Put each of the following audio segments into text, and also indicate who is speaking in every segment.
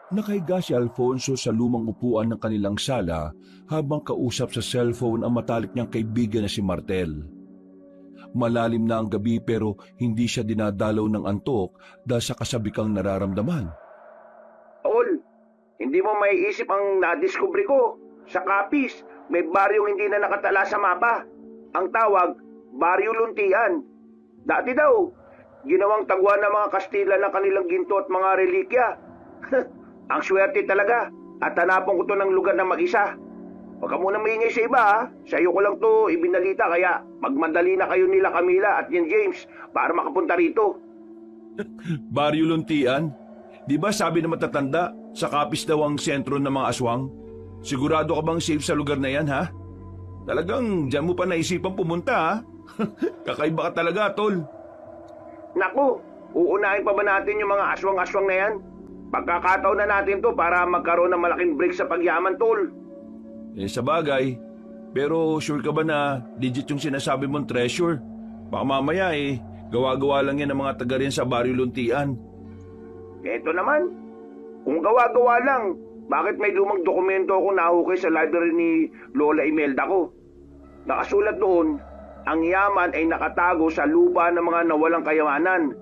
Speaker 1: Nakahiga si Alfonso sa lumang upuan ng kanilang sala habang kausap sa cellphone ang matalik niyang kaibigan na si Martel. Malalim na ang gabi pero hindi siya dinadalaw ng antok dahil sa kasabikang nararamdaman.
Speaker 2: Tol, hindi mo maiisip ang nadiskubre ko. Sa Capiz, may baryong hindi na nakatala sa mapa. Ang tawag, Baryo Luntian. Dati daw, ginawang tagwa ng mga Kastila ng kanilang ginto at mga relikya. Ang swerte talaga at hanapon ko to ng lugar na mag-isa. Huwag ka muna maingay sa iba ha. Sa iyo ko lang to ibinalita kaya magmadali na kayo nila Camila at yan James para makapunta rito.
Speaker 1: Baryo Luntian? Di ba sabi na matatanda, sa Capiz daw ang sentro ng mga aswang? Sigurado ka bang safe sa lugar na yan ha? Talagang dyan mo pa naisipan pumunta ha? Kakaiba ka talaga, tol.
Speaker 2: Naku, uunahin pa ba natin yung mga aswang-aswang na yan? Pagkakataon na natin to para magkaroon ng malaking break sa pagyaman, tol.
Speaker 1: Sa bagay, pero sure ka ba na legit yung sinasabi mong treasure? Baka mamaya gawa-gawa lang yan ng mga taga rin sa Baryo Luntian.
Speaker 2: Eto naman, kung gawa-gawa lang, bakit may lumang dokumento akong nahukay sa library ni Lola Imelda ko? Nakasulat doon, ang yaman ay nakatago sa lupa ng mga nawalang kayamanan.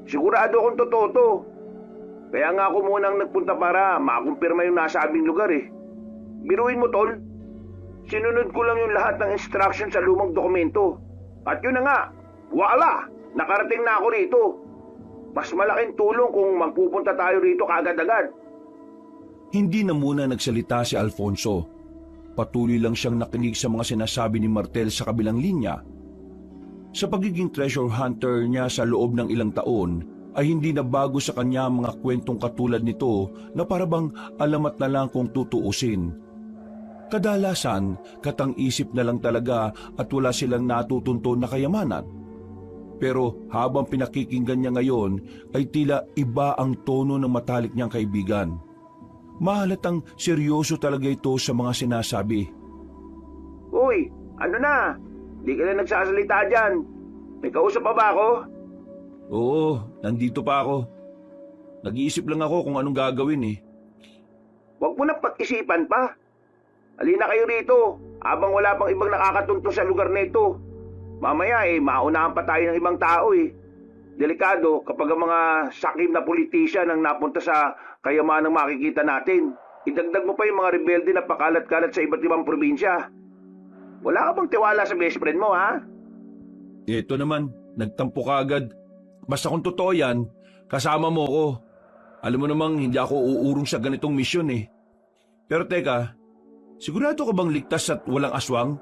Speaker 2: Sigurado akong totoo to. Kaya nga ako munang nagpunta para makumpirma yung nasabing lugar eh. Biruin mo, tol. Sinunod ko lang yung lahat ng instruction sa lumang dokumento. At yun na nga, wala! Nakarating na ako rito. Mas malaking tulong kung magpupunta tayo rito kaagad-agad.
Speaker 1: Hindi na muna nagsalita si Alfonso. Patuloy lang siyang nakinig sa mga sinasabi ni Martel sa kabilang linya. Sa pagiging treasure hunter niya sa loob ng ilang taon, ay hindi na bago sa kanya mga kwentong katulad nito na parabang alamat na lang kung tutuusin. Kadalasan, katang-isip na lang talaga at wala silang natutunto na kayamanan. Pero habang pinakikinggan niya ngayon, ay tila iba ang tono ng matalik niyang kaibigan. Mahalatang seryoso talaga ito sa mga sinasabi.
Speaker 2: Uy, ano na? Di ka na nagsasalita dyan. May kausap pa ba ako?
Speaker 1: Oo, nandito pa ako. Nag-iisip lang ako kung anong gagawin eh.
Speaker 2: Huwag mo na pag-isipan pa. Halina kayo rito, habang wala pang ibang nakakatuntong sa lugar na ito. Mamaya maunahan pa tayo ng ibang tao eh. Delikado kapag ang mga sakim na politisyan ang napunta sa kayamanang makikita natin. Idagdag mo pa yung mga rebelde na pakalat-kalat sa iba't ibang probinsya. Wala ka bang tiwala sa best friend mo, ha?
Speaker 1: Ito naman, nagtampo ka agad. Basta kung totoo yan, kasama mo ko. Alam mo namang hindi ako uurong sa ganitong misyon eh. Pero teka, sigurado ka bang ligtas at walang aswang?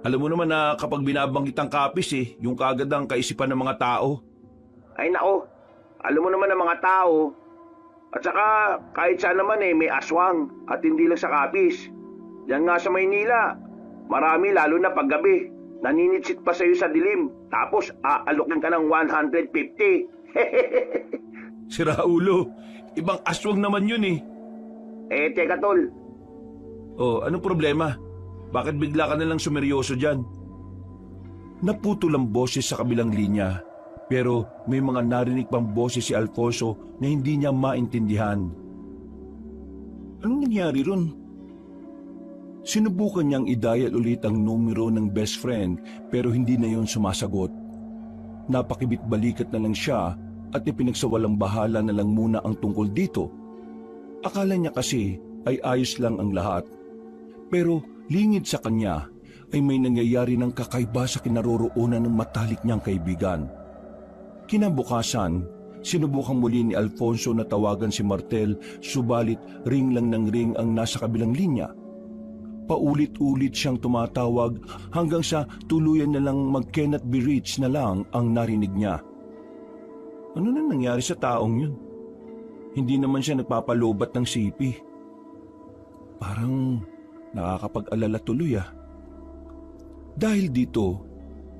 Speaker 1: Alam mo naman na kapag binabanggit ang Capiz yung kaagad ang kaisipan ng mga tao.
Speaker 2: Ay nako, alam mo naman ang mga tao. At saka kahit saan naman may aswang at hindi lang sa Capiz. Diyan nga sa Maynila, marami lalo na paggabi. Naninitsit pa sa'yo sa dilim, tapos aalokin ka ng 150.
Speaker 1: Si Raulo, ibang aswang naman yun eh.
Speaker 2: Teka tol.
Speaker 1: Oh, anong problema? Bakit bigla ka nalang sumeryoso dyan? Naputol ang boses sa kabilang linya, pero may mga narinig pang boses si Alfonso na hindi niya maintindihan. Anong nangyari ron? Sinubukan niyang i-dial ulit ang numero ng best friend pero hindi na yon sumasagot. Napakibit-balikat na lang siya at ipinagsawalang bahala na lang muna ang tungkol dito. Akala niya kasi ay ayos lang ang lahat. Pero lingid sa kanya ay may nangyayari ng kakaiba sa kinaroroonan ng matalik niyang kaibigan. Kinabukasan, sinubukan muli ni Alfonso na tawagan si Martel subalit ring lang ng ring ang nasa kabilang linya. Paulit-ulit siyang tumatawag hanggang sa tuluyan na lang mag-cannot be reached na lang ang narinig niya. Ano na nangyari sa taong yun? Hindi naman siya nagpapalobat ng sipi. Parang nakakapag-alala tuloy ah. Dahil dito,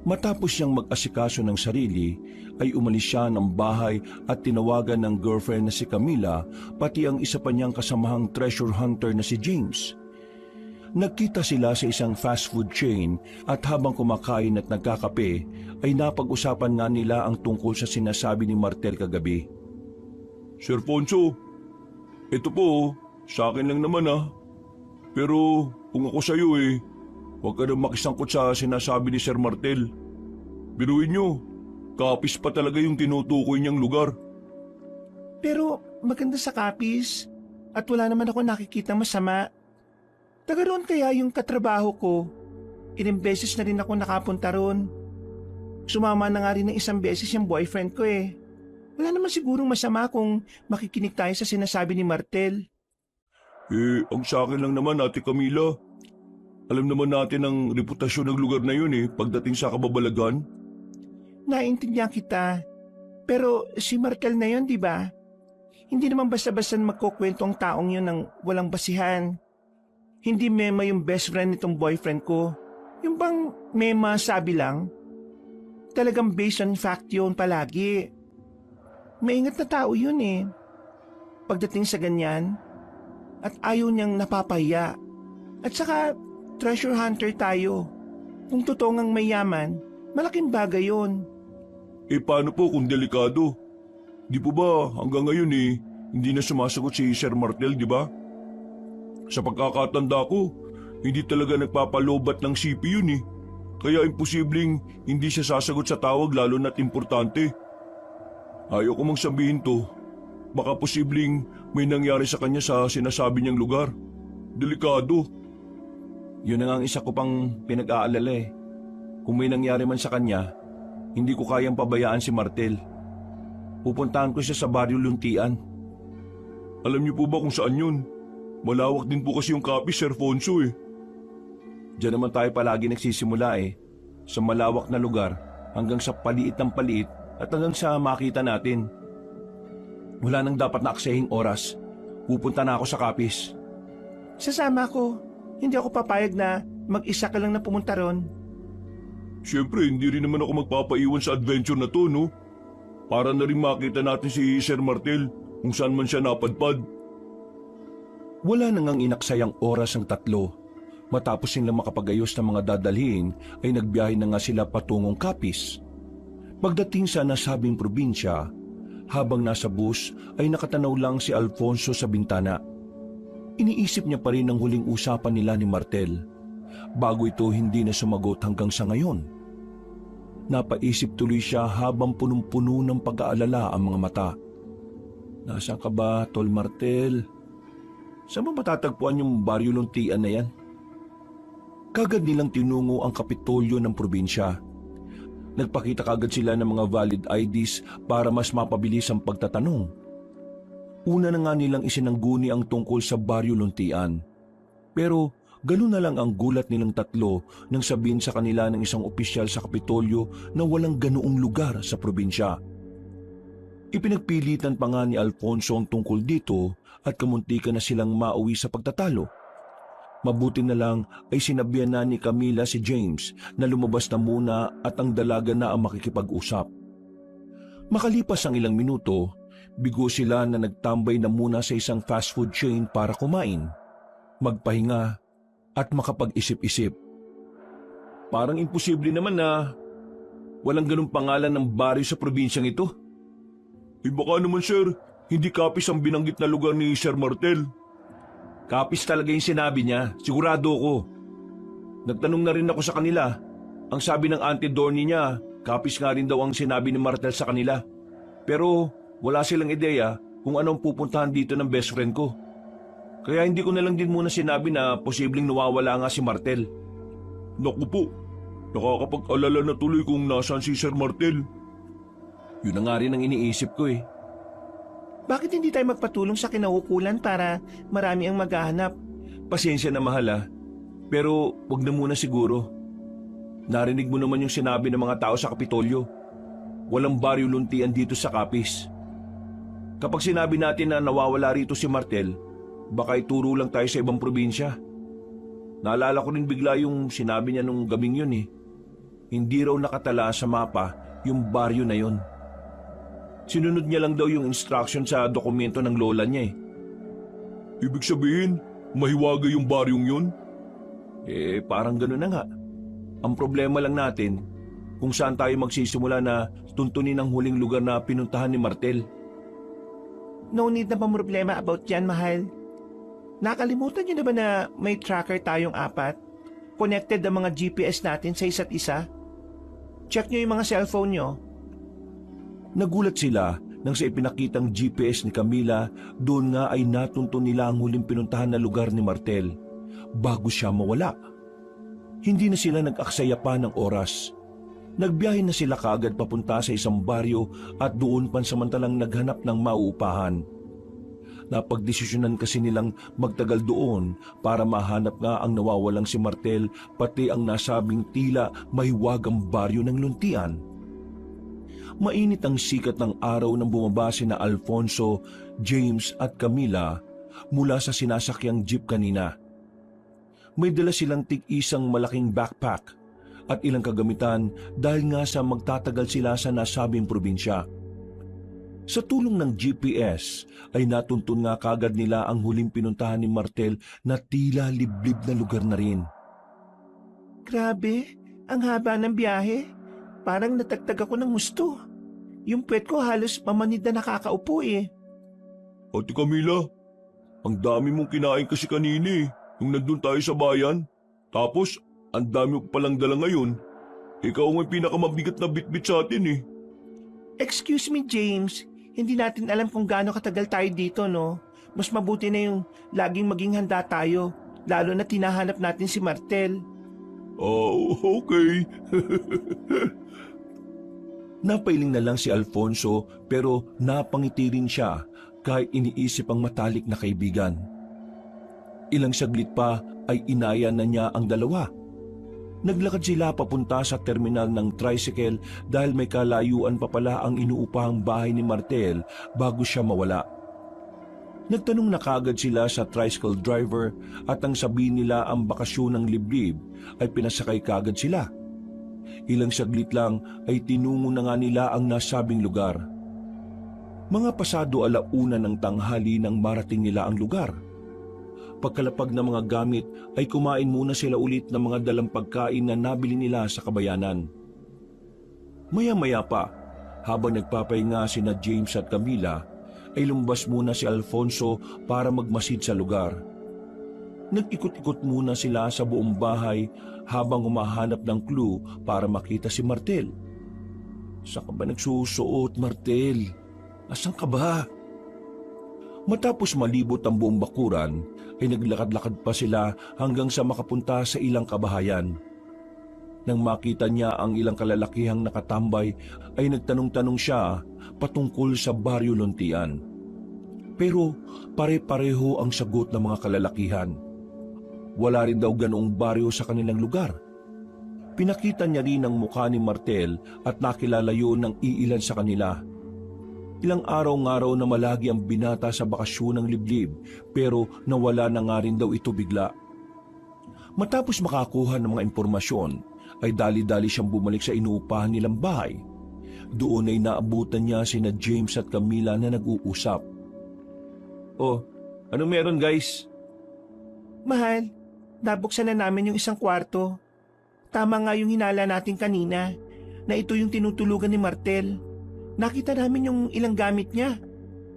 Speaker 1: matapos siyang mag-asikaso ng sarili, ay umalis siya ng bahay at tinawagan ng girlfriend na si Camila pati ang isa pa niyang kasamahang treasure hunter na si James. Nagkita sila sa isang fast food chain at habang kumakain at nagkakape ay napag-usapan nga nila ang tungkol sa sinasabi ni Martel kagabi. Sir Poncho, Ito po, sa akin lang naman Pero kung ako sa'yo huwag ka na makisangkot sa sinasabi ni Sir Martel. Biruin nyo, Capiz pa talaga yung tinutukoy niyang lugar.
Speaker 3: Pero maganda sa Capiz at wala naman ako nakikita masama. Taga roon kaya yung katrabaho ko. Ilang beses na rin ako nakapunta roon. Sumama na nga rin ng isang beses yung boyfriend ko Wala naman sigurong masama kung makikinig tayo sa sinasabi ni Martel.
Speaker 1: Ang sa akin lang naman, Ate Camila. Alam naman natin ang reputasyon ng lugar na yun pagdating sa kababalagan.
Speaker 3: Naintindihan kita. Pero si Martel na yun, di ba? Hindi naman basta-basta magkukwento ang taong yun ng walang basihan. Hindi mema yung best friend nitong boyfriend ko. Yung bang mema sabi lang? Talagang based on fact yun palagi. Maingat na tao yun Pagdating sa ganyan, at ayaw niyang napapahiya. At saka, treasure hunter tayo. Kung totoo ngang mayaman, malaking bagay yun.
Speaker 1: Paano po kung delikado? Di po ba hanggang ngayon hindi na sumasagot si Sir Martel, di ba? Sa pagkakatanda ko, hindi talaga nagpapalobat ng CP yun Kaya imposibleng hindi siya sasagot sa tawag lalo na't importante. Ayaw ko mang sabihin to. Baka posibleng may nangyari sa kanya sa sinasabi niyang lugar. Delikado.
Speaker 3: Yun na nga ang isa ko pang pinag-aalala Kung may nangyari man sa kanya, hindi ko kayang pabayaan si Martel. Pupuntahan ko siya sa Baryo Luntian.
Speaker 1: Alam niyo po ba kung saan yun? Malawak din po kasi yung Capiz, Sir Fonso
Speaker 3: Diyan naman tayo palagi nagsisimula Sa malawak na lugar hanggang sa paliit ng paliit at hanggang sa makita natin. Wala nang dapat na aksehing oras. Pupunta na ako sa Capiz. Sasama ko. Hindi ako papayag na mag-isa ka lang na pumunta ron.
Speaker 1: Siyempre, hindi rin naman ako magpapaiwan sa adventure na to, no? Para na rin makita natin si Sir Martel kung saan man siya napadpad.
Speaker 3: Wala nang ang inaksayang oras ang tatlo. Matapos silang makapagayos ng mga dadalhin, ay nagbiyahe na nga sila patungong Capiz. Pagdating sa nasabing probinsya, habang nasa bus ay nakatanaw lang si Alfonso sa bintana. Iniisip niya pa rin ang huling usapan nila ni Martel. Bago ito hindi na sumagot hanggang sa ngayon. Napaisip tuloy siya habang punong-puno ng pag-aalala ang mga mata. Nasaan ka ba, Tol Martel? Saan mo matatagpuan yung Baryo Luntian na yan? Kagad nilang tinungo ang kapitolyo ng probinsya. Nagpakita kagad sila ng mga valid IDs para mas mapabilis ang pagtatanong. Una na nga nilang isinangguni ang tungkol sa Baryo Luntian. Pero gano'n na lang ang gulat nilang tatlo nang sabihin sa kanila ng isang opisyal sa Kapitolyo na walang ganoong lugar sa probinsya. Ipinagpilitan pa nga ni Alfonso ang tungkol dito at kamuntikan na silang mauwi sa pagtatalo. Mabuti na lang ay sinabihan na ni Camila si James na lumabas na muna at ang dalaga na ang makikipag-usap. Makalipas ang ilang minuto, bigo sila na nagtambay na muna sa isang fast food chain para kumain, magpahinga at makapag-isip-isip. Parang imposible naman na walang ganung pangalan ng baryo sa probinsyang ito.
Speaker 1: Baka naman sir, hindi Capiz ang binanggit na lugar ni Sir Martel.
Speaker 3: Capiz talaga yung sinabi niya, sigurado ko. Nagtanong na rin ako sa kanila. Ang sabi ng Auntie Dorny niya, Capiz nga rin daw ang sinabi ni Martel sa kanila. Pero wala silang ideya kung anong pupuntahan dito ng best friend ko. Kaya hindi ko na lang din muna sinabi na posibleng nawawala nga si Martel.
Speaker 1: Naku po, nakakapag-alala na tuloy kung nasaan si Sir Martel.
Speaker 3: Yun na nga rin ang iniisip ko Bakit hindi tayo magpatulong sa kinaukulan para marami ang maghahanap? Pasensya na mahal pero wag na muna siguro. Narinig mo naman yung sinabi ng mga tao sa Kapitolyo. Walang Baryo Luntian dito sa Capiz. Kapag sinabi natin na nawawala rito si Martel, baka ituro lang tayo sa ibang probinsya. Naalala ko rin bigla yung sinabi niya nung gabing yun Hindi raw nakatala sa mapa yung baryo na yun. Sinunod niya lang daw yung instruction sa dokumento ng lola niya
Speaker 1: Ibig sabihin, mahiwaga yung baryong yun?
Speaker 3: Parang gano'n na nga. Ang problema lang natin, kung saan tayo magsisimula na tuntunin ang huling lugar na pinuntahan ni Martel.
Speaker 4: No need na problema about yan, mahal. Nakalimutan niyo na ba na may tracker tayong 4? Connected ang mga GPS natin sa isa't isa? Check niyo yung mga cellphone niyo.
Speaker 1: Nagulat sila nang sa ipinakitang GPS ni Camila, doon nga ay natunto nila ang huling pinuntahan na lugar ni Martel bago siya mawala. Hindi na sila nag-aksaya pa ng oras. Nagbiyahe na sila kaagad papunta sa isang baryo at doon pansamantalang naghanap ng mauupahan. Napagdesisyonan kasi nilang magtagal doon para mahanap nga ang nawawalang si Martel pati ang nasabing tila mahiwagang baryo ng luntian. Mainit ang sikat ng araw nang bumaba sina Alfonso, James at Camila mula sa sinasakyang jeep kanina. May dala silang tig-isang malaking backpack at ilang kagamitan dahil nga sa magtatagal sila sa nasabing probinsya. Sa tulong ng GPS ay natuntun nga kagad nila ang huling pinuntahan ni Martel na tila liblib na lugar na rin.
Speaker 4: Grabe, ang haba ng biyahe. Parang natagtag ako ng gusto. Yung puwet ko halos mamanid na nakakaupo eh.
Speaker 1: Ate Camila, ang dami mong kinain kasi kanina nung nandun tayo sa bayan. Tapos, ang dami ko palang dala ngayon. Ikaw ang may pinakamabigat na bitbit sa atin
Speaker 4: Excuse me, James. Hindi natin alam kung gaano katagal tayo dito, no? Mas mabuti na yung laging maging handa tayo, lalo na tinahanap natin si Martel.
Speaker 1: Oh, okay. Napailing na lang si Alfonso pero napangiti rin siya kahit iniisip ang matalik na kaibigan. Ilang saglit pa ay inaya na niya ang dalawa. Naglakad sila papunta sa terminal ng tricycle dahil may kalayuan pa pala ang inuupahang bahay ni Martel bago siya mawala. Nagtanong na kagad sila sa tricycle driver at ang sabihin nila ang bakasyon ng liblib ay pinasakay kagad sila. Ilang saglit lang ay tinungo na nga nila ang nasabing lugar. Mga pasado 1:00 ng tanghali nang marating nila ang lugar. Pagkalapag ng mga gamit ay kumain muna sila ulit ng mga dalang pagkain na nabili nila sa kabayanan. Maya-maya pa, habang nagpapahinga sina James at Camila, ay lumabas muna si Alfonso para magmasid sa lugar. Nag-ikot-ikot muna sila sa buong bahay habang humahanap ng clue para makita si Martel. Saan ka ba nagsusuot, Martel? Asan ka ba? Matapos malibot ang buong bakuran, ay naglakad-lakad pa sila hanggang sa makapunta sa ilang kabahayan. Nang makita niya ang ilang kalalakihang nakatambay, ay nagtanong-tanong siya patungkol sa baryo Luntian. Pero pare-pareho ang sagot ng mga kalalakihan. Wala rin daw ganoong baryo sa kanilang lugar. Pinakita niya rin ang mukha ni Martel at nakilala yun ng iilan sa kanila. Ilang araw-araw na malagi ang binata sa bakasyon ng liblib pero nawala na nga rin daw ito bigla. Matapos makakuha ng mga impormasyon ay dali-dali siyang bumalik sa inuupahan nilang bahay. Doon ay naabutan niya sina James at Camila na nag-uusap. Oh, anong meron guys?
Speaker 4: Mahal, nabuksan na namin yung isang kwarto. Tama nga yung hinala natin kanina na ito yung tinutulugan ni Martel. Nakita namin yung ilang gamit niya.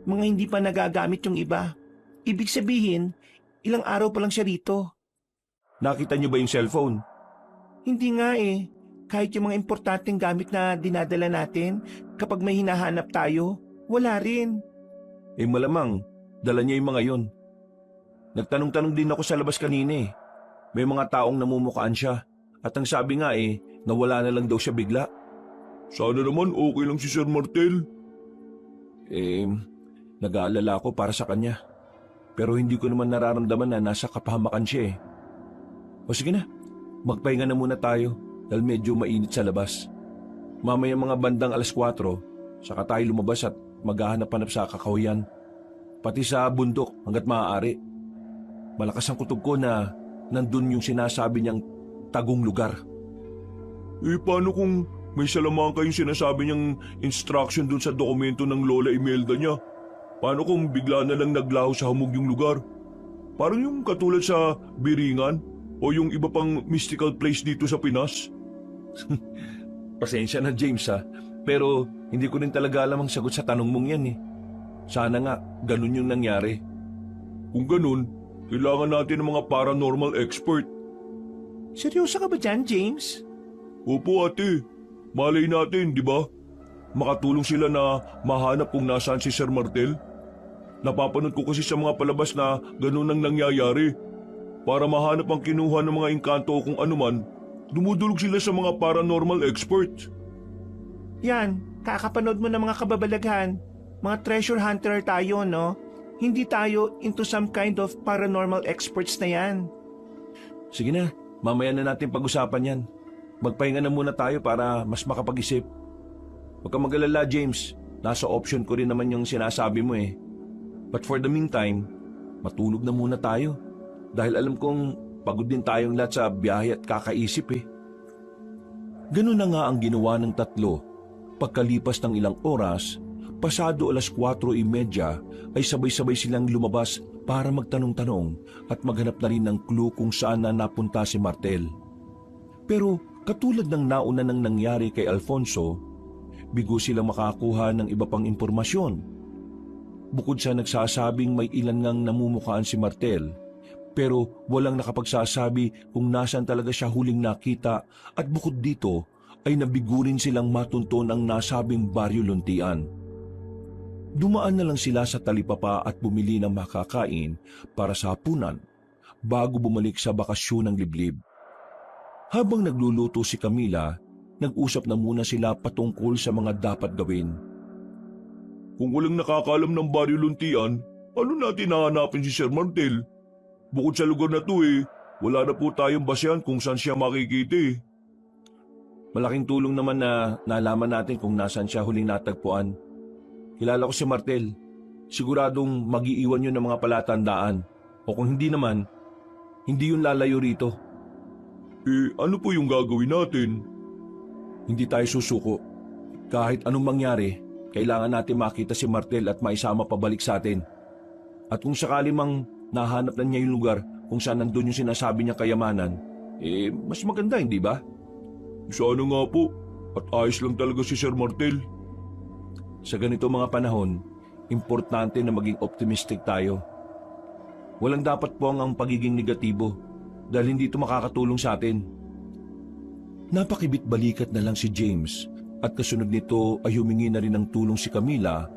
Speaker 4: Mga hindi pa nagagamit yung iba. Ibig sabihin, ilang araw pa lang siya rito.
Speaker 1: Nakita niyo ba yung cellphone?
Speaker 4: Hindi nga eh. Kahit yung mga importanteng gamit na dinadala natin, kapag may hinahanap tayo, wala rin.
Speaker 1: Malamang, dala niya yung mga yon. Nagtanong-tanong din ako sa labas kanina May mga taong namumukaan siya. At ang sabi nga nawala na lang daw siya bigla. Sana naman okay lang si Sir Martel. Nag-aalala ako para sa kanya. Pero hindi ko naman nararamdaman na nasa kapahamakan siya O sige na, magpahinga na muna tayo dahil medyo mainit sa labas. Mamaya mga bandang 4:00, saka tayo lumabas at maghahanap-hanap sa kakahuyan. Pati sa bundok hanggat maaari. Malakas ang kutob ko na nandun yung sinasabi niyang tagong lugar. Paano kung may salaman kayong sinasabi niyang instruction dun sa dokumento ng Lola Imelda niya? Paano kung bigla na lang naglaho sa hamog yung lugar? Parang yung katulad sa Biringan o yung iba pang mystical place dito sa Pinas? Pasensya na James pero hindi ko rin talaga alam ang sagot sa tanong mong yan
Speaker 3: Sana nga, ganun yung nangyari. Kung ganun, kailangan natin ng mga paranormal expert.
Speaker 4: Seryoso ka ba dyan, James?
Speaker 3: Opo ate, malay natin, di ba? Makatulong sila na mahanap kung nasaan si Sir Martel. Napapanood ko kasi sa mga palabas na ganun ang nangyayari. Para mahanap ang kinuha ng mga engkanto o kung anuman, dumudulog sila sa mga paranormal experts.
Speaker 4: Yan, kakapanood mo ng mga kababalaghan. Mga treasure hunter tayo, no? Hindi tayo into some kind of paranormal experts na yan.
Speaker 3: Sige na, mamaya na natin pag-usapan yan. Magpahinga na muna tayo para mas makapag-isip. Huwag kang mag-alala, James. Nasa option ko rin naman yung sinasabi mo eh. But for the meantime, matulog na muna tayo. Dahil alam kong pagod din tayong lahat sa biyahe at kakaisip eh. Ganun na nga ang ginawa ng tatlo. Pagkalipas ng ilang oras, pasado 4:30 ay sabay-sabay silang lumabas para magtanong-tanong at maghanap na rin ng clue kung saan na napunta si Martel. Pero katulad ng nauna nang nangyari kay Alfonso, bigo silang makakuha ng iba pang impormasyon. Bukod sa nagsasabing may ilan ngang namumukhaan si Martel, pero walang nakapagsasabi kung nasaan talaga siya huling nakita at bukod dito ay nabigo rin silang matunton ang nasabing Baryo Luntian. Dumaan na lang sila sa talipapa at bumili ng makakain para sa hapunan bago bumalik sa bakasyon ng liblib. Habang nagluluto si Camila, nag-usap na muna sila patungkol sa mga dapat gawin. Kung walang nakakalam ng Baryo Luntian, ano natin hahanapin si Sir Martel? Bukod sa lugar na to wala na po tayong basehan kung saan siya makikita eh. Malaking tulong naman na nalaman natin kung nasaan siya huling natagpuan. Kilala ko si Martel. Siguradong mag-iiwan yun ng mga palatandaan. O kung hindi naman, hindi yun lalayo rito. Ano po yung gagawin natin? Hindi tayo susuko. Kahit anong mangyari, kailangan natin makita si Martel at maisama pabalik sa atin. At kung sakali mang nahanap na niya yung lugar kung saan nandun yung sinasabi niya kayamanan, mas maganda, hindi ba? Sana nga po. At ayos lang talaga si Sir Martel. Sa ganito mga panahon, importante na maging optimistic tayo. Walang dapat po ang pagiging negatibo dahil hindi ito makakatulong sa atin. Napakibit-balikat na lang si James at kasunod nito ay humingi na rin ng tulong si Camila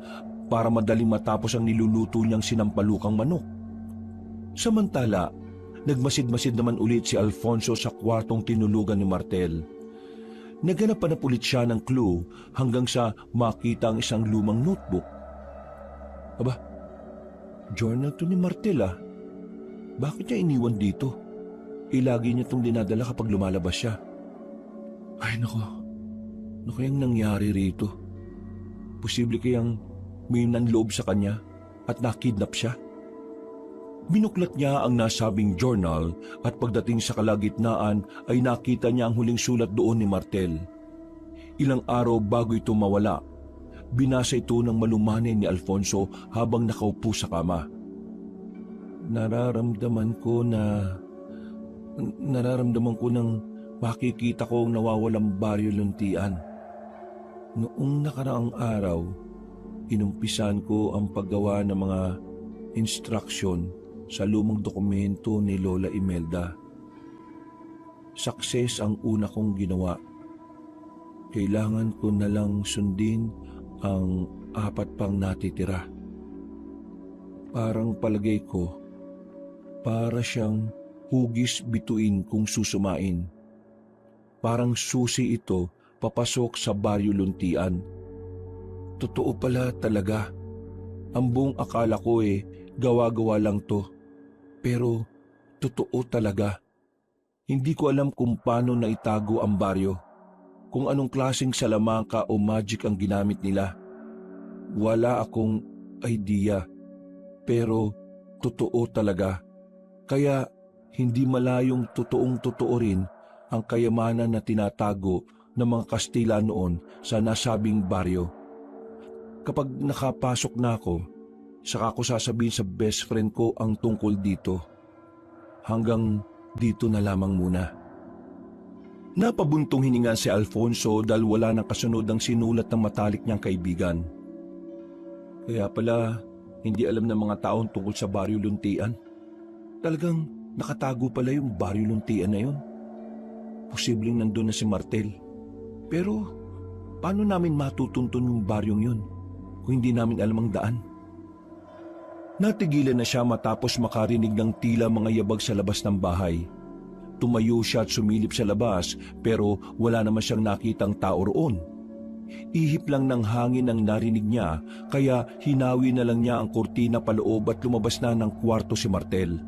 Speaker 3: para madaling matapos ang niluluto niyang sinampalukang manok. Samantala, nagmasid-masid naman ulit si Alfonso sa kwartong tinulugan ni Martel. Naghanap ulit siya ng clue hanggang sa makita ang isang lumang notebook. Aba, journal to ni Martel ah. Bakit niya iniwan dito? Lagi niya itong dinadala kapag lumalabas siya. Ay nako, ano kayang nangyari rito? Posible kayang may nanloob sa kanya at nakidnap siya? Binuklat niya ang nasabing journal at pagdating sa kalagitnaan ay nakita niya ang huling sulat doon ni Martel. Ilang araw bago ito mawala, binasa ito ng malumanay ni Alfonso habang nakaupo sa kama. Nararamdaman ko nang makikita ko ang nawawalang Baryo Luntian. Noong nakaraang araw, inumpisan ko ang paggawa ng mga instruction sa lumang dokumento ni Lola Imelda. Success ang una kong ginawa. Kailangan ko na lang sundin ang 4 pang natitira. Parang palagay ko, para siyang hugis bituin kung susumain. Parang susi ito papasok sa Baryo Luntian. Totoo pala talaga. Ang buong akala ko gawa-gawa lang to. Pero totoo talaga. Hindi ko alam kung paano naitago ang baryo. Kung anong klaseng salamangka o magic ang ginamit nila. Wala akong idea. Pero totoo talaga. Kaya hindi malayong totoong-totoo rin ang kayamanan na tinatago ng mga Kastila noon sa nasabing baryo. Kapag nakapasok na ako, saka ko sasabihin sa best friend ko ang tungkol dito. Hanggang dito na lamang muna. Napabuntong hininga si Alfonso dahil wala nang kasunod ang sinulat ng matalik niyang kaibigan.
Speaker 1: Kaya pala, hindi alam ng mga taong tungkol sa Baryo Luntian. Talagang nakatago pala yung Baryo Luntian na yun. Posibleng nandun na si Martel. Pero, paano namin matutuntun yung baryong yun kung hindi namin alam ang daan? Natigilan na siya matapos makarinig ng tila mga yabag sa labas ng bahay. Tumayo siya at sumilip sa labas pero wala naman siyang nakitang tao roon. Ihip lang ng hangin ang narinig niya kaya hinawi na lang niya ang kurtina paloob at lumabas na ng kwarto si Martel.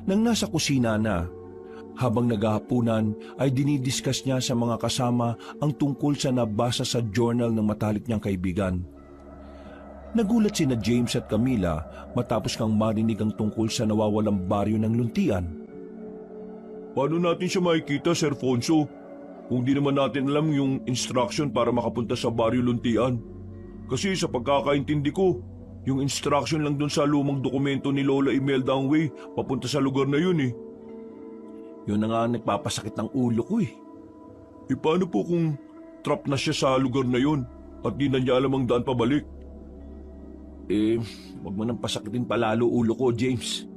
Speaker 1: Nang nasa kusina na, habang naghahapunan ay dinidiscuss niya sa mga kasama ang tungkol sa nabasa sa journal ng matalik niyang kaibigan. Nagulat sina James at Camila matapos kang marinig ang tungkol sa nawawalang baryo ng Luntian.
Speaker 3: Paano natin siya makikita, Sir Fonso? Kung di naman natin alam yung instruction para makapunta sa Baryo Luntian. Kasi sa pagkakaintindi ko, yung instruction lang dun sa lumang dokumento ni Lola Imelda ang way papunta sa lugar na yun eh.
Speaker 1: Yun na nga ang nagpapasakit ng ulo ko eh.
Speaker 3: Paano po kung trap na siya sa lugar na yun at di na niya alam ang daan pabalik?
Speaker 1: Wag mo nang pasakitin palalo ulo ko, James.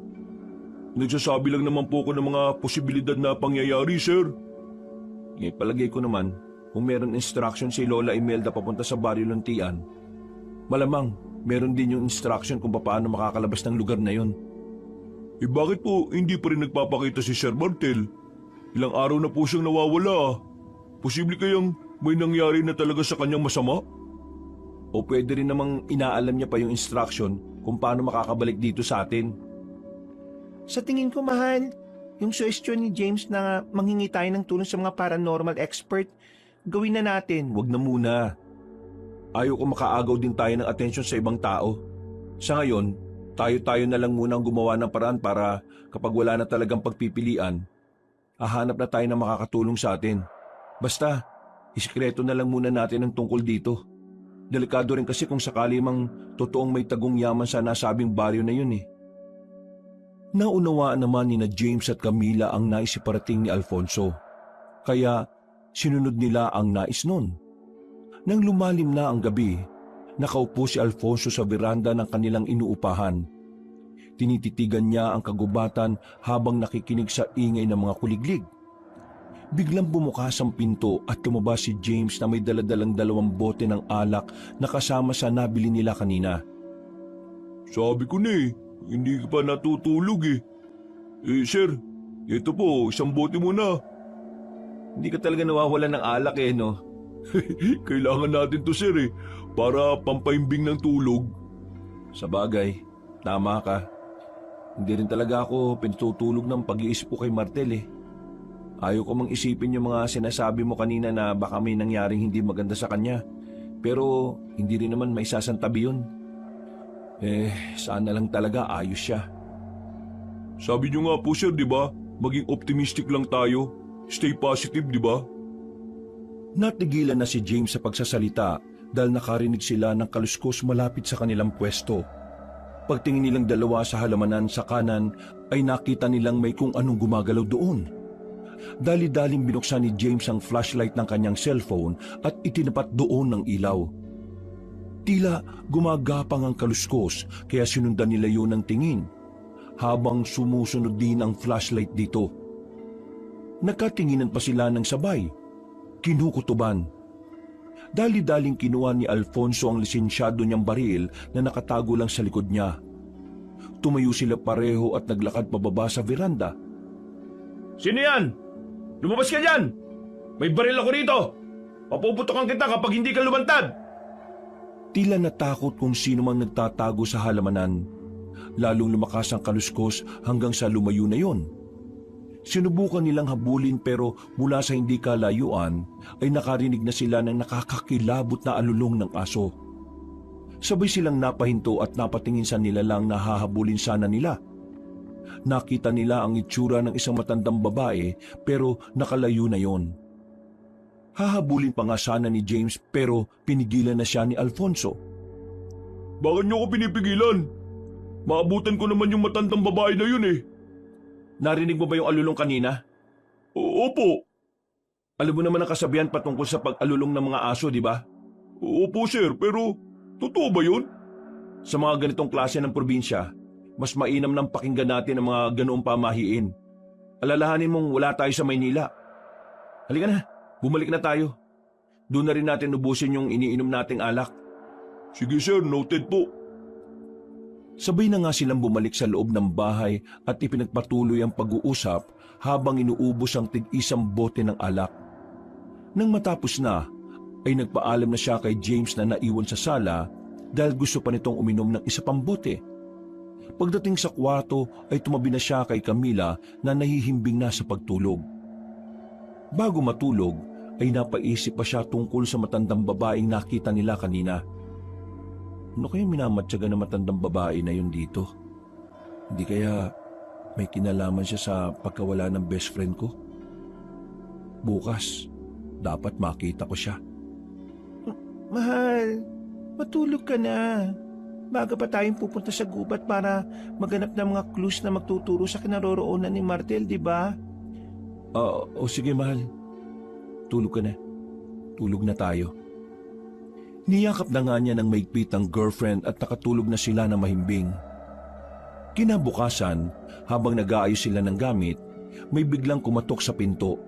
Speaker 3: Nagsasabi lang naman po ko ng mga posibilidad na pangyayari, sir.
Speaker 1: Palagay ko naman, kung meron instruction si Lola Imelda papunta sa Baryo Luntian, malamang meron din yung instruction kung paano makakalabas ng lugar na yun.
Speaker 3: Bakit po hindi pa rin nagpapakita si Sir Martel? Ilang araw na po siyang nawawala. Posible kayang may nangyari na talaga sa kanyang masama?
Speaker 1: O pwede rin namang inaalam niya pa yung instruction kung paano makakabalik dito sa atin.
Speaker 4: Sa tingin ko, mahal, yung suggestion ni James na manghingi tayo ng tulong sa mga paranormal expert, gawin na natin.
Speaker 1: Wag na muna. Ayaw ko makaagaw din tayo ng atensyon sa ibang tao. Sa ngayon, tayo-tayo na lang muna ang gumawa ng paraan para kapag wala na talagang pagpipilian, hahanap na tayo na makakatulong sa atin. Basta, isikreto na lang muna natin ang tungkol dito. Delikado rin kasi kung sakali mang totoong may tagong yaman sa nasabing baryo na yun eh. Naunawaan naman ni na James at Camila ang naisiparating ni Alfonso. Kaya sinunod nila ang nais nun. Nang lumalim na ang gabi, nakaupo si Alfonso sa veranda ng kanilang inuupahan. Tinititigan niya ang kagubatan habang nakikinig sa ingay ng mga kuliglig. Biglang bumukas ang pinto at lumabas si James na may daladalang 2 bote ng alak na kasama sa nabili nila kanina.
Speaker 3: Sabi ko na eh, hindi ka pa natutulog eh. Sir, ito po, 1 bote muna.
Speaker 1: Hindi ka talaga nawawalan ng alak eh, no?
Speaker 3: Kailangan natin to, sir eh, para pampaimbing ng tulog.
Speaker 1: Sa bagay, tama ka. Hindi rin talaga ako pinatutulog ng pag-iisip ko kay Martel eh. Ayaw ko mang isipin yung mga sinasabi mo kanina na baka may nangyaring hindi maganda sa kanya. Pero hindi rin naman may sasantabi yun. Sana lang talaga ayos siya.
Speaker 3: Sabi niyo nga po, sir, di ba? Maging optimistic lang tayo. Stay positive, di ba?
Speaker 1: Natigilan na si James sa pagsasalita dahil nakarinig sila ng kaluskos malapit sa kanilang pwesto. Pagtingin nilang dalawa sa halamanan sa kanan ay nakita nilang may kung anong gumagalaw doon. Dali-daling binuksan ni James ang flashlight ng kanyang cellphone at itinapat doon ng ilaw. Tila gumagapang ang kaluskos kaya sinundan nila yun ng tingin habang sumusunod din ang flashlight dito. Nagkatinginan pa sila ng sabay. Kinukutuban. Dali-daling kinuha ni Alfonso ang lisensyado niyang baril na nakatago lang sa likod niya. Tumayo sila pareho at naglakad pababa sa veranda.
Speaker 3: Sino yan? Lumabas ka dyan! May baril ako rito! Papuputokan kita kapag hindi ka lumantad!
Speaker 1: Tila natakot kung sino mang nagtatago sa halamanan. Lalong lumakas ang kaluskos hanggang sa lumayo na yon. Sinubukan nilang habulin pero mula sa hindi kalayuan ay nakarinig na sila ng nakakakilabot na alulong ng aso. Sabay silang napahinto at napatingin sa nila lang na hahabulin sana nila. Nakita nila ang itsura ng isang matandang babae pero nakalayo na yon. Hahabulin pa nga sana ni James pero pinigilan na siya ni Alfonso.
Speaker 3: Bakit niyo ko pinipigilan? Maabutan ko naman yung matandang babae na yun eh.
Speaker 1: Narinig mo ba yung alulong kanina?
Speaker 3: Opo.
Speaker 1: Alam mo naman ang kasabihan patungkol sa pag-alulong ng mga aso, di ba?
Speaker 3: Opo, sir, pero totoo ba yun? Sa mga ganitong klase ng probinsya, mas mainam nang pakinggan natin ang mga ganoong pamahiin. Alalahanin mong wala tayo sa Maynila. Halika na, bumalik na tayo. Doon na rin natin ubusin yung iniinom nating alak. Sige sir, noted po. Sabay na nga silang bumalik sa loob ng bahay at ipinagpatuloy ang pag-uusap habang inuubos ang tig-isang bote ng alak. Nang matapos na, ay nagpaalam na siya kay James na naiwan sa sala dahil gusto pa nitong uminom ng isa pang bote. Pagdating sa kwarto ay tumabi na siya kay Camila na nahihimbing na sa pagtulog. Bago matulog ay napaisip pa siya tungkol sa matandang babaeng nakita nila kanina. Ano kaya minamatyaga na matandang babae na yun dito? Hindi kaya may kinalaman siya sa pagkawala ng best friend ko? Bukas, dapat makita ko siya.
Speaker 4: Mahal, matulog ka na. Baga pa tayong pupunta sa gubat para maghanap ng mga clues na magtuturo sa kinaroroonan ni Martel, di ba?
Speaker 3: Sige mahal. Tulog ka na. Tulog na tayo. Niyakap na nga niya ng maigpit ang girlfriend at nakatulog na sila na mahimbing. Kinabukasan, habang nag-aayos sila ng gamit, may biglang kumatok sa pinto.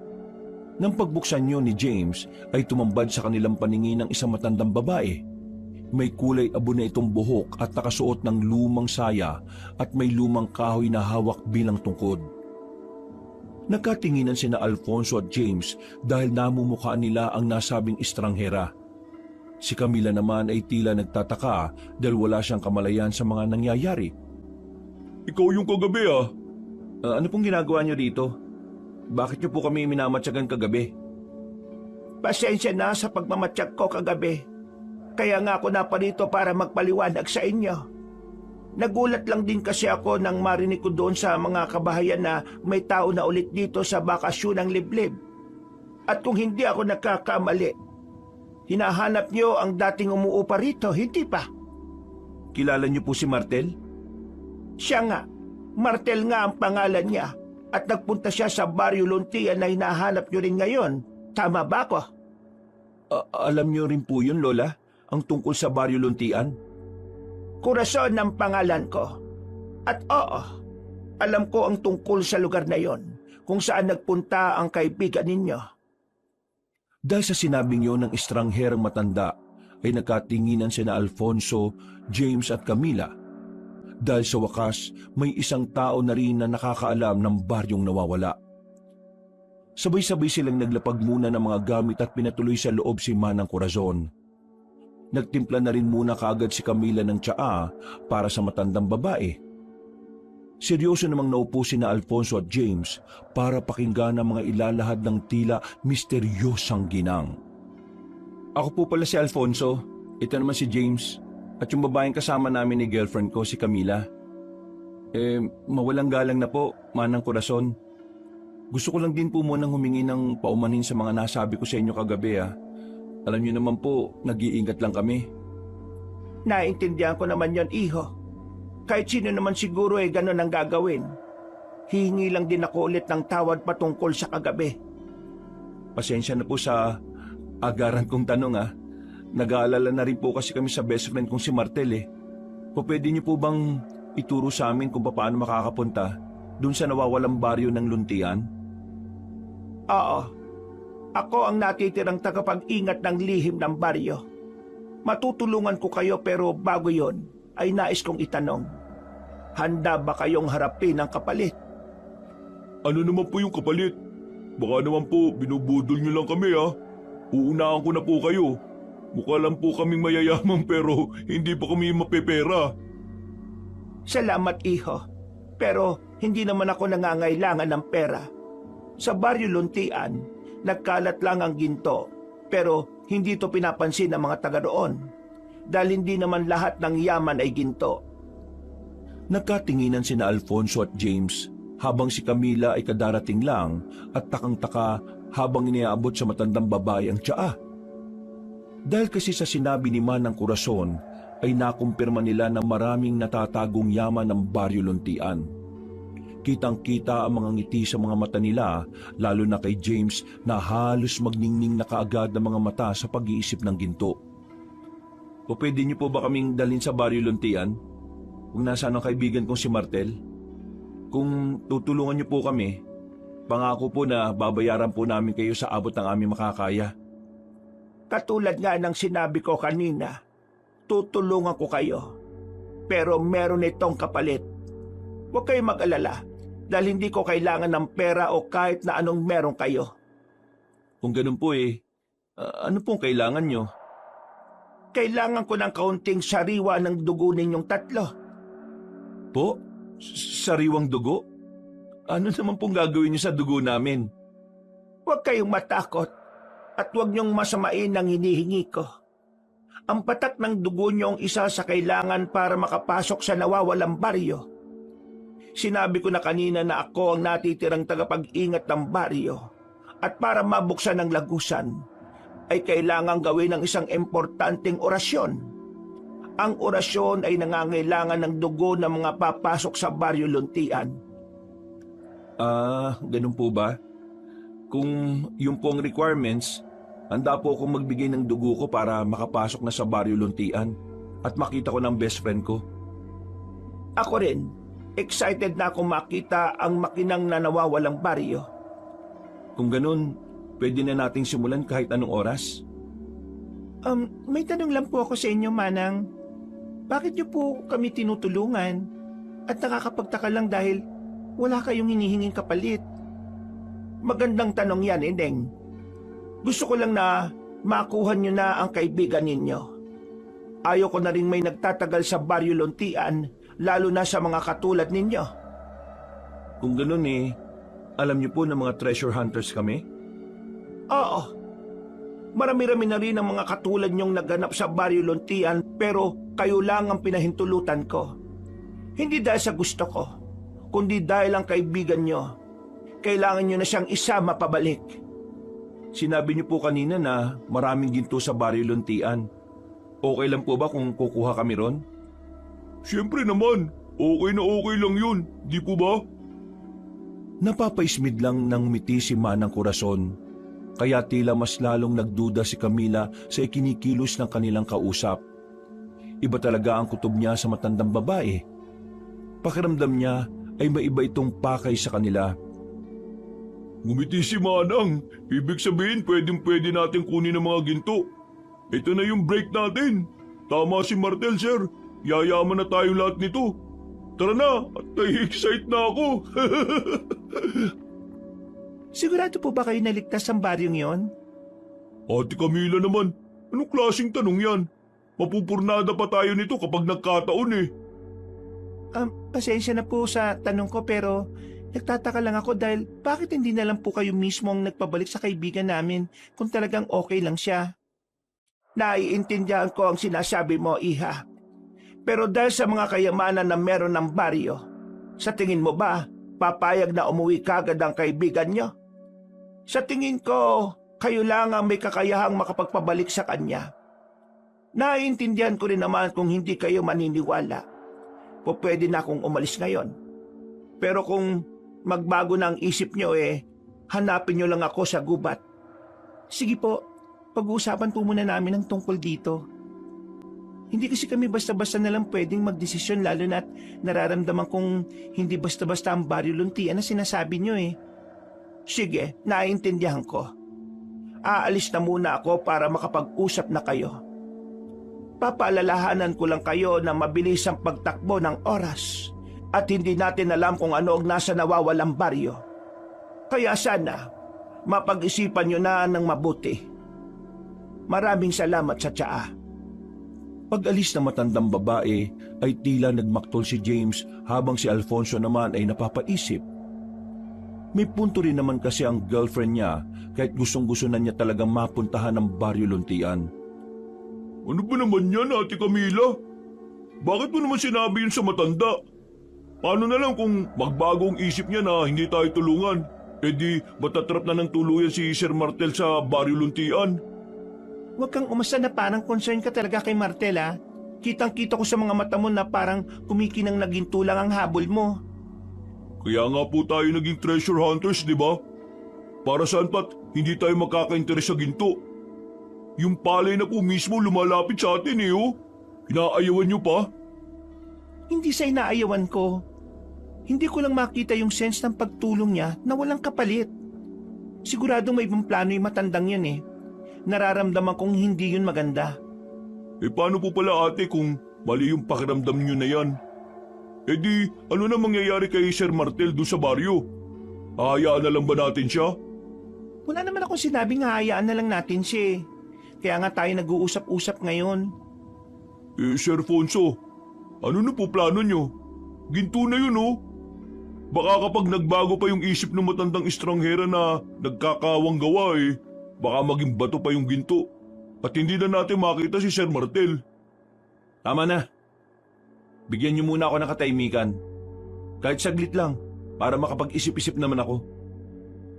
Speaker 3: Nang pagbuksan niyo ni James ay tumambad sa kanilang paningin ng isang matandang babae. May kulay abo na itong buhok at nakasuot ng lumang saya at may lumang kahoy na hawak bilang tungkod. Nagkatinginan sina Alfonso at James dahil namumukhaan nila ang nasabing estranghera. Si Camila naman ay tila nagtataka dahil wala siyang kamalayan sa mga nangyayari. Ikaw yung kagabi ah. Ano pong ginagawa niyo dito? Bakit niyo po kami minamatyagan kagabi?
Speaker 4: Pasensya na sa pagmamatsyag ko kagabi. Kaya nga ako naparito para magpaliwanag sa inyo. Nagulat lang din kasi ako nang marinig ko doon sa mga kabahayan na may tao na ulit dito sa bakasyon ng liblib. At kung hindi ako nagkakamali, hinahanap niyo ang dating umuupa rito, hindi pa?
Speaker 3: Kilala niyo po si Martel?
Speaker 4: Siya nga, Martel nga ang pangalan niya. At nagpunta siya sa Baryo Luntian na hinahanap niyo rin ngayon. Tama ba ko?
Speaker 3: Alam niyo rin po yun, Lola? Ang tungkol sa Baryo Luntian?
Speaker 4: Corazon ang pangalan ko. At oo, alam ko ang tungkol sa lugar na yon, kung saan nagpunta ang kaibigan ninyo.
Speaker 3: Dahil sa sinabing yon ng estrangherang matanda, ay nakatinginan sina Alfonso, James at Camila. Dahil sa wakas, may isang tao na rin na nakakaalam ng baryong nawawala. Sabay-sabay silang naglapag muna ng mga gamit at pinatuloy sa loob si Manang Corazon. Nagtimpla na rin muna kaagad si Camila ng tsaa para sa matandang babae. Seryoso namang naupo sina Alfonso at James para pakinggan ang mga ilalahad ng tila misteryosang ginang. Ako po pala si Alfonso, ito naman si James, at yung babaeng kasama namin ni girlfriend ko si Camila. Mawalang galang na po, Manang Corazon. Gusto ko lang din po munang humingi ng paumanhin sa mga nasabi ko sa inyo kagabi ah. Alam niyo naman po, nag-iingat lang kami.
Speaker 4: Naintindihan ko naman yon, iho. Kahit sino naman siguro ganun ang gagawin. Hihingi lang din ako ulit ng tawad patungkol sa kagabi.
Speaker 3: Pasensya na po sa agaran kong tanong ah. Nag-aalala na rin po kasi kami sa best friend kong si Martel eh. Pwede niyo po bang ituro sa amin kung paano makakapunta dun sa nawawalang baryo ng Luntian?
Speaker 4: Oo. Ako ang natitirang tagapag-ingat ng lihim ng baryo. Matutulungan ko kayo pero bago yon ay nais kong itanong. Handa ba kayong harapin ang kapalit?
Speaker 3: Ano naman po yung kapalit? Baka naman po binubudol niyo lang kami ah. Uunahan ko na po kayo. Mukha lang po kaming mayayaman pero hindi pa kami mapepera.
Speaker 4: Salamat, iho. Pero hindi naman ako nangangailangan ng pera. Sa Baryo Luntian, nagkalat lang ang ginto, pero hindi ito pinapansin ng mga taga roon, dahil hindi naman lahat ng yaman ay ginto.
Speaker 3: Nagkatinginan sina Alfonso at James habang si Camila ay kadarating lang at takang-taka habang iniaabot sa matandang babae ang tsaa. Dahil kasi sa sinabi ni Manang Corazon ay nakumpirma nila na maraming natatagong yaman ng Baryo Luntian. Kitang-kita ang mga ngiti sa mga mata nila, lalo na kay James na halos magningning na kaagad ng mga mata sa pag-iisip ng ginto. O pwede niyo po ba kaming dalhin sa Baryo Luntian? Kung nasaan ang kaibigan kong si Martel? Kung tutulungan niyo po kami, pangako po na babayaran po namin kayo sa abot ng aming makakaya.
Speaker 2: Katulad nga ng sinabi ko kanina, tutulungan ko kayo. Pero meron itong kapalit. Huwag kayong mag-alala dahil hindi ko kailangan ng pera o kahit na anong meron kayo.
Speaker 3: Kung ganun po ano pong kailangan niyo?
Speaker 2: Kailangan ko ng kaunting sariwa ng dugo ninyong tatlo.
Speaker 3: Po? Sariwang dugo? Ano naman pong gagawin niyo sa dugo namin?
Speaker 2: Huwag kayong matakot at huwag niyong masamain ang hinihingi ko. Ang patak ng dugo niyo ang isa sa kailangan para makapasok sa nawawalang baryo. Sinabi ko na kanina na ako ang natitirang tagapag-ingat ng baryo at para mabuksan ang lagusan ay kailangang gawin ng isang importanteng orasyon. Ang orasyon ay nangangailangan ng dugo ng mga papasok sa Baryo Luntian.
Speaker 3: Ganun po ba? Kung yung po ang requirements, handa po akong magbigay ng dugo ko para makapasok na sa Baryo Luntian at makita ko ng best friend ko.
Speaker 2: Ako rin, excited na akong makita ang makinang na nawawalang baryo.
Speaker 3: Kung ganun, pwede na nating simulan kahit anong oras?
Speaker 4: May tanong lang po ako sa inyo, Manang. Bakit niyo po kami tinutulungan? At nakakapagtaka lang dahil wala kayong hinihinging kapalit.
Speaker 2: Magandang tanong yan, Ineng. Gusto ko lang na makuha niyo na ang kaibigan ninyo. Ayaw ko na rin may nagtatagal sa Baryo Luntian, lalo na sa mga katulad ninyo.
Speaker 3: Kung ganun alam niyo po na mga treasure hunters kami?
Speaker 2: Oo. Marami-rami na rin ang mga katulad niyong naganap sa Baryo Luntian pero kayo lang ang pinahintulutan ko. Hindi dahil sa gusto ko, kundi dahil ang kaibigan niyo. Kailangan niyo na siyang isama pabalik.
Speaker 3: Sinabi niyo po kanina na maraming ginto sa Baryo Luntian. Okay lang po ba kung kukuha kami ron?
Speaker 1: Siyempre naman, okay na okay lang yun, di po ba?
Speaker 3: Napapaismid lang ng ngumiti si Manang Corazon. Kaya tila mas lalong nagduda si Camila sa ikinikilos ng kanilang kausap. Iba talaga ang kutob niya sa matandang babae. Pakiramdam niya ay maiba itong pakay sa kanila.
Speaker 1: Ngumiti si Manang, ibig sabihin pwedeng-pwede natin kunin ang mga ginto. Ito na yung break natin. Tama si Martel, sir. Yayaman na tayong lahat nito. Tara na, at nai-excite na ako.
Speaker 4: Sigurado po ba kayo naligtas sa baryong yon?
Speaker 1: Ate Camila naman, anong klaseng tanong yan? Mapupurnada pa tayo nito kapag nagkataon eh.
Speaker 4: Pasensya na po sa tanong ko pero nagtataka lang ako dahil bakit hindi na lang po kayo mismo ang nagpabalik sa kaibigan namin kung talagang okay lang siya?
Speaker 2: Naiintindihan ko ang sinasabi mo, Iha. Pero dahil sa mga kayamanan na meron ng baryo, sa tingin mo ba, papayag na umuwi kagad ang kaibigan niyo? Sa tingin ko, kayo lang ang may kakayahang makapagpabalik sa kanya. Naiintindihan ko rin naman kung hindi kayo maniniwala. Pwede na akong umalis ngayon. Pero kung magbago na ang isip niyo hanapin niyo lang ako sa gubat.
Speaker 4: Sige po, pag-uusapan po muna namin ang tungkol dito. Hindi kasi kami basta-basta na lang pwedeng magdesisyon lalo na't nararamdaman kong hindi basta-basta ang Baryo Luntian na sinasabi niyo
Speaker 2: Sige, naiintindihan ko. Aalis na muna ako para makapag-usap na kayo. Papaalalahanan ko lang kayo na mabilis ang pagtakbo ng oras at hindi natin alam kung ano ang nasa nawawalang baryo. Kaya sana, mapag-isipan nyo na ng mabuti. Maraming salamat sa tsaa.
Speaker 3: Pag-alis ng matandang babae ay tila nagmaktol si James habang si Alfonso naman ay napapaisip. May punto rin naman kasi ang girlfriend niya kahit gustong-gusto na niya talagang mapuntahan ang Baryo Luntian.
Speaker 1: Ano ba naman yan, Ate Camila? Bakit mo naman sinabi yun sa matanda? Paano na lang kung magbago ang isip niya na hindi tayo tulungan? E di matatrap na ng tuluyan si Sir Martel sa Baryo Luntian.
Speaker 4: Huwag kang umasa na parang concern ka talaga kay Martel Kitang-kita ko sa mga mata mo na parang kumikinang naginto lang ang habol mo.
Speaker 1: Kaya nga po tayo naging treasure hunters, di ba? Para saan pat hindi tayo makaka-interes sa ginto?
Speaker 3: Yung palay na po mismo lumalapit sa atin eh oh. Inaayawan niyo pa?
Speaker 4: Hindi sa inaayawan ko. Hindi ko lang makita yung sense ng pagtulong niya na walang kapalit. Sigurado may ibang plano yung matandang yan eh. Nararamdaman kong hindi yun maganda.
Speaker 3: Eh paano po pala ate kung mali yung pakiramdam niyo na yan? Eh di, ano na mangyayari kay Sir Martel doon sa baryo? Hahayaan na lang ba natin siya?
Speaker 4: Wala naman akong sinabing hahayaan na lang natin siya eh. Kaya nga tayo nag-uusap-usap ngayon.
Speaker 3: Eh Sir Fonso, ano na po plano niyo? Ginto na yun oh. Baka kapag nagbago pa yung isip ng matandang estranghera na nagkakawang gawa eh, baka maging bato pa yung ginto. At hindi na natin makita si Sir Martel.
Speaker 1: Tama na. Bigyan niyo muna ako ng katahimikan. Kahit saglit lang, para makapag-isip-isip naman ako.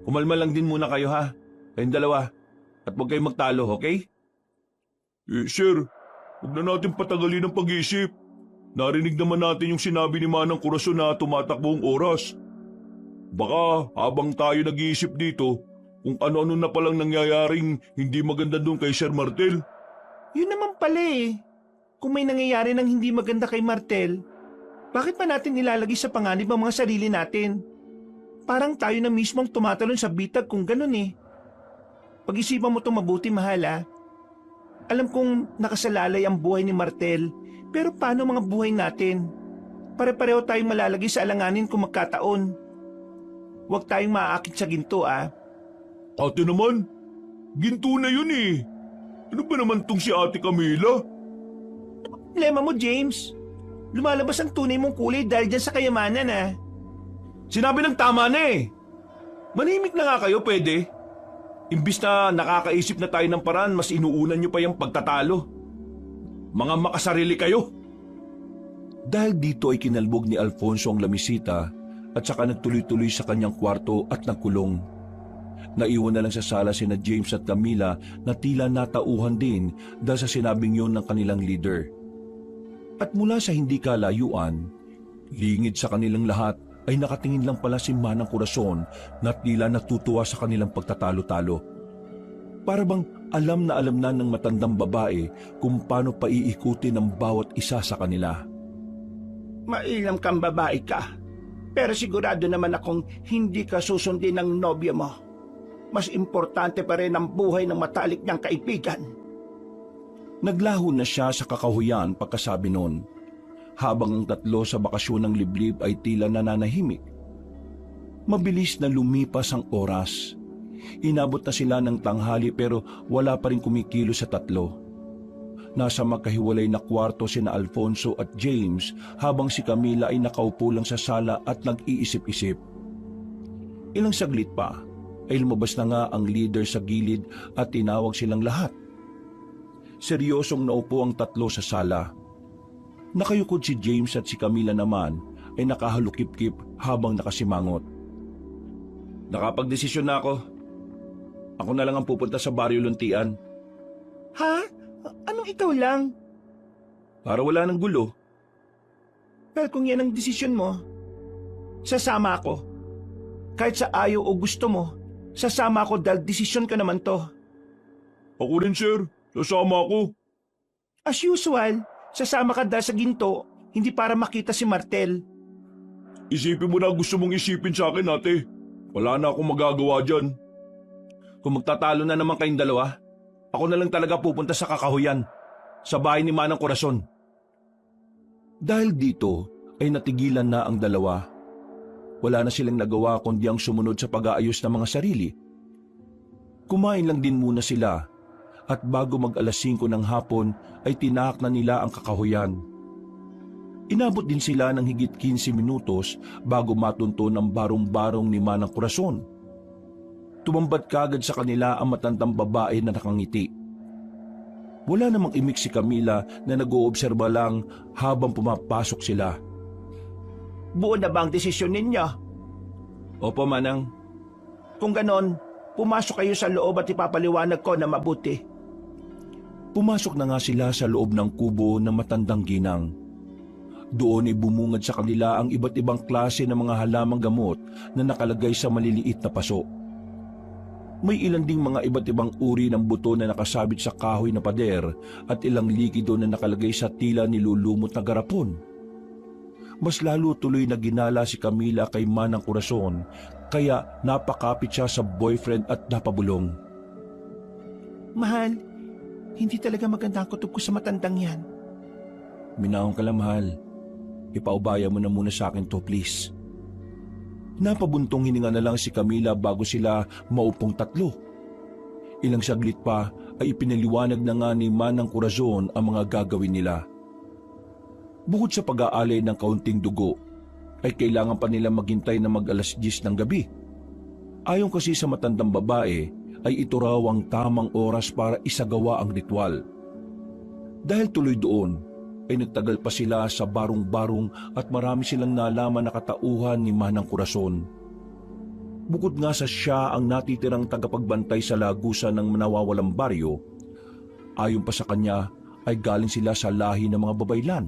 Speaker 1: Kumalma lang din muna kayo ha, kayong dalawa. At huwag kayong magtalo, okay?
Speaker 3: Eh sir, huwag na natin patagalin ang pag-iisip. Narinig naman natin yung sinabi ni Manang Corazon na tumatakbo ang oras. Baka habang tayo nag-iisip dito, kung ano-ano na palang nangyayaring hindi maganda doon kay Sir Martel.
Speaker 4: Yun naman pala eh. Kung may nangyayari ng hindi maganda kay Martel, bakit pa natin nilalagay sa panganib ang mga sarili natin? Parang tayo na mismo ang tumatalon sa bitag kung ganun eh. Pag-isipan mo itong mabuti, mahal ah. Alam kong nakasalalay ang buhay ni Martel, pero paano mga buhay natin? Pare-pareho tayong malalagay sa alanganin kung magkataon. Huwag tayong maaakit sa ginto ah.
Speaker 3: Ate naman, ginto na yun eh. Ano ba naman tong si Ate Camila?
Speaker 4: Problema mo, James. Lumalabas ang tunay mong kulay dahil dyan sa kayamanan ah.
Speaker 1: Sinabi ng tama na eh. Manimik na nga kayo, pwede. Imbis na nakakaisip na tayo ng paraan, mas inuunan niyo pa yung pagtatalo. Mga makasarili kayo. Dahil dito ay kinalbog ni Alfonso ang lamisita at saka nagtuloy-tuloy sa kanyang kwarto at nagkulong. Naiwan na lang sa sala sina James at Camila na tila natauhan din dahil sa sinabing yun ng kanilang leader. At mula sa hindi kalayuan, lingid sa kanilang lahat ay nakatingin lang pala si Manang Corazon na tila natutuwa sa kanilang pagtatalo-talo. Para bang alam na ng matandang babae kung paano paiikutin ang bawat isa sa kanila.
Speaker 4: Mailam kang babae ka, pero sigurado naman akong hindi ka susundin ng nobyo mo. Mas importante pa rin ang buhay ng matalik niyang kaibigan.
Speaker 1: Naglaho na siya sa kakahuyan pagkasabi noon, habang ang tatlo sa bakasyon ng liblib ay tila nananahimik. Mabilis na lumipas ang oras. Inabot na sila ng tanghali pero wala pa rin kumikilo sa tatlo. Nasa magkahiwalay na kwarto sina Alfonso at James habang si Camila ay nakaupo lang sa sala at nag-iisip-isip. Ilang saglit pa ay lumabas na nga ang leader sa gilid at tinawag silang lahat. Seryosong naupo ang tatlo sa sala. Nakayukod si James at si Camila naman ay nakahalukip-kip habang nakasimangot. Nakapagdesisyon na ako. Ako na lang ang pupunta sa Baryo Luntian.
Speaker 4: Ha? Anong ikaw lang?
Speaker 1: Para wala ng gulo.
Speaker 4: Pero kung yan ang desisyon mo, sasama ako. Kahit sa ayaw o gusto mo, sasama ako dahil desisyon ka naman to.
Speaker 3: Ako rin sir, sasama ako.
Speaker 4: As usual, sasama ka dahil sa ginto, hindi para makita si Martel.
Speaker 3: Isipin mo na gusto mong isipin sa akin ate. Wala na akong magagawa dyan.
Speaker 1: Kung magtatalo na naman kayong dalawa, ako na lang talaga pupunta sa kakahuyan, sa bahay ni Manang Corazon. Dahil dito ay natigilan na ang dalawa. Wala na silang nagawa kundi ang sumunod sa pag-aayos ng mga sarili. Kumain lang din muna sila at bago mag-alas 5 ng hapon ay tinahak na nila ang kakahuyan. Inabot din sila ng higit 15 minutos bago matunto ng barong-barong ni Manang Corazon. Tumambad kagad sa kanila ang matandang babae na nakangiti. Wala namang imik si Camila na nag-oobserba lang habang pumapasok sila.
Speaker 4: Buo na ba ang desisyon ninyo?
Speaker 1: Opo, Manang.
Speaker 4: Kung ganon, pumasok kayo sa loob at ipapaliwanag ko na mabuti.
Speaker 1: Pumasok na nga sila sa loob ng kubo ng matandang ginang. Doon ay bumungad sa kanila ang iba't ibang klase ng mga halamang gamot na nakalagay sa maliliit na paso. May ilan ding mga iba't ibang uri ng buto na nakasabit sa kahoy na pader at ilang likido na nakalagay sa tila nilulumot na garapon. Mas lalo tuloy na ginala si Camila kay Manang Corazon, kaya napakapit siya sa boyfriend at napabulong.
Speaker 4: Mahal, hindi talaga maganda ang kutob ko sa matandang yan.
Speaker 1: Minahon ka lang, mahal. Ipaubaya mo na muna sa akin to, please. Napabuntong hininga na lang si Camila bago sila maupong tatlo. Ilang saglit pa ay ipinaliwanag na nga ni Manang Corazon ang mga gagawin nila. Bukod sa pag-aalay ng kaunting dugo, ay kailangan pa nila maghintay na mag-alas 10 ng gabi. Ayon kasi sa matandang babae, ay ito raw ang tamang oras para isagawa ang ritual. Dahil tuloy doon, ay nagtagal pa sila sa barong-barong at marami silang nalaman na katauhan ni Manang Corazon. Bukod nga sa siya ang natitirang tagapagbantay sa lagusan ng nawawalang baryo, ayon pa sa kanya ay galing sila sa lahi ng mga babaylan.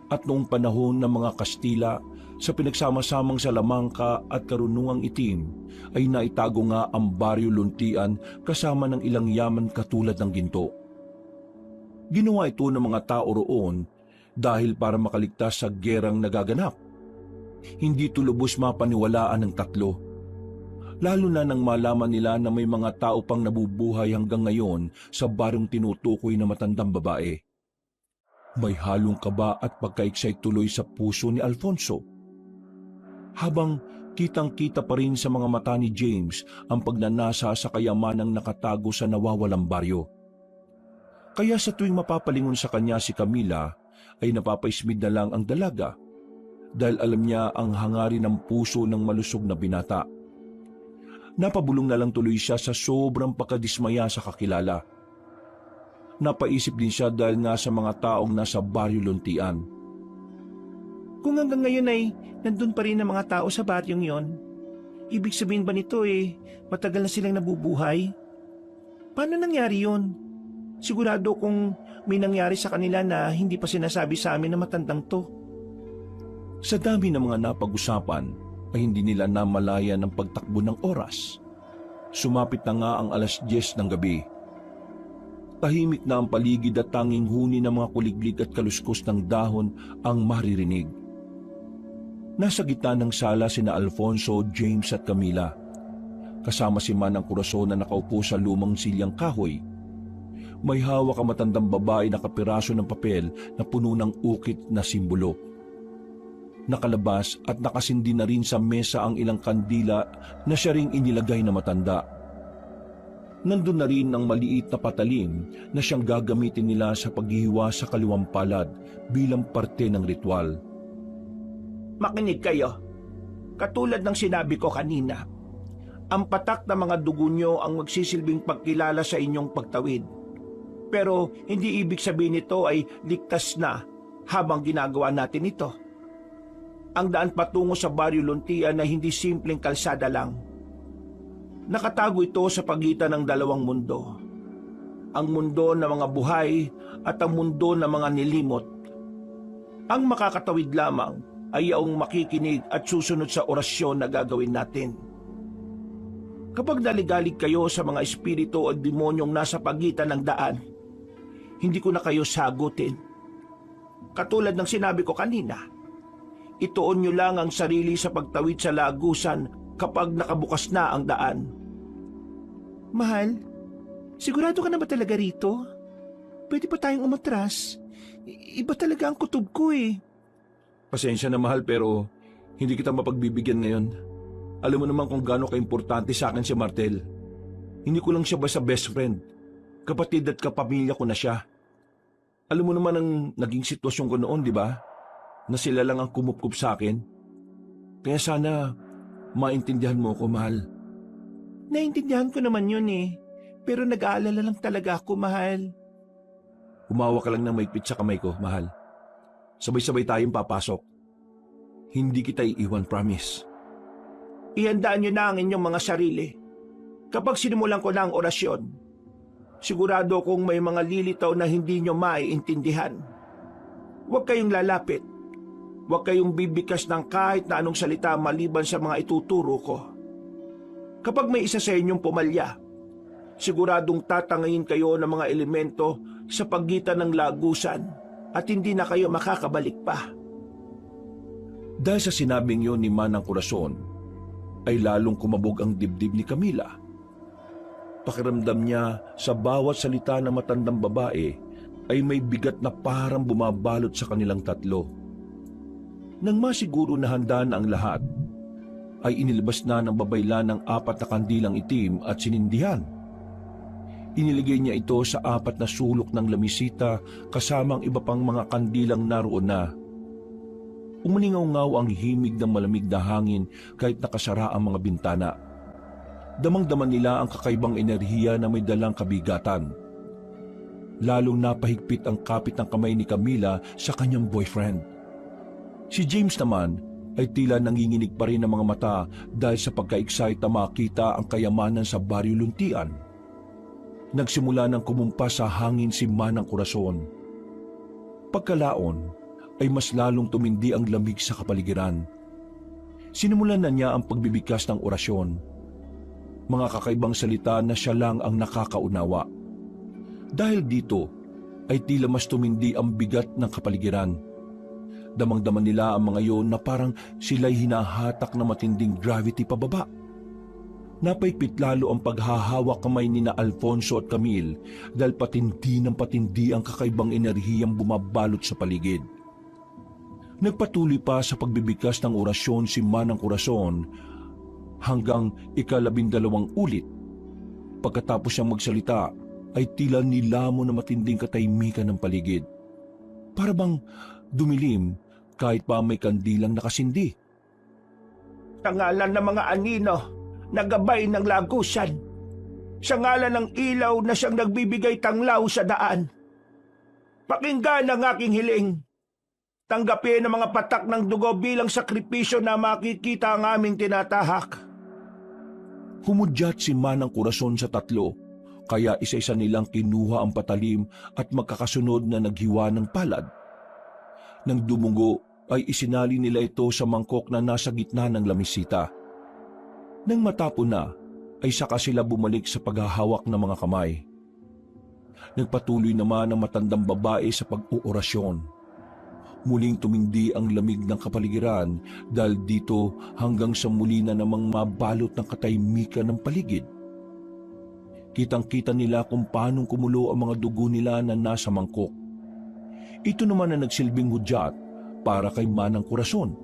Speaker 1: At noong panahon ng mga Kastila, sa pinagsama-samang Salamangka at Karunungang Itim, ay naitago nga ang baryo Luntian kasama ng ilang yaman katulad ng ginto. Ginawa ito ng mga tao roon dahil para makaligtas sa gerang nagaganap. Hindi ito lubos mapaniwalaan ng tatlo. Lalo na nang malaman nila na may mga tao pang nabubuhay hanggang ngayon sa baryong tinutukoy na matandang babae. May halong kaba at pagkaiksay tuloy sa puso ni Alfonso. Habang kitang-kita pa rin sa mga mata ni James ang pagnanasa sa kayamanang nakatago sa nawawalang baryo. Kaya sa tuwing mapapalingon sa kanya si Camila, ay napapaismid na lang ang dalaga dahil alam niya ang hangarin ng puso ng malusog na binata. Napabulong na lang tuloy siya sa sobrang pagkadismaya sa kakilala. Napaisip din siya dahil nga sa mga taong nasa baryo Luntian.
Speaker 4: Kung hanggang ngayon ay nandun pa rin ang mga tao sa baryong yon, ibig sabihin ba nito matagal na silang nabubuhay? Paano nangyari yon? Sigurado kung may nangyari sa kanila na hindi pa sinasabi sa amin na matandang to.
Speaker 1: Sa dami ng mga napag-usapan ay hindi nila namalaya ng pagtakbo ng oras. Sumapit na nga ang alas 10 ng gabi. Tahimik na ang paligid at tanging huni ng mga kuliglig at kaluskos ng dahon ang maririnig. Nasa gitna ng sala sina Alfonso, James at Camila. Kasama si Manang Corazon na nakaupo sa lumang silyang kahoy. May hawak ang matandang babae na kapiraso ng papel na puno ng ukit na simbolo. Nakalabas at nakasindi na rin sa mesa ang ilang kandila na siya ring inilagay na matanda. Nandun na rin ang maliit na patalim na siyang gagamitin nila sa paghihiwa sa kaliwang palad bilang parte ng ritual.
Speaker 4: Makinig kayo. Katulad ng sinabi ko kanina, ang patak na mga dugo nyo ang magsisilbing pagkilala sa inyong pagtawid. Pero hindi ibig sabihin nito ay ligtas na habang ginagawa natin ito. Ang daan patungo sa baryo Luntian na hindi simpleng kalsada lang. Nakatago ito sa pagitan ng dalawang mundo. Ang mundo ng mga buhay at ang mundo ng mga nilimot. Ang makakatawid lamang ay yaong makikinig at susunod sa orasyon na gagawin natin. Kapag naligalig kayo sa mga espiritu o demonyong nasa pagitan ng daan, hindi ko na kayo sagutin. Katulad ng sinabi ko kanina, ituon nyo lang ang sarili sa pagtawid sa lagusan kapag nakabukas na ang daan. Mahal, sigurado ka na ba talaga rito? Pwede pa tayong umatras. Iba talaga ang kutob ko
Speaker 1: Pasensya na, mahal, pero hindi kita mapagbibigyan ngayon. Alam mo naman kung gaano kaimportante sa akin si Martel. Hindi ko lang siya basta best friend. Kapatid at kapamilya ko na siya. Alam mo naman ang naging sitwasyon ko noon, di ba? Na sila lang ang kumupkup sa akin. Kaya sana maintindihan mo ako, mahal.
Speaker 4: Naintindihan ko naman yun pero nag-aalala lang talaga ako, mahal.
Speaker 1: Humawa ka lang ng maigpit sa kamay ko, mahal. Sabay-sabay tayong papasok. Hindi kita iiwan, promise.
Speaker 4: Ihandaan nyo na ang inyong mga sarili. Kapag sinimulan ko na ang orasyon, sigurado kong may mga lilitaw na hindi nyo maiintindihan. Huwag kayong lalapit. Huwag kayong bibikas ng kahit na anong salita maliban sa mga ituturo ko. Kapag may isa sa inyong pumalya, siguradong tatangayin kayo ng mga elemento sa pagitan ng lagusan at hindi na kayo makakabalik pa.
Speaker 1: Dahil sa sinabing yon ni Manang Corazon, ay lalong kumabog ang dibdib ni Camila. Pakiramdam niya sa bawat salita ng matandang babae ay may bigat na parang bumabalot sa kanilang tatlo. Nang masiguro na handa na ang lahat, ay inilabas na ng babaylan ng 4 na kandilang itim at sinindihan. Iniligay niya ito sa 4 na sulok ng lamisita kasamang iba pang mga kandilang naroon na. Umalingaw-ngaw ang himig ng malamig na hangin kahit nakasara ang mga bintana. Damang-daman nila ang kakaibang enerhiya na may dalang kabigatan. Lalong napahigpit ang kapit ng kamay ni Camila sa kanyang boyfriend. Si James naman ay tila nanginginig pa rin ang mga mata dahil sa pagka-excite na makita ang kayamanan sa Baryo Luntian. Nagsimula ng kumumpas sa hangin si Manang Corazon. Pagkalaon ay mas lalong tumindi ang lamig sa kapaligiran. Sinimulan na niya ang pagbibigkas ng orasyon. Mga kakaibang salita na siya lang ang nakakaunawa. Dahil dito ay tila mas tumindi ang bigat ng kapaligiran. Damang-daman nila ang mga iyon na parang sila'y hinahatak na matinding gravity pababa. Napaikpit lalo ang paghahawak kamay ni na Alfonso at Camille dahil patindi ng patindi ang kakaibang enerhiyang bumabalot sa paligid. Nagpatuloy pa sa pagbibigkas ng orasyon si Manang Corazon hanggang 12 ulit. Pagkatapos siyang magsalita ay tila nilamon na matinding katahimikan ng paligid. Para bang dumilim kahit pa may kandilang nakasindi.
Speaker 4: Sa ngalan ng mga anino na gabay ng lagusan, sa ngalan ng ilaw na siyang nagbibigay tanglaw sa daan, pakinggan ang aking hiling. Tanggapin ang mga patak ng dugo bilang sakripisyo na makikita ang aming tinatahak.
Speaker 1: Humudyat si Manang Corazon sa tatlo, kaya isa-isa nilang kinuha ang patalim at magkakasunod na naghiwa ng palad. Nang dumugo ay isinali nila ito sa mangkok na nasa gitna ng lamisita. Nang matapon na ay saka sila bumalik sa paghahawak ng mga kamay. Nagpatuloy naman ang matandang babae sa pag-uorasyon. Muling tumindi ang lamig ng kapaligiran dahil dito hanggang sa muli na namang mabalot ng katahimikan ng paligid. Kitang-kita nila kung paanong kumulo ang mga dugo nila na nasa mangkok. Ito naman ang nagsilbing hudyat para kay Manang Corazon.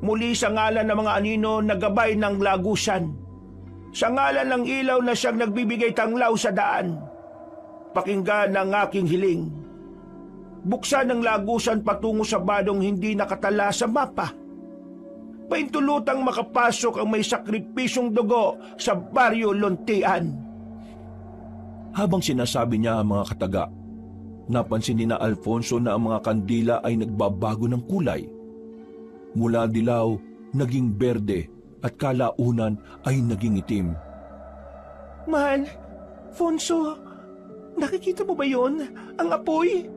Speaker 4: Muli sa ngalan ng mga anino na gabay ng lagusan, sa ngalan ng ilaw na siyang nagbibigay tanglaw sa daan, pakinggan ang aking hiling. Buksan ang lagusan patungo sa badong hindi nakatala sa mapa. Paintulutang makapasok ang may sakripisyong dugo sa Baryo Luntian.
Speaker 1: Habang sinasabi niya ang mga kataga, napansin ni na Alfonso na ang mga kandila ay nagbabago ng kulay. Mula dilaw, naging berde at kalaunan ay naging itim.
Speaker 4: Mahal, Fonso, nakikita mo ba yon? Ang apoy?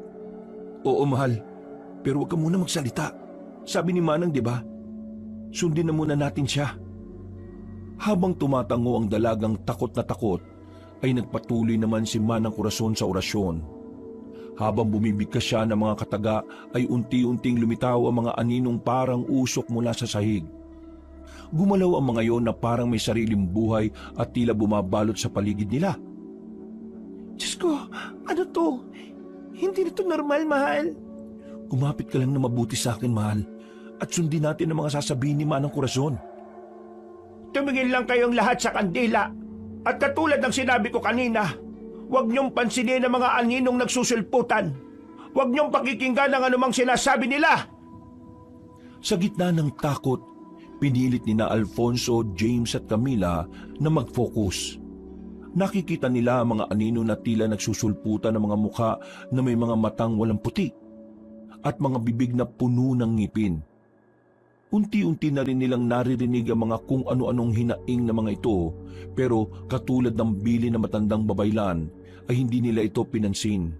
Speaker 1: Oo, mahal. Pero huwag ka muna magsalita. Sabi ni Manang, di ba? Sundin na muna natin siya. Habang tumatango ang dalagang takot na takot, ay nagpatuloy naman si Manang Corazon sa orasyon. Habang bumibigkas siya ng mga kataga, ay unti-unting lumitaw ang mga aninong parang usok mula sa sahig. Gumalaw ang mga yon na parang may sariling buhay at tila bumabalot sa paligid nila.
Speaker 4: Diyos ko, ano to? Hindi na to normal, mahal.
Speaker 1: Kumapit ka lang na mabuti sa akin, mahal, at sundin natin ang mga sasabihin ni Manang Corazon.
Speaker 4: Tumingin lang kayong lahat sa kandila. At katulad ng sinabi ko kanina, huwag niyong pansinin ang mga aninong nagsusulputan. Huwag niyong pakikinggan ang anumang sinasabi nila.
Speaker 1: Sa gitna ng takot, pinilit ni na Alfonso, James at Camila na mag-focus. Nakikita nila ang mga anino na tila nagsusulputan ng mga mukha na may mga matang walang puti at mga bibig na puno ng ngipin. Unti-unti na rin nilang naririnig ang mga kung ano-anong hinaing na mga ito, pero katulad ng bili na matandang babaylan ay hindi nila ito pinansin.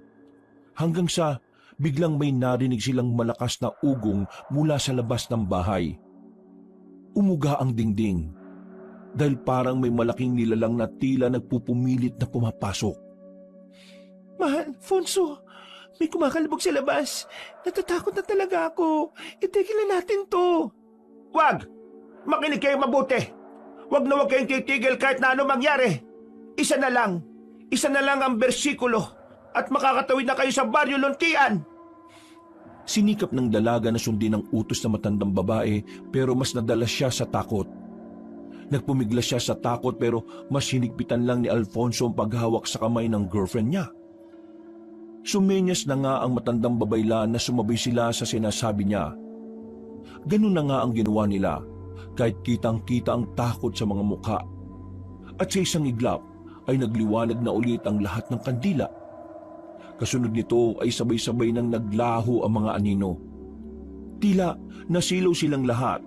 Speaker 1: Hanggang sa biglang may narinig silang malakas na ugong mula sa labas ng bahay. Umuga ang dingding. dahil parang may malaking nilalang na tila nagpupumilit na pumapasok.
Speaker 4: Mahal, Fonso, may kumakalabog sa labas. Natatakot na talaga ako. Itigil na natin to.
Speaker 2: Wag! Makinig kayo mabuti! Wag na wag kayong titigil kahit na ano mangyari. Isa na lang ang bersikulo at makakatawid na kayo sa Baryo Luntian.
Speaker 1: Sinikap ng dalaga na sundin ang utos na matandang babae pero mas nadala siya sa takot. Nagpumiglas siya sa takot pero mas hinigpitan lang ni Alfonso ang paghawak sa kamay ng girlfriend niya. Sumenyas na nga ang matandang babayla na sumabay sila sa sinasabi niya. Ganun na nga ang ginawa nila kahit kitang-kita ang takot sa mga mukha. At sa isang iglap ay nagliwanag na ulit ang lahat ng kandila. Kasunod nito ay sabay-sabay nang naglaho ang mga anino. Tila nasilaw silang lahat,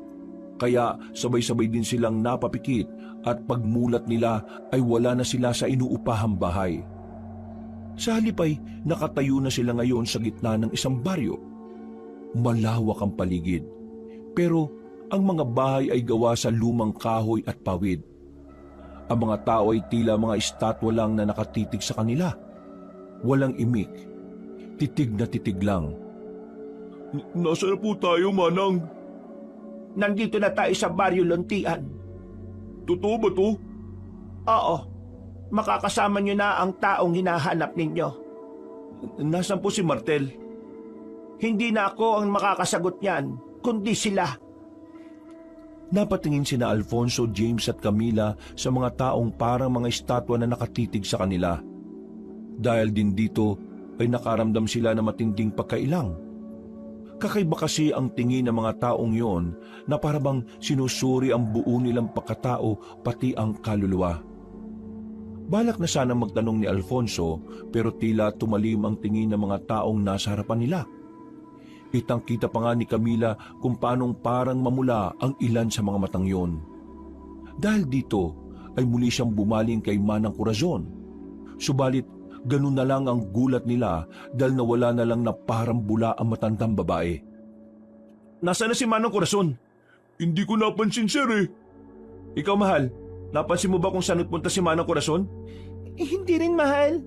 Speaker 1: kaya sabay-sabay din silang napapikit at pagmulat nila ay wala na sila sa inuupahang bahay. Sa halip ay nakatayo na sila ngayon sa gitna ng isang baryo. Malawak ang paligid, pero ang mga bahay ay gawa sa lumang kahoy at pawid. Ang mga tao ay tila mga estatwa lang na nakatitig sa kanila. Walang imik, titig na titig lang. Nasa na po tayo, Manang?
Speaker 2: Nandito na tayo sa Baryo Luntian.
Speaker 1: Totoo ba to?
Speaker 2: Oo, makakasama nyo na ang taong hinahanap ninyo.
Speaker 1: Nasaan po si Martel?
Speaker 2: Hindi na ako ang makakasagot niyan, kundi sila.
Speaker 1: Napatingin sina Alfonso, James at Camila sa mga taong parang mga estatwa na nakatitig sa kanila. Dahil din dito ay nakaramdam sila na matinding pagkailang. Kakaiba kasi ang tingin ng mga taong yon na parabang sinusuri ang buo nilang pagkatao pati ang kaluluwa. Balak na sanang magtanong ni Alfonso pero tila tumalim ang tingin ng mga taong nasa harapan nila. Kitang-kita pa nga ni Camila kung paanong parang mamula ang ilan sa mga matang yon. Dahil dito ay muli siyang bumaling kay Manang Corazon. Subalit ganun na lang ang gulat nila dahil nawala na lang na parang bula ang matandang babae.
Speaker 2: Nasaan na si Manang Corazon?
Speaker 1: Hindi ko napansin, sir eh.
Speaker 2: Ikaw, mahal, napansin mo ba kung saan nagpunta si Manang Corazon?
Speaker 4: Hindi rin, mahal.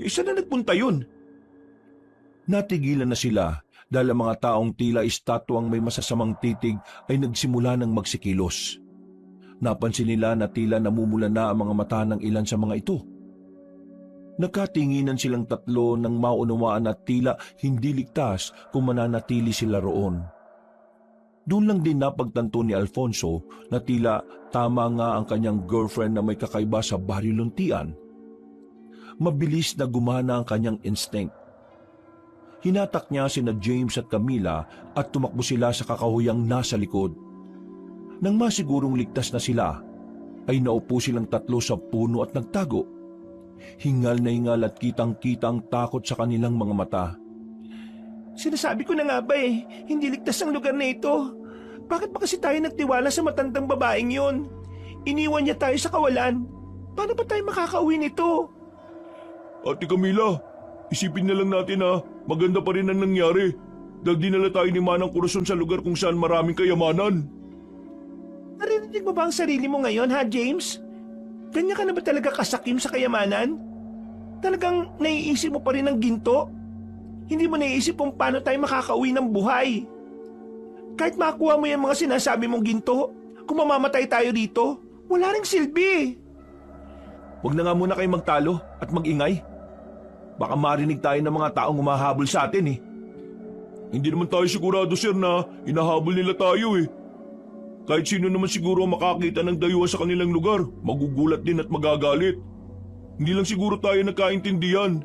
Speaker 2: Saan na nagpunta yun?
Speaker 1: Natigilan na sila dahil ang mga taong tila estatwang may masasamang titig ay nagsimula ng magsikilos. Napansin nila na tila namumula na ang mga mata ng ilan sa mga ito. Nagkatinginan silang tatlo nang maunawaan na tila hindi ligtas kung mananatili sila roon. Doon lang din napagtanto ni Alfonso na tila tama nga ang kanyang girlfriend na may kakaiba sa Baryo Luntian. Mabilis na gumana ang kanyang instinct. Hinatak niya sina James at Camila at tumakbo sila sa kakahuyang nasa likod. Nang masigurong ligtas na sila, ay naupo silang tatlo sa puno at nagtago. Hingal na hingal at kitang-kita ang takot sa kanilang mga mata.
Speaker 4: Sinasabi ko na nga ba hindi ligtas ang lugar na ito. Bakit ba kasi tayo nagtiwala sa matandang babaeng yun? Iniwan niya tayo sa kawalan. Paano ba tayo makakauwi nito?
Speaker 1: Ate Camila, isipin na lang natin maganda pa rin ang nangyari dahil dinala tayo ni Manang Corazon sa lugar kung saan maraming kayamanan.
Speaker 4: Narinig mo ba ang sarili mo ngayon, ha, James? Ganyan ka na ba talaga kasakim sa kayamanan? Talagang naiisip mo pa rin ang ginto? Hindi mo naiisip kung paano tayo makakauwi ng buhay. Kahit makuha mo yung mga sinasabi mong ginto, kung mamamatay tayo dito, wala ring silbi.
Speaker 1: Huwag na nga muna kayo magtalo at magingay. Baka marinig tayo ng mga taong humahabol sa atin eh. Hindi naman tayo sigurado, sir, na hinahabol nila tayo eh. Kahit sino naman siguro makakita ng dayuhan sa kanilang lugar, magugulat din at magagalit. Hindi lang siguro tayo nagkaintindihan.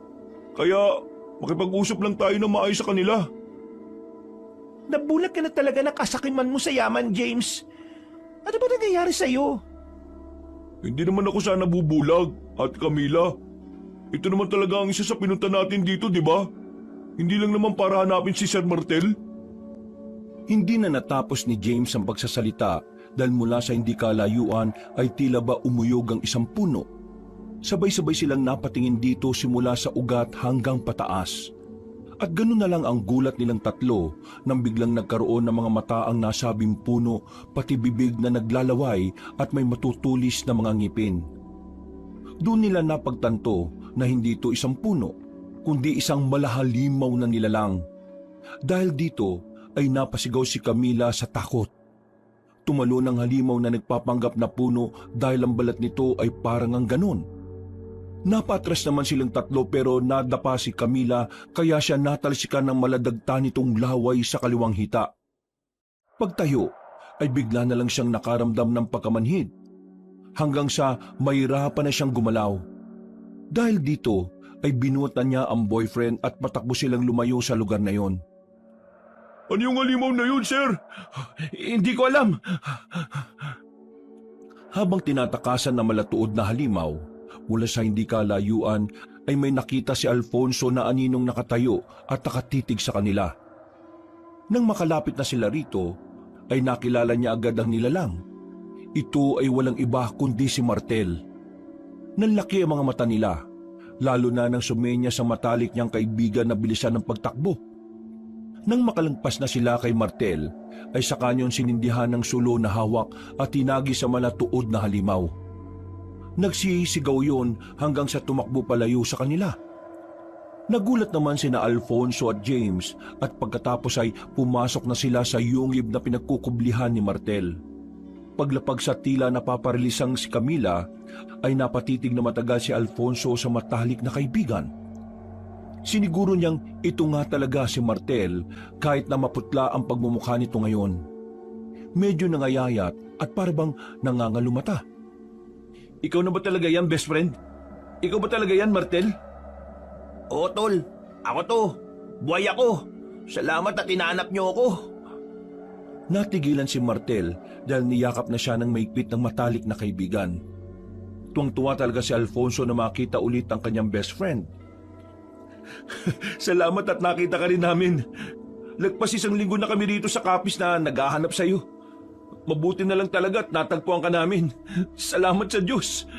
Speaker 1: Kaya makipag-usap lang tayo na maayos sa kanila.
Speaker 4: Nabulag ka na talaga na kasakiman mo sa yaman, James. Ano ba nangyayari sa'yo?
Speaker 1: Hindi naman ako sana bubulag, at Camila. Ito naman talaga ang isa sa pinunta natin dito, di ba? Hindi lang naman para hanapin si Sir Martel. Hindi na natapos ni James ang pagsasalita dahil mula sa hindi kalayuan ay tila ba umuyog ang isang puno. Sabay-sabay silang napatingin dito simula sa ugat hanggang pataas.
Speaker 3: At ganun na lang ang gulat nilang tatlo nang biglang nagkaroon ng mga mata ang nasabing puno, pati bibig na naglalaway at may matutulis na mga ngipin. Doon nila napagtanto na hindi ito isang puno, kundi isang malahalimaw na nilalang. Dahil dito ay napasigaw si Camila sa takot. Tumalo ng halimaw na nagpapanggap na puno dahil ang balat nito ay parang ang ganon. Napatras naman silang tatlo pero nadapa si Camila kaya siya natalsikan ng maladagta nitong laway sa kaliwang hita. Pagtayo ay bigla na lang siyang nakaramdam ng pagkamanhid hanggang sa mahirapan na siyang gumalaw. Dahil dito ay binutan niya ang boyfriend at patakbo silang lumayo sa lugar na yon. Ano yung halimaw na yun, sir? Hindi ko alam. Habang tinatakasan na malatuod na halimaw, mula sa hindi kalayuan ay may nakita si Alfonso na aninong nakatayo at nakatitig sa kanila. Nang makalapit na sila rito, ay nakilala niya agad ang nilalang. Ito ay walang iba kundi si Martel. Nanlaki ang mga mata nila, lalo na nang sumenya sa matalik niyang kaibigan na bilisan ng pagtakbo. Nang makalagpas na sila kay Martel, ay sa kanyon sinindihan ng sulo na hawak at tinagi sa malatuod na halimaw. Nagsisigaw yon hanggang sa tumakbo palayo sa kanila. Nagulat naman sina Alfonso at James at pagkatapos ay pumasok na sila sa yungib na pinagkukublihan ni Martel. Paglapag sa tila napaparilisang si Camila, ay napatitig na matagal si Alfonso sa matalik na kaibigan. Siniguro niyang ito nga talaga si Martel kahit na maputla ang pagmumukha nito ngayon. Medyo nangayayat at parang nangangalumata. Ikaw na ba talaga yan, best friend? Ikaw ba talaga yan, Martel?
Speaker 2: Oo, tol. Ako to. Buhay ako. Salamat at inaanap niyo ako.
Speaker 3: Natigilan si Martel dahil niyakap na siya ng maigpit ng matalik na kaibigan. Tuwang-tuwa talaga si Alfonso na makita ulit ang kanyang best friend. Salamat at nakita ka rin namin. Lagpas 1 linggo na kami rito sa Capiz na naghahanap sa iyo. Mabuti na lang talaga at natagpuan ka namin. Salamat sa Diyos.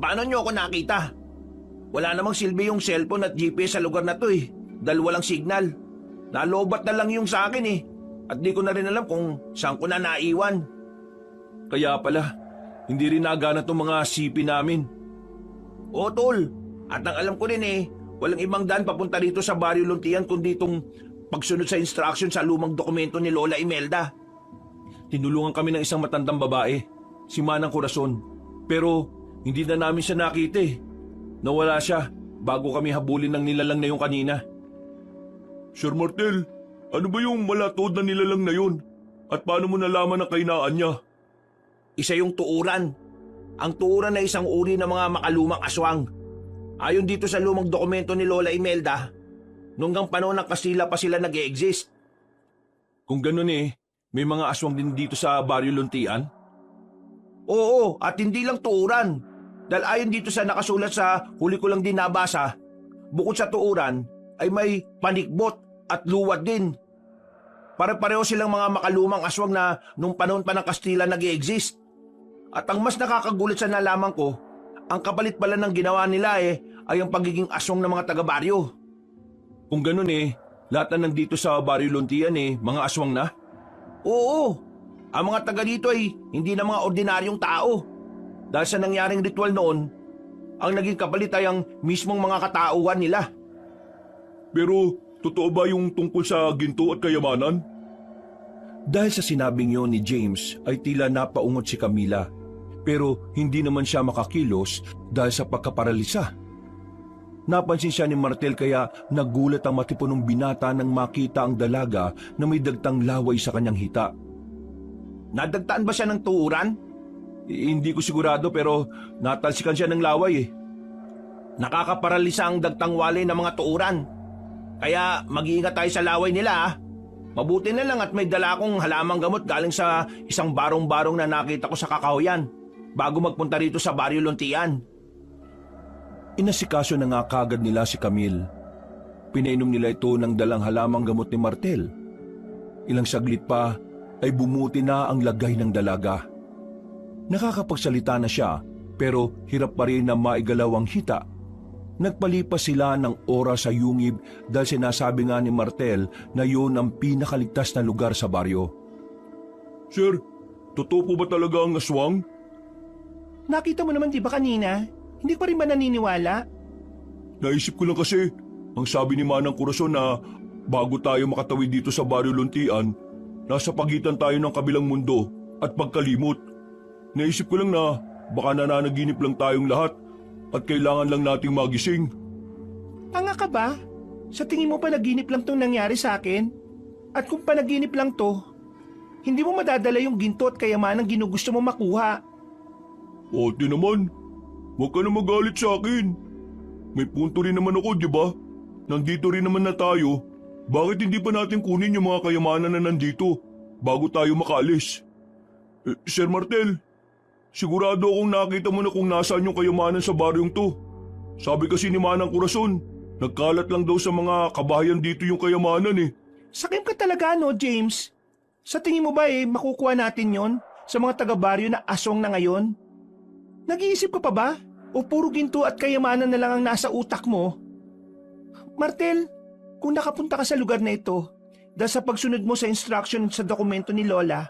Speaker 2: Paano niyo ako nakita? Wala namang silbi yung cellphone at GPS sa lugar na to eh. Dahil walang signal. Nalobat na lang yung sa akin eh. At di ko na rin alam kung saan ko na naiwan.
Speaker 3: Kaya pala, hindi rin nagana itong mga sipi namin.
Speaker 2: Oo, tol. At ang alam ko rin eh, walang ibang daan papunta rito sa Barrio Luntian kundi itong pagsunod sa instruction sa lumang dokumento ni Lola Imelda.
Speaker 3: Tinulungan kami ng isang matandang babae, si Manang Corazon. Pero hindi na namin siya nakita eh. Nawala siya bago kami habulin ng nilalang na yung kanina. Sir Martel, ano ba yung malatod na nilalang na yun? At paano mo nalaman ang kainaan niya?
Speaker 2: Isa yung tuuran. Ang tuuran ay isang uri ng mga makalumang aswang. Ayon dito sa lumang dokumento ni Lola Imelda, nunggang panahon ng Kastila pa sila nag-e-exist.
Speaker 3: Kung ganun eh, may mga aswang din dito sa Barrio Luntian?
Speaker 2: Oo, at hindi lang tuuran. Dahil ayon dito sa nakasulat sa huli ko lang din nabasa, bukod sa tuuran ay may panikbot at luwad din. Pare-pareho silang mga makalumang aswang na nung panahon pa ng Kastila nag-e-exist. At ang mas nakakagulat sa nalaman ko, ang kapalit pala ng ginawa nila ay ang pagiging aswang ng mga taga-baryo.
Speaker 3: Kung ganun eh, lahat na nandito sa Barrio Luntian eh, mga aswang na?
Speaker 2: Oo, ang mga taga dito ay hindi na mga ordinaryong tao. Dahil sa nangyaring ritual noon, ang naging kapalit ay ang mismong mga katauhan nila.
Speaker 3: Pero totoo ba yung tungkol sa ginto at kayamanan? Dahil sa sinabing yon ni James ay tila napaungot si Camila. Pero hindi naman siya makakilos dahil sa pagkaparalisa. Napansin siya ni Martel kaya nagulat ang matipunong binata nang makita ang dalaga na may dagtang laway sa kanyang hita.
Speaker 2: Nadagtaan ba siya ng tuuran?
Speaker 3: Hindi ko sigurado pero natalsikan siya ng laway eh.
Speaker 2: Nakakaparalisa ang dagtang walay ng mga tuuran. Kaya mag-iingat tayo sa laway nila ah. Mabuti na lang at may dala akong halamang gamot galing sa isang barong-barong na nakita ko sa Kakahuyan bago magpunta rito sa Barrio Luntian.
Speaker 3: Inasikaso na nga kagad nila si Camille. Pinainom nila ito ng dalang halamang gamot ni Martel. Ilang saglit pa ay bumuti na ang lagay ng dalaga. Nakakapagsalita na siya pero hirap pa rin na maigalaw ang hita.
Speaker 1: Nagpalipas sila ng oras sa yungib dahil sinasabi nga ni Martel na yun ang pinakaligtas na lugar sa baryo.
Speaker 3: Sir, totoo po ba talaga ang aswang?
Speaker 4: Nakita mo naman di ba kanina? Hindi ko rin ba naniniwala?
Speaker 3: Naisip ko lang kasi, ang sabi ni Manang Corazon na bago tayo makatawid dito sa Baryo Luntian, nasa pagitan tayo ng kabilang mundo at pagkalimot. Naisip ko lang na baka nananaginip lang tayong lahat at kailangan lang nating magising.
Speaker 4: Tanga ka ba? Sa tingin mo panaginip lang tong nangyari sa akin? At kung panaginip lang to, hindi mo madadala yung ginto at kayamanang ginugusto mo makuha.
Speaker 3: Ate naman, huwag ka na magalit sa akin. May punto rin naman ako, di ba? Nandito rin naman na tayo. Bakit hindi pa natin kunin yung mga kayamanan na nandito bago tayo makaalis? Sir Martel, sigurado akong nakita mo na kung nasaan yung kayamanan sa baryong to. Sabi kasi ni Manang Corazon, nagkalat lang daw sa mga kabahayan dito yung kayamanan eh.
Speaker 4: Sakim ka talaga no, James? Sa tingin mo ba makukuha natin yon sa mga taga-baryo na asong na ngayon? Nag-iisip ka pa ba? O puro ginto at kayamanan na lang ang nasa utak mo? Martel, kung nakapunta ka sa lugar na ito, dahil sa pagsunod mo sa instruction sa dokumento ni Lola,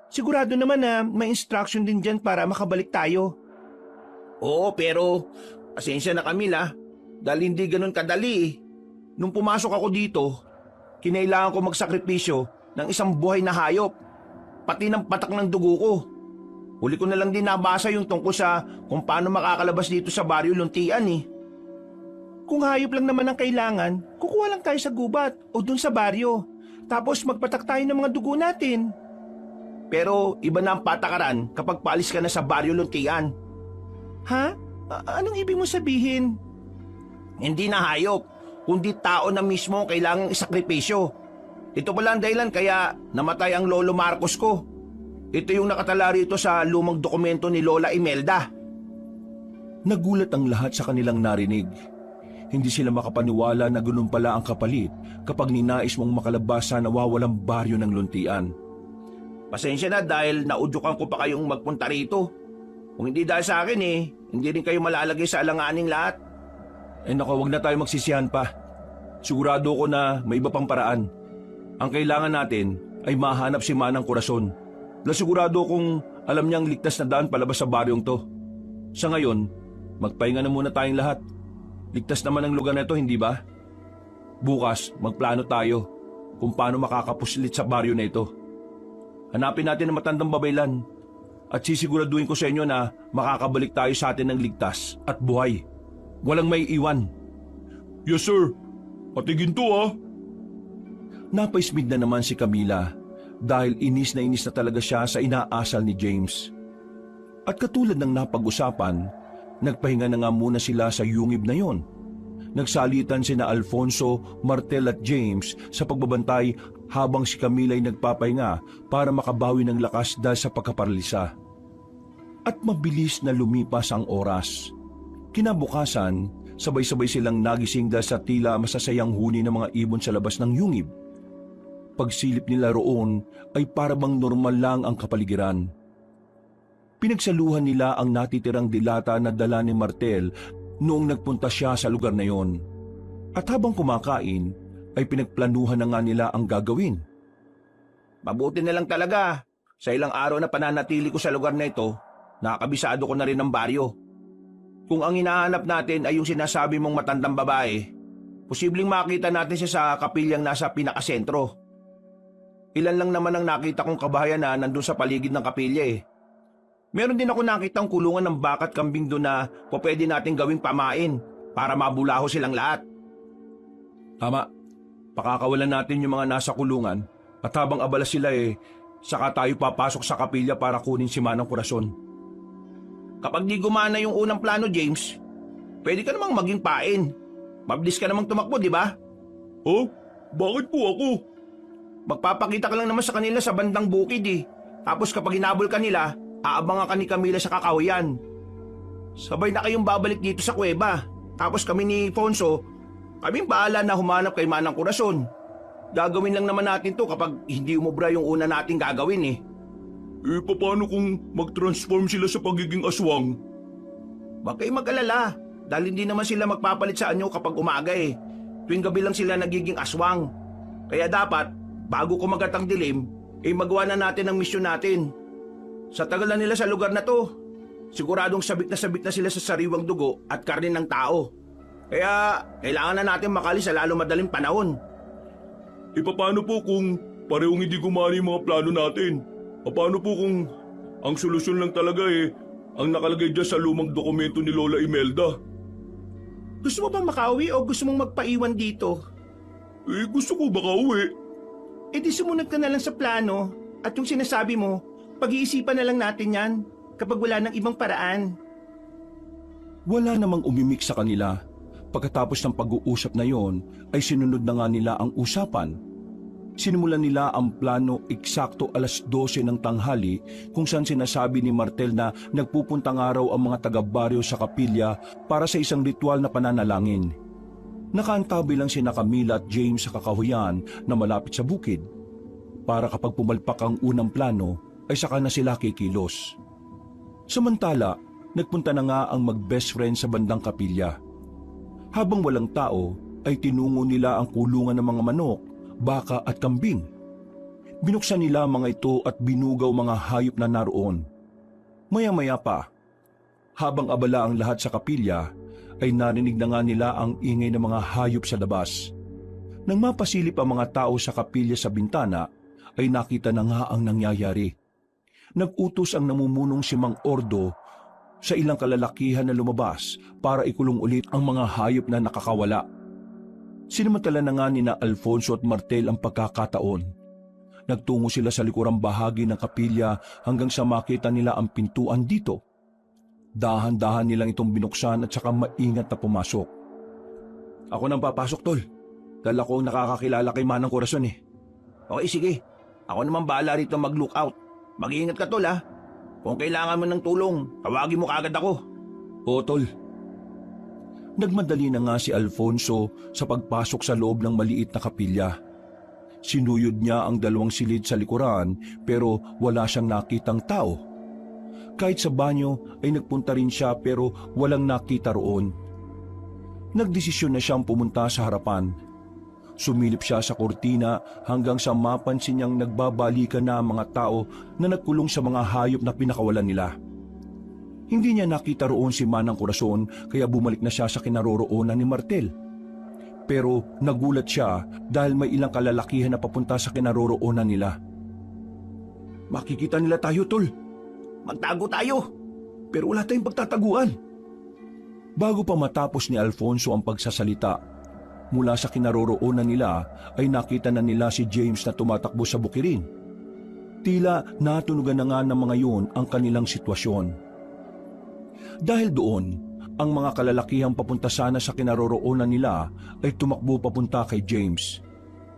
Speaker 4: sigurado naman na may instruction din dyan para makabalik tayo.
Speaker 2: Oo, pero pasensya na Camila, dahil hindi ganun kadali eh. Nung pumasok ako dito, kinailangan ko magsakripisyo ng isang buhay na hayop, pati ng patak ng dugo ko. Huli ko na lang din nabasa yung tungkol sa kung paano makakalabas dito sa Baryo Luntian eh.
Speaker 4: Kung hayop lang naman ang kailangan, kukuha lang tayo sa gubat o dun sa baryo. Tapos magpatak tayo ng mga dugo natin.
Speaker 2: Pero iba na ang patakaran kapag paalis ka na sa Baryo Luntian.
Speaker 4: Ha? Anong ibig mo sabihin?
Speaker 2: Hindi na hayop, kundi tao na mismo ang kailangang isakripisyo. Ito pala ang dahilan kaya namatay ang Lolo Marcos ko. Ito yung nakatala rito sa lumang dokumento ni Lola Imelda.
Speaker 1: Nagulat ang lahat sa kanilang narinig. Hindi sila makapaniwala na ganun pala ang kapalit kapag ninais mong makalabas sa nawawalang baryo ng Luntian.
Speaker 2: Pasensya na dahil naudyukan ko pa kayong magpunta rito. Kung hindi dahil sa akin hindi rin kayo malalagay sa alanganing lahat.
Speaker 1: Naku, wag na tayo magsisihan pa. Sigurado ko na may iba pang paraan. Ang kailangan natin ay mahanap si Manang Corazon. Sigurado kung alam niyang ligtas na daan palabas sa baryong to. Sa ngayon, magpahinga na muna tayong lahat. Ligtas naman ang lugar na ito, hindi ba? Bukas, magplano tayo kung paano makakapuslit sa baryo na ito. Hanapin natin ang matandang babaylan at sisiguraduhin ko sa inyo na makakabalik tayo sa atin ng ligtas at buhay. Walang may iwan.
Speaker 3: Yes sir, patigin to ah.
Speaker 1: Napaismid na naman si Camila dahil inis na talaga siya sa inaasal ni James. At katulad ng napag-usapan, nagpahinga na nga muna sila sa yungib na yon. Nagsalitan sina Alfonso, Martel at James sa pagbabantay habang si Camila ay nagpapahinga para makabawi ng lakas dahil sa pagkaparalisa. At mabilis na lumipas ang oras. Kinabukasan, sabay-sabay silang nagising dahil sa tila masasayang huni ng mga ibon sa labas ng yungib. Pagsilip nila roon ay parabang normal lang ang kapaligiran. Pinagsaluhan nila ang natitirang dilata na dala ni Martel noong nagpunta siya sa lugar na yon. At habang kumakain, ay pinagplanuhan na nga nila ang gagawin.
Speaker 2: Mabuti na lang talaga. Sa ilang araw na pananatili ko sa lugar na ito, nakakabisado ko na rin ang baryo. Kung ang hinahanap natin ay yung sinasabi mong matandang babae, posibleng makita natin siya sa kapilyang nasa pinakasentro. Ilan lang naman ang nakita kong kabahayan na nandun sa paligid ng kapilya eh. Meron din ako nakitang kulungan ng baka at kambing doon na pwede natin gawing pamain para mabulaho silang lahat.
Speaker 1: Tama, pakakawalan natin yung mga nasa kulungan at habang abala sila saka tayo papasok sa kapilya para kunin si Manang Corazon.
Speaker 2: Kapag di gumana yung unang plano, James, pwede ka namang maging pain. Mabilis ka namang tumakbo, di ba?
Speaker 3: Oh, bakit po ako?
Speaker 2: Magpapakita ka lang naman sa kanila sa bandang bukid eh. Tapos kapag hinabol ka nila, aabangan ka ni Camila sa kakawayan. Sabay na kayong babalik dito sa kuweba. Tapos kami ni Fonso, kaming bahala na humanap kay Manang Corazon. Gagawin lang naman natin to kapag hindi umubra yung una nating gagawin eh.
Speaker 3: Paano kung mag-transform sila sa pagiging aswang?
Speaker 2: Huwag kayong mag-alala. Dahil hindi naman sila magpapalit sa anyo kapag umaga eh. Tuwing gabi lang sila nagiging aswang. Kaya dapat, bago kumagat ang dilim, magawa na natin ang misyon natin. Sa tagal na nila sa lugar na to, siguradong sabik na sila sa sariwang dugo at karne ng tao. Kaya kailangan na natin makalis sa lalo madaling panahon.
Speaker 3: Paano po kung parehong hindi gumana yung mga plano natin? Paano po kung ang solusyon lang talaga ang nakalagay dyan sa lumang dokumento ni Lola Imelda?
Speaker 4: Gusto mo ba makauwi o gusto mong magpaiwan dito?
Speaker 3: Gusto ko baka uwi.
Speaker 4: Di sumunod ka na lang sa plano at yung sinasabi mo, pag-iisipan na lang natin yan kapag wala ng ibang paraan.
Speaker 1: Wala namang umimik sa kanila. Pagkatapos ng pag-uusap na yon, ay sinunod na nga nila ang usapan. Sinimulan nila ang plano eksakto 12:00 ng tanghali kung saan sinasabi ni Martel na nagpupuntang araw ang mga taga-baryo sa kapilya para sa isang ritual na pananalangin. Nakaantabi lang sina Camila at James sa kakahuyan na malapit sa bukid. Para kapag pumalpak ang unang plano, ay saka na sila kikilos. Samantala, nagpunta na nga ang mag-best friend sa bandang kapilya. Habang walang tao, ay tinungo nila ang kulungan ng mga manok, baka at kambing. Binuksan nila ang mga ito at binugaw mga hayop na naroon. Maya-maya pa, habang abala ang lahat sa kapilya, ay narinig na nga nila ang ingay ng mga hayop sa labas. Nang mapasilip ang mga tao sa kapilya sa bintana, ay nakita na nga ang nangyayari. Nag-utos ang namumunong si Mang Ordo sa ilang kalalakihan na lumabas para ikulong ulit ang mga hayop na nakakawala. Sinamantala na nga nina Alfonso at Martel ang pagkakataon. Nagtungo sila sa likurang bahagi ng kapilya hanggang sa makita nila ang pintuan dito. Dahan-dahan nilang itong binuksan at saka maingat na pumasok. Ako nang papasok, tol. Dahil ako ang nakakakilala kay Manang Corazon eh.
Speaker 2: Okay, sige. Ako naman bahala rito mag-lookout. Mag-iingat ka, tol ha. Kung kailangan mo ng tulong, tawagin mo kaagad ako.
Speaker 1: Oo, tol. Nagmadali na nga si Alfonso sa pagpasok sa loob ng maliit na kapilya. Sinuyod niya ang 2 silid sa likuran pero wala siyang nakitang tao. Kahit sa banyo ay nagpunta rin siya pero walang nakita roon. Nagdesisyon na siyang pumunta sa harapan. Sumilip siya sa kortina hanggang sa mapansin niyang nagbabalikan na ang mga tao na nagkulong sa mga hayop na pinakawalan nila. Hindi niya nakita roon si Manang Corazon kaya bumalik na siya sa kinaroroonan ni Martel. Pero nagulat siya dahil may ilang kalalakihan na papunta sa kinaroroonan nila. Makikita nila tayo, tol.
Speaker 2: Magtago tayo.
Speaker 1: Pero wala tayong pagtataguan. Bago pa matapos ni Alfonso ang pagsasalita, mula sa kinaroroonan nila ay nakita na nila si James na tumatakbo sa bukirin. Tila natunugan na nga ng mga yun ang kanilang sitwasyon. Dahil doon, ang mga kalalakihang papunta sana sa kinaroroonan nila ay tumakbo papunta kay James.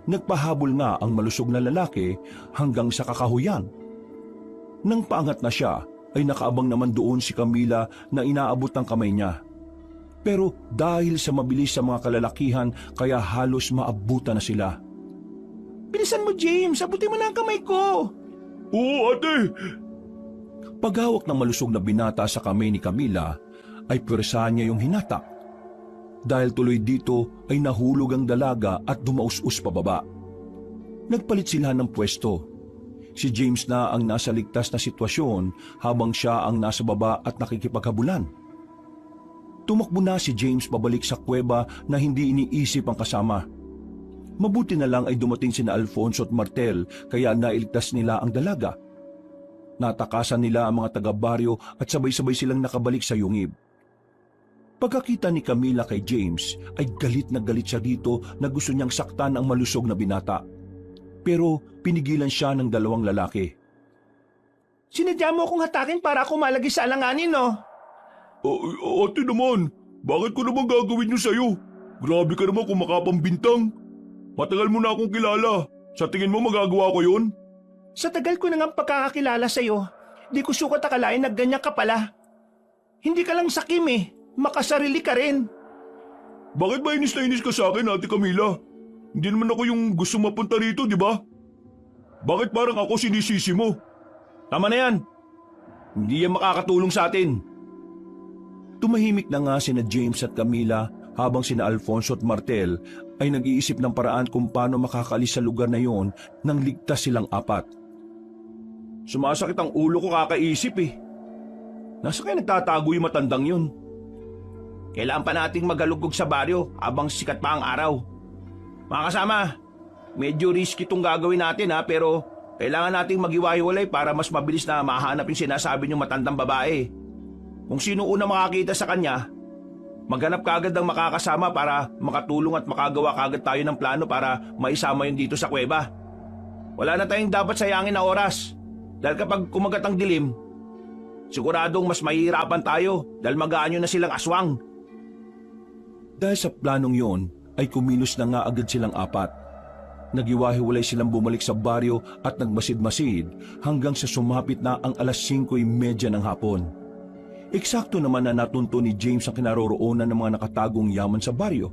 Speaker 1: Nagpahabol nga ang malusog na lalaki hanggang sa kakahuyan. Nang paangat na siya, ay nakaabang naman doon si Camila na inaabot ang kamay niya. Pero dahil sa mabilis sa mga kalalakihan, kaya halos maabutan na sila.
Speaker 4: Bilisan mo, James! Abutin mo na ang kamay ko!
Speaker 3: Oo, ate!
Speaker 1: Paghawak ng malusog na binata sa kamay ni Camila, ay pwersahan niya yung hinatak. Dahil tuloy dito ay nahulog ang dalaga at dumaus-us pababa. Nagpalit sila ng pwesto. Si James na ang nasa ligtas na sitwasyon habang siya ang nasa baba at nakikipaghabulan. Tumakbo na si James pabalik sa kuweba na hindi iniisip ang kasama. Mabuti na lang ay dumating sina Alfonso at Martel kaya nailigtas nila ang dalaga. Natakasan nila ang mga taga-baryo at sabay-sabay silang nakabalik sa yungib. Pagkakita ni Camila kay James ay galit na galit siya dito na gusto niyang saktan ang malusog na binata. Pero pinigilan siya ng 2 lalaki.
Speaker 4: Sinadya mo akong hatakin para ako malagi sa alanganin, no?
Speaker 3: Ate naman, bakit ko naman gagawin yun sa'yo? Grabe ka naman kung makapambintang. Matagal mo na akong kilala. Sa tingin mo magagawa ko yun?
Speaker 4: Sa tagal ko na nga pagkakakilala sa'yo, di ko sukat akalain na ganyan ka pala. Hindi ka lang sakim eh, makasarili ka rin.
Speaker 3: Bakit ba inis na inis ka sa akin, Ate Camila? Hindi naman ako yung gusto mapunta rito, di ba? Bakit parang ako sinisisi mo?
Speaker 2: Tama na yan. Hindi yan makakatulong sa atin.
Speaker 3: Tumahimik na nga sina James at Camila habang sina Alfonso at Martel ay nag-iisip ng paraan kung paano makakalis sa lugar na yon nang ligtas silang apat.
Speaker 1: Sumasakit ang ulo ko kakaisip eh. Nasa kaya nagtatago yung matandang yun? Kailangan pa nating magalugog sa baryo habang sikat pa ang araw. Mga kasama, medyo risky itong gagawin natin ha, pero kailangan nating maghiwa-hiwalay para mas mabilis na mahanap yung sinasabi niyong matandang babae. Kung sino una makakita sa kanya, maghanap kagad ng makakasama para makatulong at makagawa kagad tayo ng plano para maisama yun dito sa kuweba. Wala na tayong dapat sayangin na oras dahil kapag kumagat ang dilim, siguradong mas mahihirapan tayo dahil mag-aanyo na silang aswang.
Speaker 3: Dahil sa planong yon ay kumilos na nga agad silang apat. Nagiwahiwalay silang bumalik sa baryo at nagmasid-masid hanggang sa sumapit na ang alas 5:30 ng hapon. Eksakto naman na natunto ni James ang kinaroroonan ng mga nakatagong yaman sa baryo.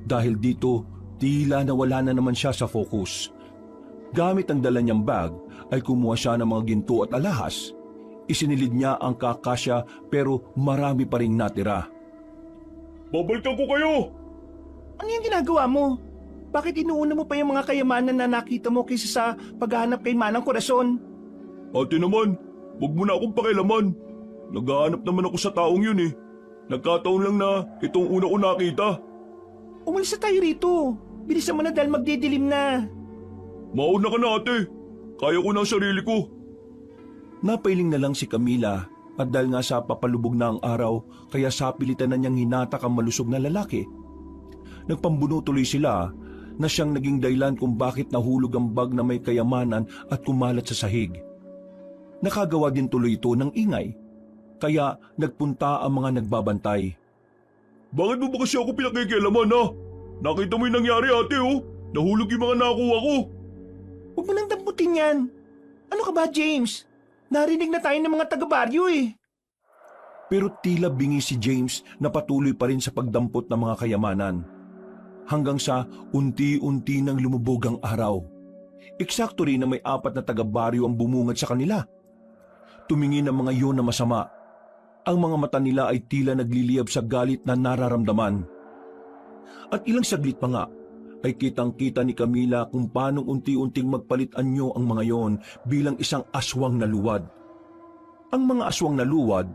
Speaker 3: Dahil dito, tila nawala na naman siya sa focus. Gamit ang dala niyang bag ay kumuha siya ng mga ginto at alahas. Isinilid niya ang kakasya pero marami pa ring natira.
Speaker 1: Babalikan ko kayo!
Speaker 4: Ano yung ginagawa mo? Bakit inuuna mo pa yung mga kayamanan na nakita mo kaysa sa paghahanap kay Manang Corazon?
Speaker 1: Ate naman, huwag mo na akong pakialaman. Naghahanap naman ako sa taong yun eh. Nagkataon lang na itong una ko nakita.
Speaker 4: Umalis na tayo rito. Bilisan mo na dahil magdidilim na.
Speaker 1: Mauna ka na ate. Kaya ko na ang sarili ko.
Speaker 3: Napailing na lang si Camila at dahil nga sa papalubog na ang araw kaya sapilitan na niyang hinatak ang malusog na lalaki. Nagpambuno tuloy sila na siyang naging dahilan kung bakit nahulog ang bag na may kayamanan at kumalat sa sahig. Nakagawa din tuloy ito ng ingay, kaya nagpunta ang mga nagbabantay.
Speaker 1: Bakit mo ba kasi ako pinakikialaman ha? Nakita mo yung nangyari ate oh. Nahulog yung mga nakuha ko.
Speaker 4: Huwag mo nang damputin yan. Ano ka ba, James? Narinig na tayo ng mga taga-baryo eh.
Speaker 3: Pero tila bingi si James na patuloy pa rin sa pagdampot ng mga kayamanan. Hanggang sa unti-unti nang lumubog ang araw. Eksakto rin na may 4 na taga-baryo ang bumungad sa kanila. Tumingin ang mga iyon na masama. Ang mga mata nila ay tila nagliliyab sa galit na nararamdaman. At ilang saglit pa nga ay kitang-kita ni Camila kung paanong unti-unting magpalit anyo ang mga yon bilang isang aswang na luwad. Ang mga aswang na luwad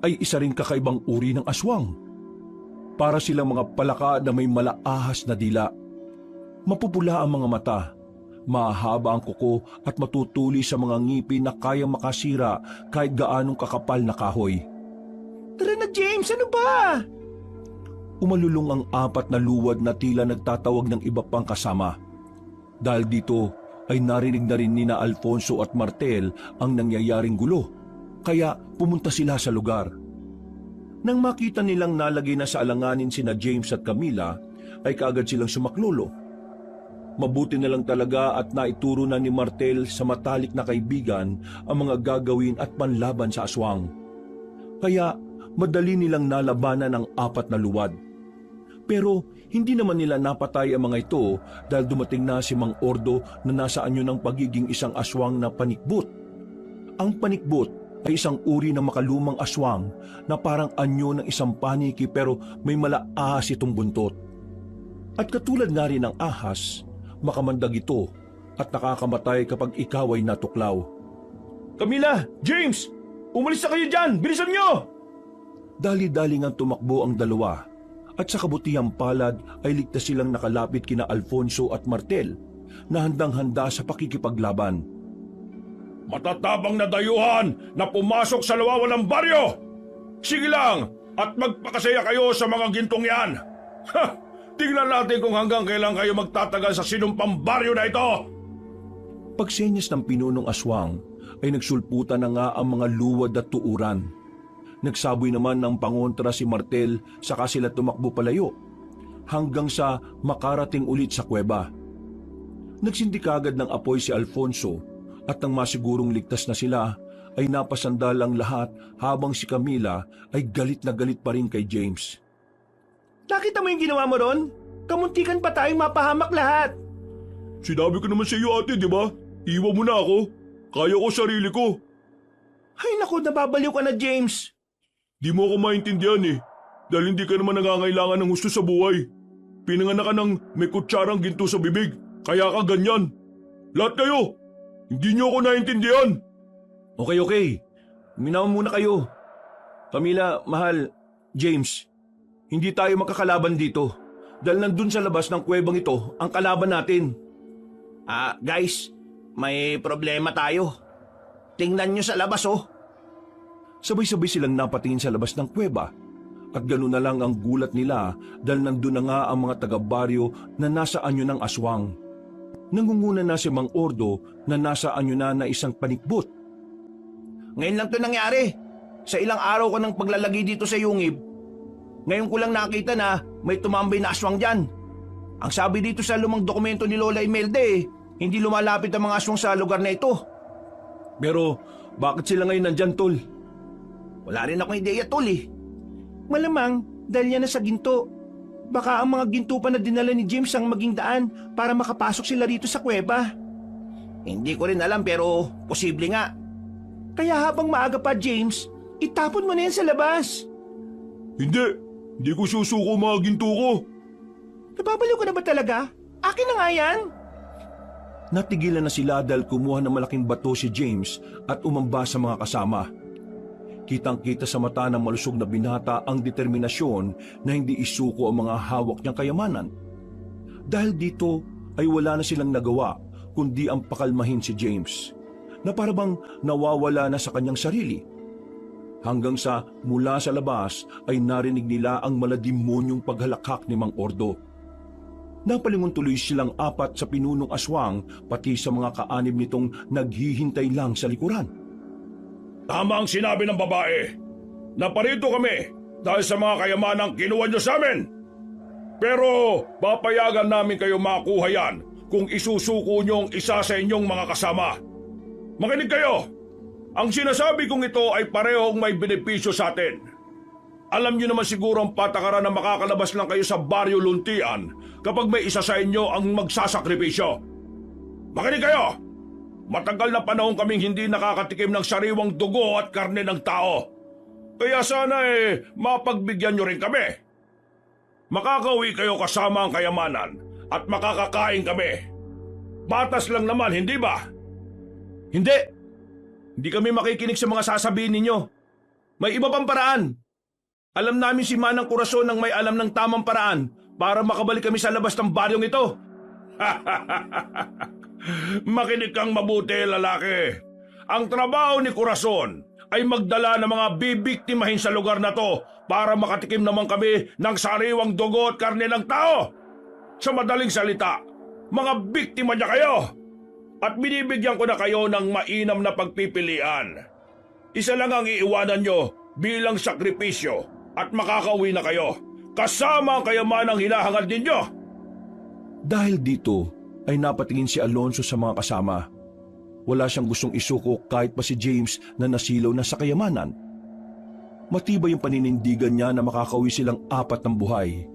Speaker 3: ay isa ring kakaibang uri ng aswang. Para silang mga palaka na may malaahas na dila. Mapupula ang mga mata, mahaba ang kuko at matutuli sa mga ngipin na kayang makasira kahit gaanong kakapal na kahoy.
Speaker 4: Tara na, James, ano ba?
Speaker 3: Umalulong ang 4 na luwad na tila nagtatawag ng iba pang kasama. Dahil dito ay narinig na rin nina Alfonso at Martel ang nangyayaring gulo, kaya pumunta sila sa lugar. Nang makita nilang nalagay na sa alanganin sina James at Camila, ay kaagad silang sumaklolo. Mabuti na lang talaga at naituro na ni Martel sa matalik na kaibigan ang mga gagawin at panlaban sa aswang. Kaya madali nilang nalabanan ang 4 na luwad. Pero hindi naman nila napatay ang mga ito dahil dumating na si Mang Ordo na nasa anyo ng pagiging isang aswang na panikbot. Ang panikbot ay isang uri ng makalumang aswang na parang anyo ng isang paniki pero may malaahas itong buntot. At katulad nga rin ng ahas, makamandag ito at nakakamatay kapag ikaw ay natuklaw.
Speaker 1: Camila! James! Umalis na kayo dyan! Bilisan nyo!
Speaker 3: Dali-dali ngang tumakbo ang dalawa at sa kabutihang palad ay ligtas silang nakalapit kina Alfonso at Martel na handang-handa sa pakikipaglaban.
Speaker 1: Matatabang na dayuhan na pumasok sa nawawalang baryo! Sige lang at magpakasaya kayo sa mga gintong yan! Ha! Tingnan natin kung hanggang kailan kayo magtatagal sa sinumpang baryo na ito!
Speaker 3: Pagsenyas ng pinunong aswang ay nagsulputan na nga ang mga luwad at tuuran. Nagsaboy naman ng pangontra si Martel saka sila tumakbo palayo hanggang sa makarating ulit sa kuweba. Nagsindi kagad ng apoy si Alfonso at nang masigurong ligtas na sila ay napasandal ang lahat habang si Camila ay galit na galit pa rin kay James.
Speaker 4: Nakita mo yung ginawa mo ron? Kamuntikan pa tayong mapahamak lahat.
Speaker 1: Sinabi ko naman sa iyo ate, di ba? Iwan mo na ako. Kaya ko sarili ko.
Speaker 4: Ay naku, nababaliw ka na, James.
Speaker 3: Di mo ako maintindihan eh. Dahil hindi ka naman nangangailangan ng husto sa buhay. Pinanganak ka ng may kutsarang ginto sa bibig. Kaya ka ganyan. Lahat kayo. Hindi niyo ako naintindihan. Okay. Uminaw muna kayo. Camila, mahal, James, hindi tayo makakalaban dito. Dahil nandun sa labas ng kuwebang ito ang kalaban natin.
Speaker 2: Guys, may problema tayo. Tingnan nyo sa labas oh.
Speaker 1: Sabay-sabay silang napatingin sa labas ng kuweba. At gano'n na lang ang gulat nila dahil nandun na nga ang mga taga-baryo na nasa anyo ng aswang. Nangunguna na si Mang Ordo na nasa anyo na isang panikbot.
Speaker 2: Ngayon lang to nangyari. Sa ilang araw ko ng paglalagay dito sa yungib, ngayon ko lang nakita na may tumambay na aswang dyan. Ang sabi dito sa lumang dokumento ni Lola Imelda hindi lumalapit ang mga aswang sa lugar na ito.
Speaker 1: Pero bakit sila ngayon nandyan, Tol?
Speaker 2: Wala rin akong ideya, Tol
Speaker 4: Malamang dahil yan na sa ginto. Baka ang mga ginto pa na dinala ni James ang maging daan para makapasok sila rito sa kuweba.
Speaker 2: Hindi ko rin alam pero posible nga.
Speaker 4: Kaya habang maaga pa, James, itapon mo na yan sa labas.
Speaker 3: Hindi ko susuko mga ginto ko.
Speaker 4: Nababaliw ka na ba talaga? Akin na nga yan.
Speaker 1: Natigilan na sila dahil kumuha ng malaking bato si James at umamba sa mga kasama. Kitang-kita sa mata ng malusog na binata ang determinasyon na hindi isuko ang mga hawak niyang kayamanan. Dahil dito ay wala na silang nagawa kundi ang pakalmahin si James, na parabang nawawala na sa kanyang sarili. Hanggang sa mula sa labas ay narinig nila ang maladimonyong paghalakhak ni Mang Ordo. Napalingon tuloy silang apat sa pinunong aswang pati sa mga kaanib nitong naghihintay lang sa likuran.
Speaker 3: Tama ang sinabi ng babae. Naparito kami dahil sa mga kayamanang kinuha niyo sa amin. Pero papayagan namin kayo makuha yan kung isusuko niyo ang isa sa inyong mga kasama. Makinig kayo! Ang sinasabi kong ito ay parehong may benepisyo sa atin. Alam niyo naman siguro ang patakaran na makakalabas lang kayo sa baryo Luntian kapag may isa sa inyo ang magsasakripisyo. Makinig kayo! Matagal na panahon kaming hindi nakakatikim ng sariwang dugo at karne ng tao. Kaya sana mapagbigyan niyo rin kami. Makakauwi kayo kasama ang kayamanan at makakakain kami. Batas lang naman, hindi ba? Hindi kami makikinig sa mga sasabihin ninyo. May iba pang paraan. Alam namin si Manang Corazon ang may alam ng tamang paraan para makabalik kami sa labas ng baryong ito. Makinig kang mabuti, lalaki. Ang trabaho ni Corazon ay magdala ng mga bibiktimahin sa lugar na to para makatikim naman kami ng sariwang dugo at karne ng tao. Sa madaling salita, mga biktima niya kayo. At binibigyan ko na kayo ng mainam na pagpipilian. Isa lang ang iiwanan nyo bilang sakripisyo at makakauwi na kayo. Kasama ang kayamanang hinahangad ninyo.
Speaker 1: Dahil dito ay napatingin si Alonso sa mga kasama. Wala siyang gustong isuko kahit pa si James na nasilaw na sa kayamanan. Matibay yung paninindigan niya na makakauwi silang apat ng buhay.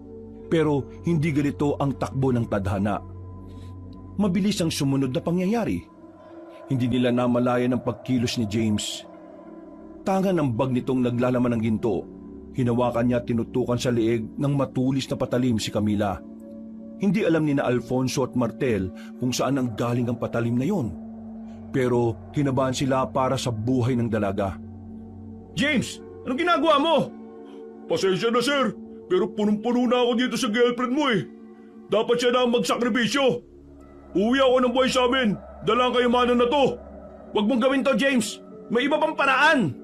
Speaker 1: Pero hindi ganito ang takbo ng tadhana. Mabilis ang sumunod na pangyayari. Hindi nila namalayan ang pagkilos ni James. Tangan ang bag nitong naglalaman ng ginto. Hinawakan niya at tinutukan sa leeg ng matulis na patalim si Camila. Hindi alam ni na Alfonso at Martel kung saan ang galing ang patalim na yon. Pero kinabahan sila para sa buhay ng dalaga.
Speaker 3: James, anong ginagawa mo? Pasensya na sir, pero punong-puno na ako dito sa girlfriend mo Dapat siya na ang magsakripisyo. Uwi ako ng buhay sa amin. Dala ang kayamanan na to.
Speaker 2: Huwag mong gawin to, James. May iba pang paraan.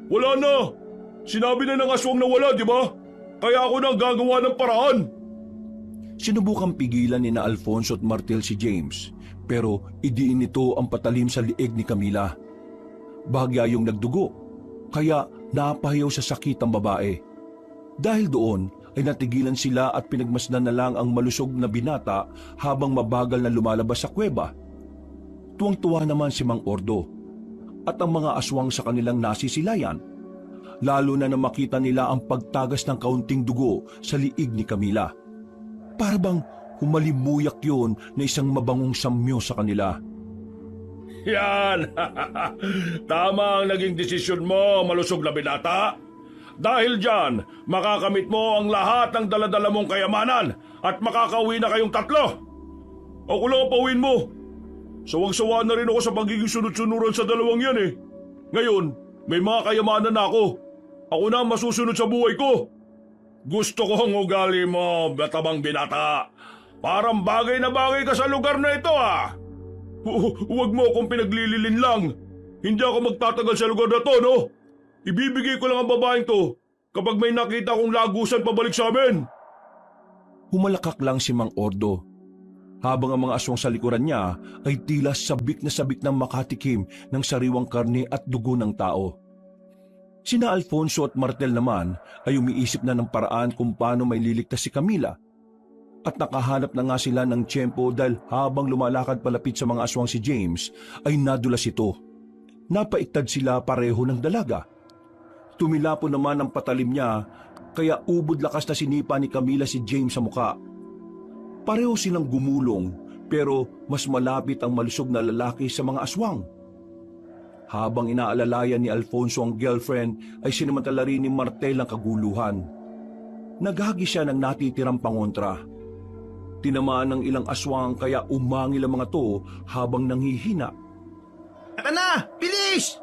Speaker 3: Wala na. Sinabi na ng aswang na wala, di ba? Kaya ako na ang gagawa ng paraan.
Speaker 1: Sinubukang pigilan ni na Alfonso at Martel si James, pero idiin nito ang patalim sa lieg ni Camila. Bahagya yung nagdugo, kaya napahiyaw sa sakit ang babae. Dahil doon ay natigilan sila at pinagmasdan na lang ang malusog na binata habang mabagal na lumalabas sa kuweba. Tuwang-tuwa naman si Mang Ordo at ang mga aswang sa kanilang nasisilayan, lalo na makita nila ang pagtagas ng kaunting dugo sa liig ni Camila. Para bang humalimuyak yun na isang mabangong samyo sa kanila.
Speaker 3: Yan! Tama ang naging desisyon mo, malusog na binata. Dahil dyan, makakamit mo ang lahat ng daladala mong kayamanan at makakauwi na kayong tatlo. Ako lang ang pauwiin mo. Sawang-sawa na rin ako sa pagiging sunod-sunuran sa dalawang yan eh. Ngayon, may mga kayamanan na ako. Ako na ang masusunod sa buhay ko. Gusto ko ang ugali mo, batabang binata. Parang bagay na bagay ka sa lugar na ito ah. Huwag mo akong pinaglililin lang. Hindi ako magtatagal sa lugar na to, no? Ibibigay ko lang ang babaeng to kapag may nakita kong lagusan pabalik sa amin. Humalakak lang si Mang Ordo, habang ang mga aswang sa likuran niya ay tila sabik ng makatikim ng sariwang karne at dugo ng tao. Sina Alfonso at Martel naman ay umiisip na ng paraan kung paano may liligtas si Camila. At nakahanap na nga sila ng tiyempo dahil habang lumalakad palapit sa mga aswang si James ay nadulas ito. Napaiktad sila pareho ng dalaga. Tumilapo naman ang patalim niya kaya ubod lakas na sinipa ni Camila si James sa muka. Pareho silang gumulong pero mas malapit ang malusog na lalaki sa mga aswang. Habang inaalalayan ni Alfonso ang girlfriend ay sinamantala rin ni Martel ang kaguluhan. Naghagi siya ng natitirang pangontra. Tinamaan ng ilang aswang kaya umangil ang mga to habang nanghihina.
Speaker 4: Tara na! Bilis!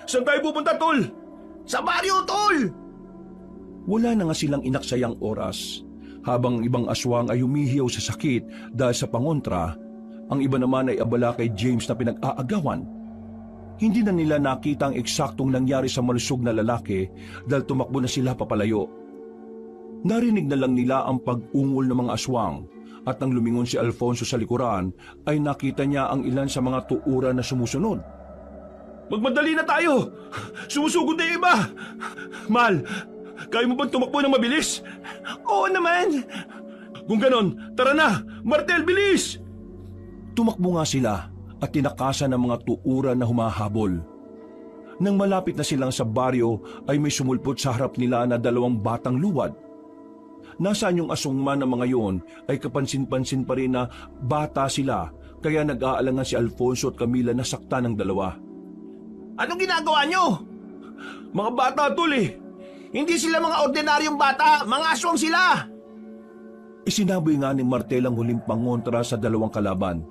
Speaker 3: Saan tayo pupunta, Tol?
Speaker 4: Sa baryo, tol!
Speaker 3: Wala na nga silang inaksayang oras. Habang ang ibang aswang ay humihiyaw sa sakit dahil sa pangontra, ang iba naman ay abala kay James na pinag-aagawan. Hindi na nila nakita ang eksaktong nangyari sa malusog na lalaki dahil tumakbo na sila papalayo. Narinig na lang nila ang pag-ungol ng mga aswang at nang lumingon si Alfonso sa likuran ay nakita niya ang ilan sa mga tuuran na sumusunod. Magmadali na tayo! Sumusugod na yung iba! Mal, kaya mo bang tumakbo ng mabilis?
Speaker 4: Oo naman!
Speaker 3: Kung ganon, tara na! Martel, bilis! Tumakbo nga sila at tinakasan ng mga tuuran na humahabol. Nang malapit na silang sa baryo ay may sumulpot sa harap nila na dalawang batang luwad. Nasaan yung asungman ng mga yon ay kapansin-pansin pa rin na bata sila kaya nag-aalangan si Alfonso at Camila na sakta ng dalawa.
Speaker 4: Anong ginagawa nyo?
Speaker 3: Mga bata, Tol eh!
Speaker 4: Hindi sila mga ordinaryong bata, mga aswang sila!
Speaker 3: Isinaboy nga ni Martel ang huling pangontra sa dalawang kalaban.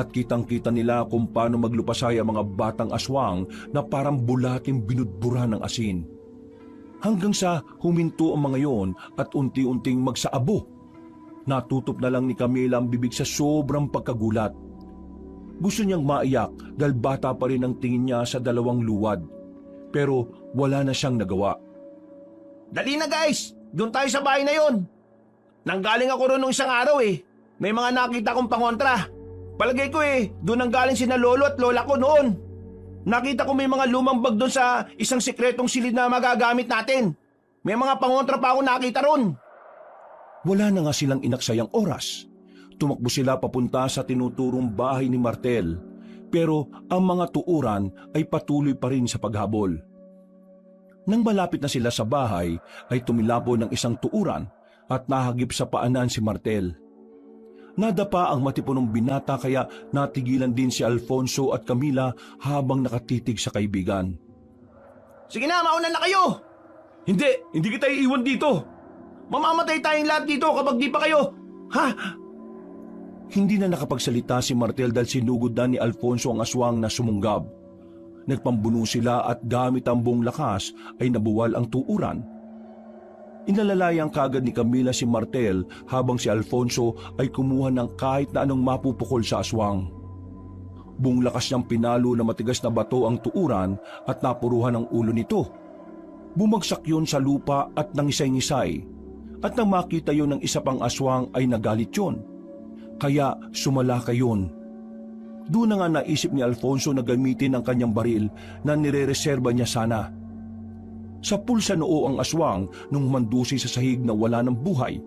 Speaker 3: At kitang-kita nila kung paano maglupasay ang mga batang aswang na parang bulating binudbura ng asin. Hanggang sa huminto ang mga yon at unti-unting magsaabo. Natutop na lang ni Camila ang bibig sa sobrang pagkagulat. Gusto niyang maiyak dahil bata pa rin ang tingin niya sa dalawang luwad. Pero wala na siyang nagawa.
Speaker 4: Dali na guys! Doon tayo sa bahay na yon. Nanggaling ako roon nung isang araw eh. May mga nakita kong pangontra. Palagay ko eh, doon ang galing sina lolo at lola ko noon. Nakita ko may mga lumang bag doon sa isang sikretong silid na magagamit natin. May mga pangontra pa ako nakita ron.
Speaker 3: Wala na nga silang inaksayang oras. Tumakbo sila papunta sa tinuturong bahay ni Martel. Pero ang mga tuuran ay patuloy pa rin sa paghabol. Nang malapit na sila sa bahay ay tumilapo ng isang tuuran at nahagip sa paanan si Martel. Nadapa ang matipunong binata kaya natigilan din si Alfonso at Camila habang nakatitig sa kaibigan.
Speaker 4: Sige na, mauna na kayo!
Speaker 3: Hindi kita iiwan dito!
Speaker 4: Mamamatay tayong lahat dito kapag di pa kayo! Ha?
Speaker 3: Hindi na nakapagsalita si Martel dahil sinugod na ni Alfonso ang aswang na sumunggab. Nagpambuno sila at gamit ang buong lakas ay nabuwal ang tuuran. Inalalayang kagad ni Camila si Martel habang si Alfonso ay kumuha ng kahit na anong mapupukol sa aswang. Buong lakas niyang pinalo na matigas na bato ang tuuran at napuruhan ang ulo nito. Bumagsak yun sa lupa at nangisay-ngisay. At nang makita yun ng isa pang aswang ay nagalit yun. Kaya sumalaka yun. Doon na nga naisip ni Alfonso na gamitin ang kanyang baril na nire-reserba niya sana. Sa pulsa noo ang aswang nung mandusi sa sahig na wala ng buhay.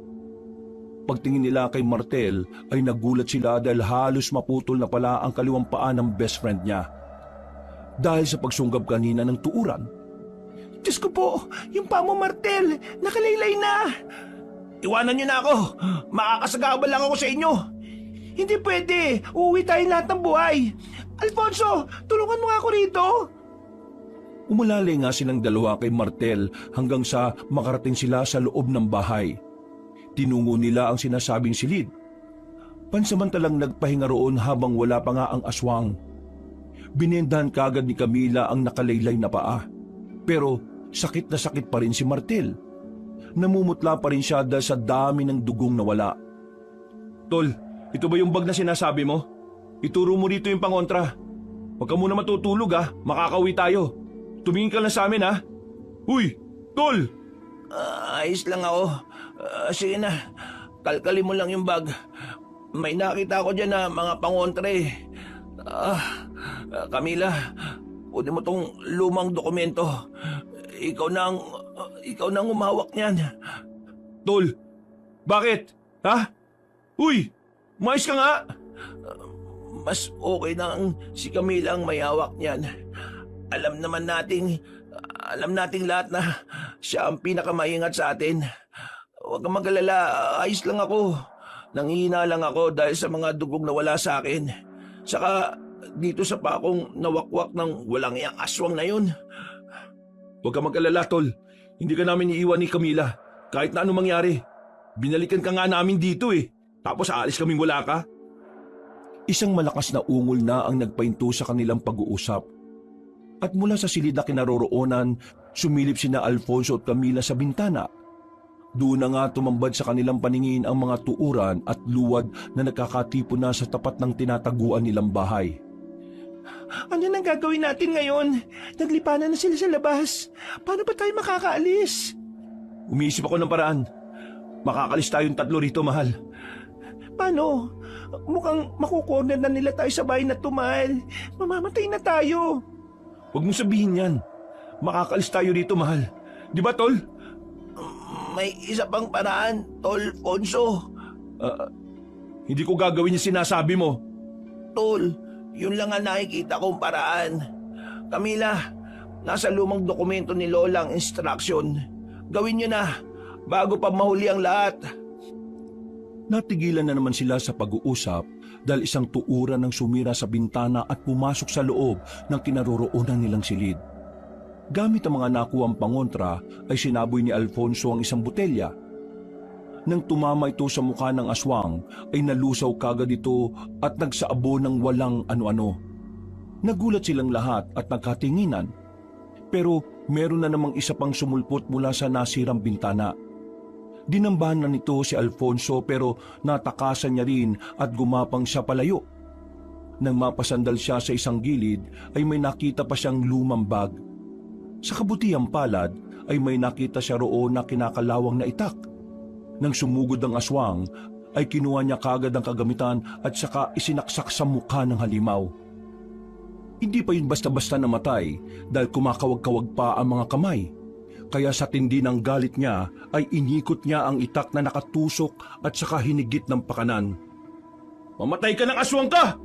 Speaker 3: Pagtingin nila kay Martel ay nagulat sila dahil halos maputol na pala ang kaliwang paa ng best friend niya. Dahil sa pagsunggab kanina ng tuuran.
Speaker 4: Diyos ko po, yung paa mo Martel, nakalaylay na! Iwanan niyo na ako! Makakasagabal lang ako sa inyo! Hindi pwede! Uuwi tayo lahat ng buhay! Alfonso, tulungan mo nga ako rito!
Speaker 3: Umalali nga silang dalawa kay Martel hanggang sa makarating sila sa loob ng bahay. Tinungo nila ang sinasabing silid. Pansamantalang nagpahinga roon habang wala pa nga ang aswang. Binendahan kagad ni Camila ang nakalaylay na paa. Pero sakit na sakit pa rin si Martel. Namumutla pa rin siya dahil sa dami ng dugong nawala. Tol, ito ba yung bag na sinasabi mo? Ituro mo rito yung pangontra. Huwag ka muna matutulog makakauwi tayo. Tumingin ka lang sa amin Uy, Tol!
Speaker 4: Ayos lang ako. Sige na, kalkalin mo lang yung bag. May nakita ko dyan na mga pangontre. Camila, kunin mo tong lumang dokumento. Ikaw nang umawak niyan.
Speaker 3: Tol, bakit? Uy, mais ka nga!
Speaker 4: Mas okay na si Camila ang may hawak niyan. Alam nating lahat na siya ang pinakamaingat sa atin. Huwag kang mag-alala, ayos lang ako. Nanghihina lang ako dahil sa mga dugong na wala sa akin. Saka dito sa pakong nawakwak ng walang iyang aswang na yun.
Speaker 3: Huwag kang mag-alala, Tol. Hindi ka namin iiwan ni Camila. Kahit na anong mangyari. Binalikan ka nga namin dito Tapos aalis kaming wala ka. Isang malakas na ungol na ang nagpahinto sa kanilang pag-uusap. At mula sa silid na kinaroroonan, sumilip sina Alfonso at Camila sa bintana. Doon na nga tumambad sa kanilang paningin ang mga tuuran at luwad na nagkakatipo na sa tapat ng tinataguan nilang bahay.
Speaker 4: Ano nang gagawin natin ngayon? Naglipanan na sila sa labas. Paano ba tayo makakaalis?
Speaker 3: Umiisip ako ng paraan. Makakalis tayong 3 rito, mahal.
Speaker 4: Paano? Mukhang makukorner na nila tayo sa bahay na mahal. Mamamatay na tayo.
Speaker 3: Huwag mong sabihin yan. Makakalis tayo rito, mahal. Di ba, Tol?
Speaker 4: May isa pang paraan, Tol Fonso.
Speaker 3: Hindi ko gagawin yung sinasabi mo.
Speaker 4: Tol, yun lang ang nakikita kong paraan. Camila, nasa lumang dokumento ni Lola ang instruction. Gawin nyo na, bago pa mahuli ang lahat.
Speaker 3: Natigilan na naman sila sa pag-uusap dahil isang tuuran ang sumira sa bintana at pumasok sa loob ng kinaroroonan nilang silid. Gamit ang mga nakuwang pangontra ay sinaboy ni Alfonso ang isang botelya. Nang tumama ito sa mukha ng aswang ay nalusaw kagad ito at nagsaabo ng walang ano-ano. Nagulat silang lahat at nagkatinginan. Pero meron na namang isa pang sumulpot mula sa nasirang bintana. Dinambahan na nito si Alfonso pero natakasan niya rin at gumapang siya palayo. Nang mapasandal siya sa isang gilid ay may nakita pa siyang lumang bag. Sa kabutihang palad ay may nakita siya roon na kinakalawang na itak. Nang sumugod ang aswang ay kinuha niya kagad ang kagamitan at saka isinaksak sa mukha ng halimaw. Hindi pa yun basta-basta namatay dahil kumakawag-kawag pa ang mga kamay. Kaya sa tindi ng galit niya ay inikot niya ang itak na nakatusok at saka hinigit ng pakanan. Mamatay ka ng aswang ka!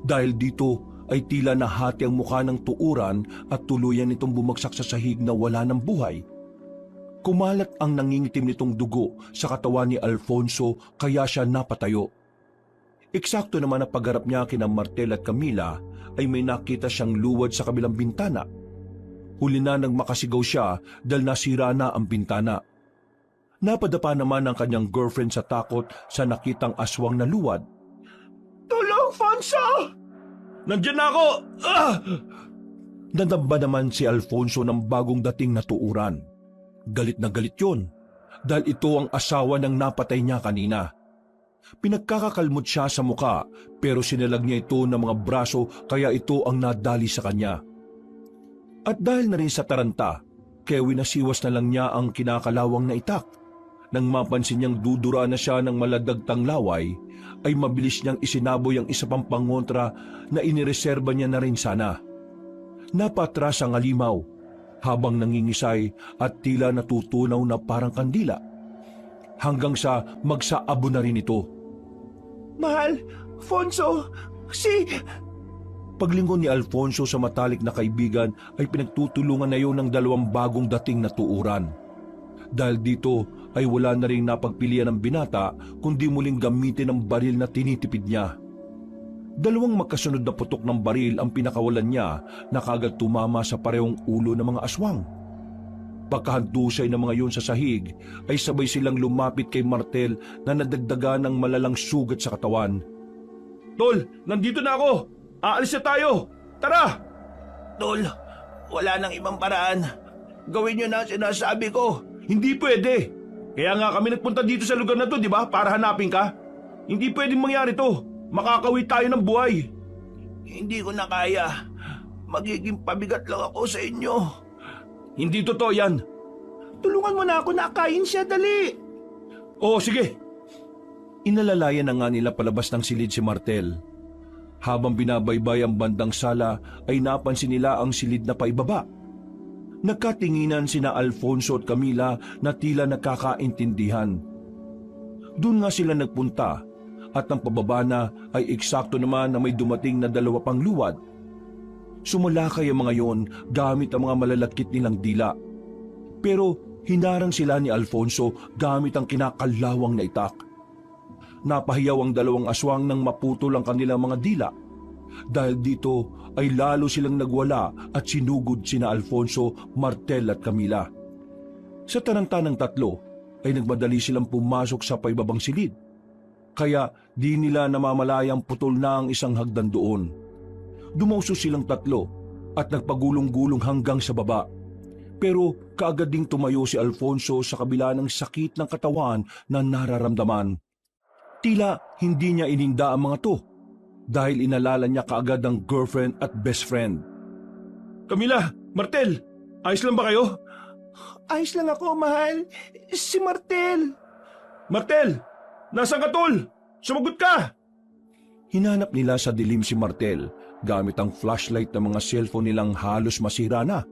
Speaker 3: Dahil dito ay tila nahati ang mukha ng tuuran at tuluyan nitong bumagsak sa sahig na wala ng buhay. Kumalat ang nangingitim nitong dugo sa katawan ni Alfonso kaya siya napatayo. Eksakto naman na pagharap niya kina Martel at Camila ay may nakita siyang luwad sa kabilang bintana. Huli na nang makasigaw siya dahil nasira na ang bintana. Napadapa naman ang kanyang girlfriend sa takot sa nakitang aswang na luwad.
Speaker 4: Tulong, Fonso!
Speaker 3: Nandiyan na ako! Nadamba naman si Alfonso ng bagong dating na tuuran. Galit na galit yun dahil ito ang asawa ng napatay niya kanina. Pinagkakakalmot siya sa muka pero sinalag niya ito ng mga braso kaya ito ang nadali sa kanya. At dahil na rin sa taranta, kaya winasiwas na lang niya ang kinakalawang na itak. Nang mapansin niyang dudura na siya ng maladagtang laway, ay mabilis niyang isinaboy ang isa pang pangontra na inireserba niya na rin sana. Napatras ang halimaw habang nangingisay at tila natutunaw na parang kandila. Hanggang sa magsaabo na rin ito.
Speaker 4: Mahal, Fonso,
Speaker 3: Paglingon ni Alfonso sa matalik na kaibigan ay pinagtutulungan na yun ng dalawang bagong dating na tuuran. Dahil dito ay wala na rin napagpilian ng binata kundi muling gamitin ang baril na tinitipid niya. Dalawang magkasunod na putok ng baril ang pinakawalan niya na kagad tumama sa parehong ulo ng mga aswang. Pagkahandusay ng mga yun sa sahig ay sabay silang lumapit kay Martel na nadagdagan ng malalang sugat sa katawan. Tol, nandito na ako! Aalis na tayo! Tara!
Speaker 4: Tol, wala nang ibang paraan. Gawin niyo na ang sinasabi ko.
Speaker 3: Hindi pwede! Kaya nga kami nagpunta dito sa lugar na to, di ba? Para hanapin ka. Hindi pwedeng mangyari to. Makakawit tayo ng buhay.
Speaker 4: Hindi ko na kaya. Magiging pabigat lang ako sa inyo.
Speaker 3: Hindi totoo yan.
Speaker 4: Tulungan mo na ako na akayin siya, dali.
Speaker 3: Oo, sige. Inalalayan na nga nila palabas ng silid si Martel. Habang binabaybay ang bandang sala ay napansin nila ang silid na paibaba. Nagkatinginan sina Alfonso at Camila na tila nakakaintindihan. Doon nga sila nagpunta at ang pababa na ay eksakto naman na may dumating na 2 pang luwad. Sumalakay ang mga yon gamit ang mga malalakit nilang dila. Pero hinarang sila ni Alfonso gamit ang kinakalawang na itak. Napahiyaw ang 2 aswang nang maputol ang kanilang mga dila. Dahil dito ay lalo silang nagwala at sinugod sina Alfonso, Martel at Camila. Sa taranta ng 3 ay nagmadali silang pumasok sa paibabang silid. Kaya di nila namamalayang putol na ang isang hagdan doon. Dumauso silang 3 at nagpagulong-gulong hanggang sa baba. Pero kaagad ding tumayo si Alfonso sa kabila ng sakit ng katawan na nararamdaman. Tila hindi niya ininda ang mga to dahil inalala niya kaagad ang girlfriend at best friend. Camila, Martel, ayos lang ba kayo?
Speaker 4: Ayos lang ako, mahal. Si Martel.
Speaker 3: Martel! Nasaan ka, tol? Sumagot ka! Hinanap nila sa dilim si Martel gamit ang flashlight ng mga cellphone nilang halos masira na.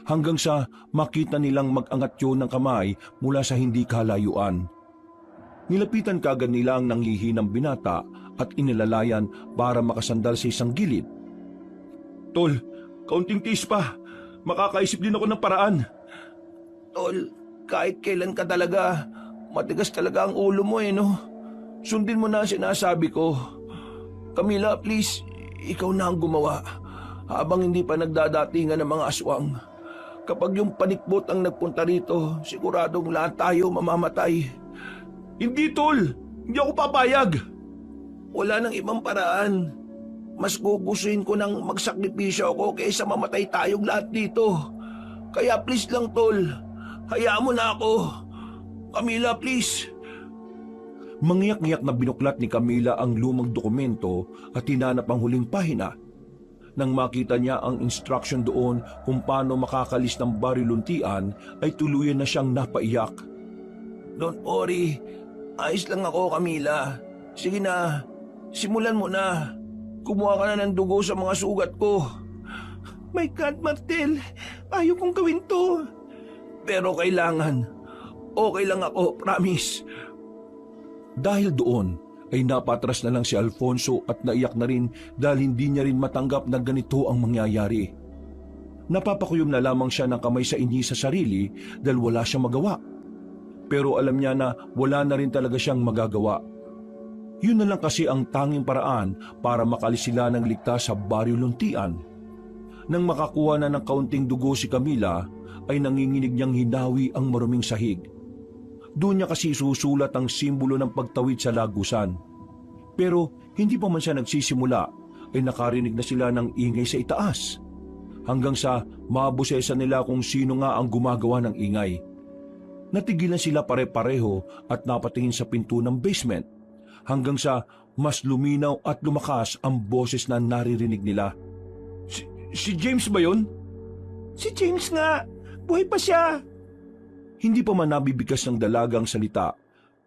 Speaker 3: Hanggang sa makita nilang mag-angat yun ng kamay mula sa hindi kalayuan. Nilapitan kagad nila ang nanghihinang binata at inilalayan para makasandal sa isang gilid. Tol, kaunting tiis pa. Makakaisip din ako ng paraan.
Speaker 4: Tol, kahit kailan ka talaga, matigas talaga ang ulo mo no? Sundin mo na ang sinasabi ko. Camila, please, ikaw na ang gumawa. Habang hindi pa nagdadatingan ng mga aswang. Kapag yung panikbot ang nagpunta rito, siguradong lahat tayo mamamatay.
Speaker 3: Hindi, tol. Hindi ako papayag.
Speaker 4: Wala nang ibang paraan. Mas gugustuhin ko nang magsakripisyo ako kaysa mamatay tayong lahat dito. Kaya please lang, tol. Hayaan mo na ako. Camila, please.
Speaker 3: Mangyak-ngyak na binuklat ni Camila ang lumang dokumento at hinanap ang huling pahina. Nang makita niya ang instruction doon kung paano makakalis ng bariluntian, ay tuluyan na siyang napaiyak.
Speaker 4: Don't worry. Ayos lang ako, Camila. Sige na. Simulan mo na. Kumuha ka na ng dugo sa mga sugat ko. My God, Martel. Ayaw kong gawin to. Pero kailangan. Okay lang ako, promise.
Speaker 3: Dahil doon ay napatras na lang si Alfonso at naiyak na rin dahil hindi niya rin matanggap na ganito ang mangyayari. Napapakuyom na lamang siya ng kamay sa inhi sa sarili dahil wala siyang magawa. Pero alam niya na wala na rin talaga siyang magagawa. Yun na lang kasi ang tanging paraan para makalis sila ng ligtas sa Baryo Luntian. Nang makakuha na ng kaunting dugo si Camila, ay nanginginig niyang hinawi ang maruming sahig. Doon niya kasi susulat ang simbolo ng pagtawid sa lagusan. Pero hindi pa man siya nagsisimula, ay nakarinig na sila ng ingay sa itaas. Hanggang sa mabusesa nila kung sino nga ang gumagawa ng ingay. Natigilan sila pare-pareho at napatingin sa pinto ng basement. Hanggang sa mas luminaw at lumakas ang boses na naririnig nila. Si James ba yun?
Speaker 4: Si James nga. Buhay pa siya.
Speaker 3: Hindi pa man nabibigkas ng dalagang salita,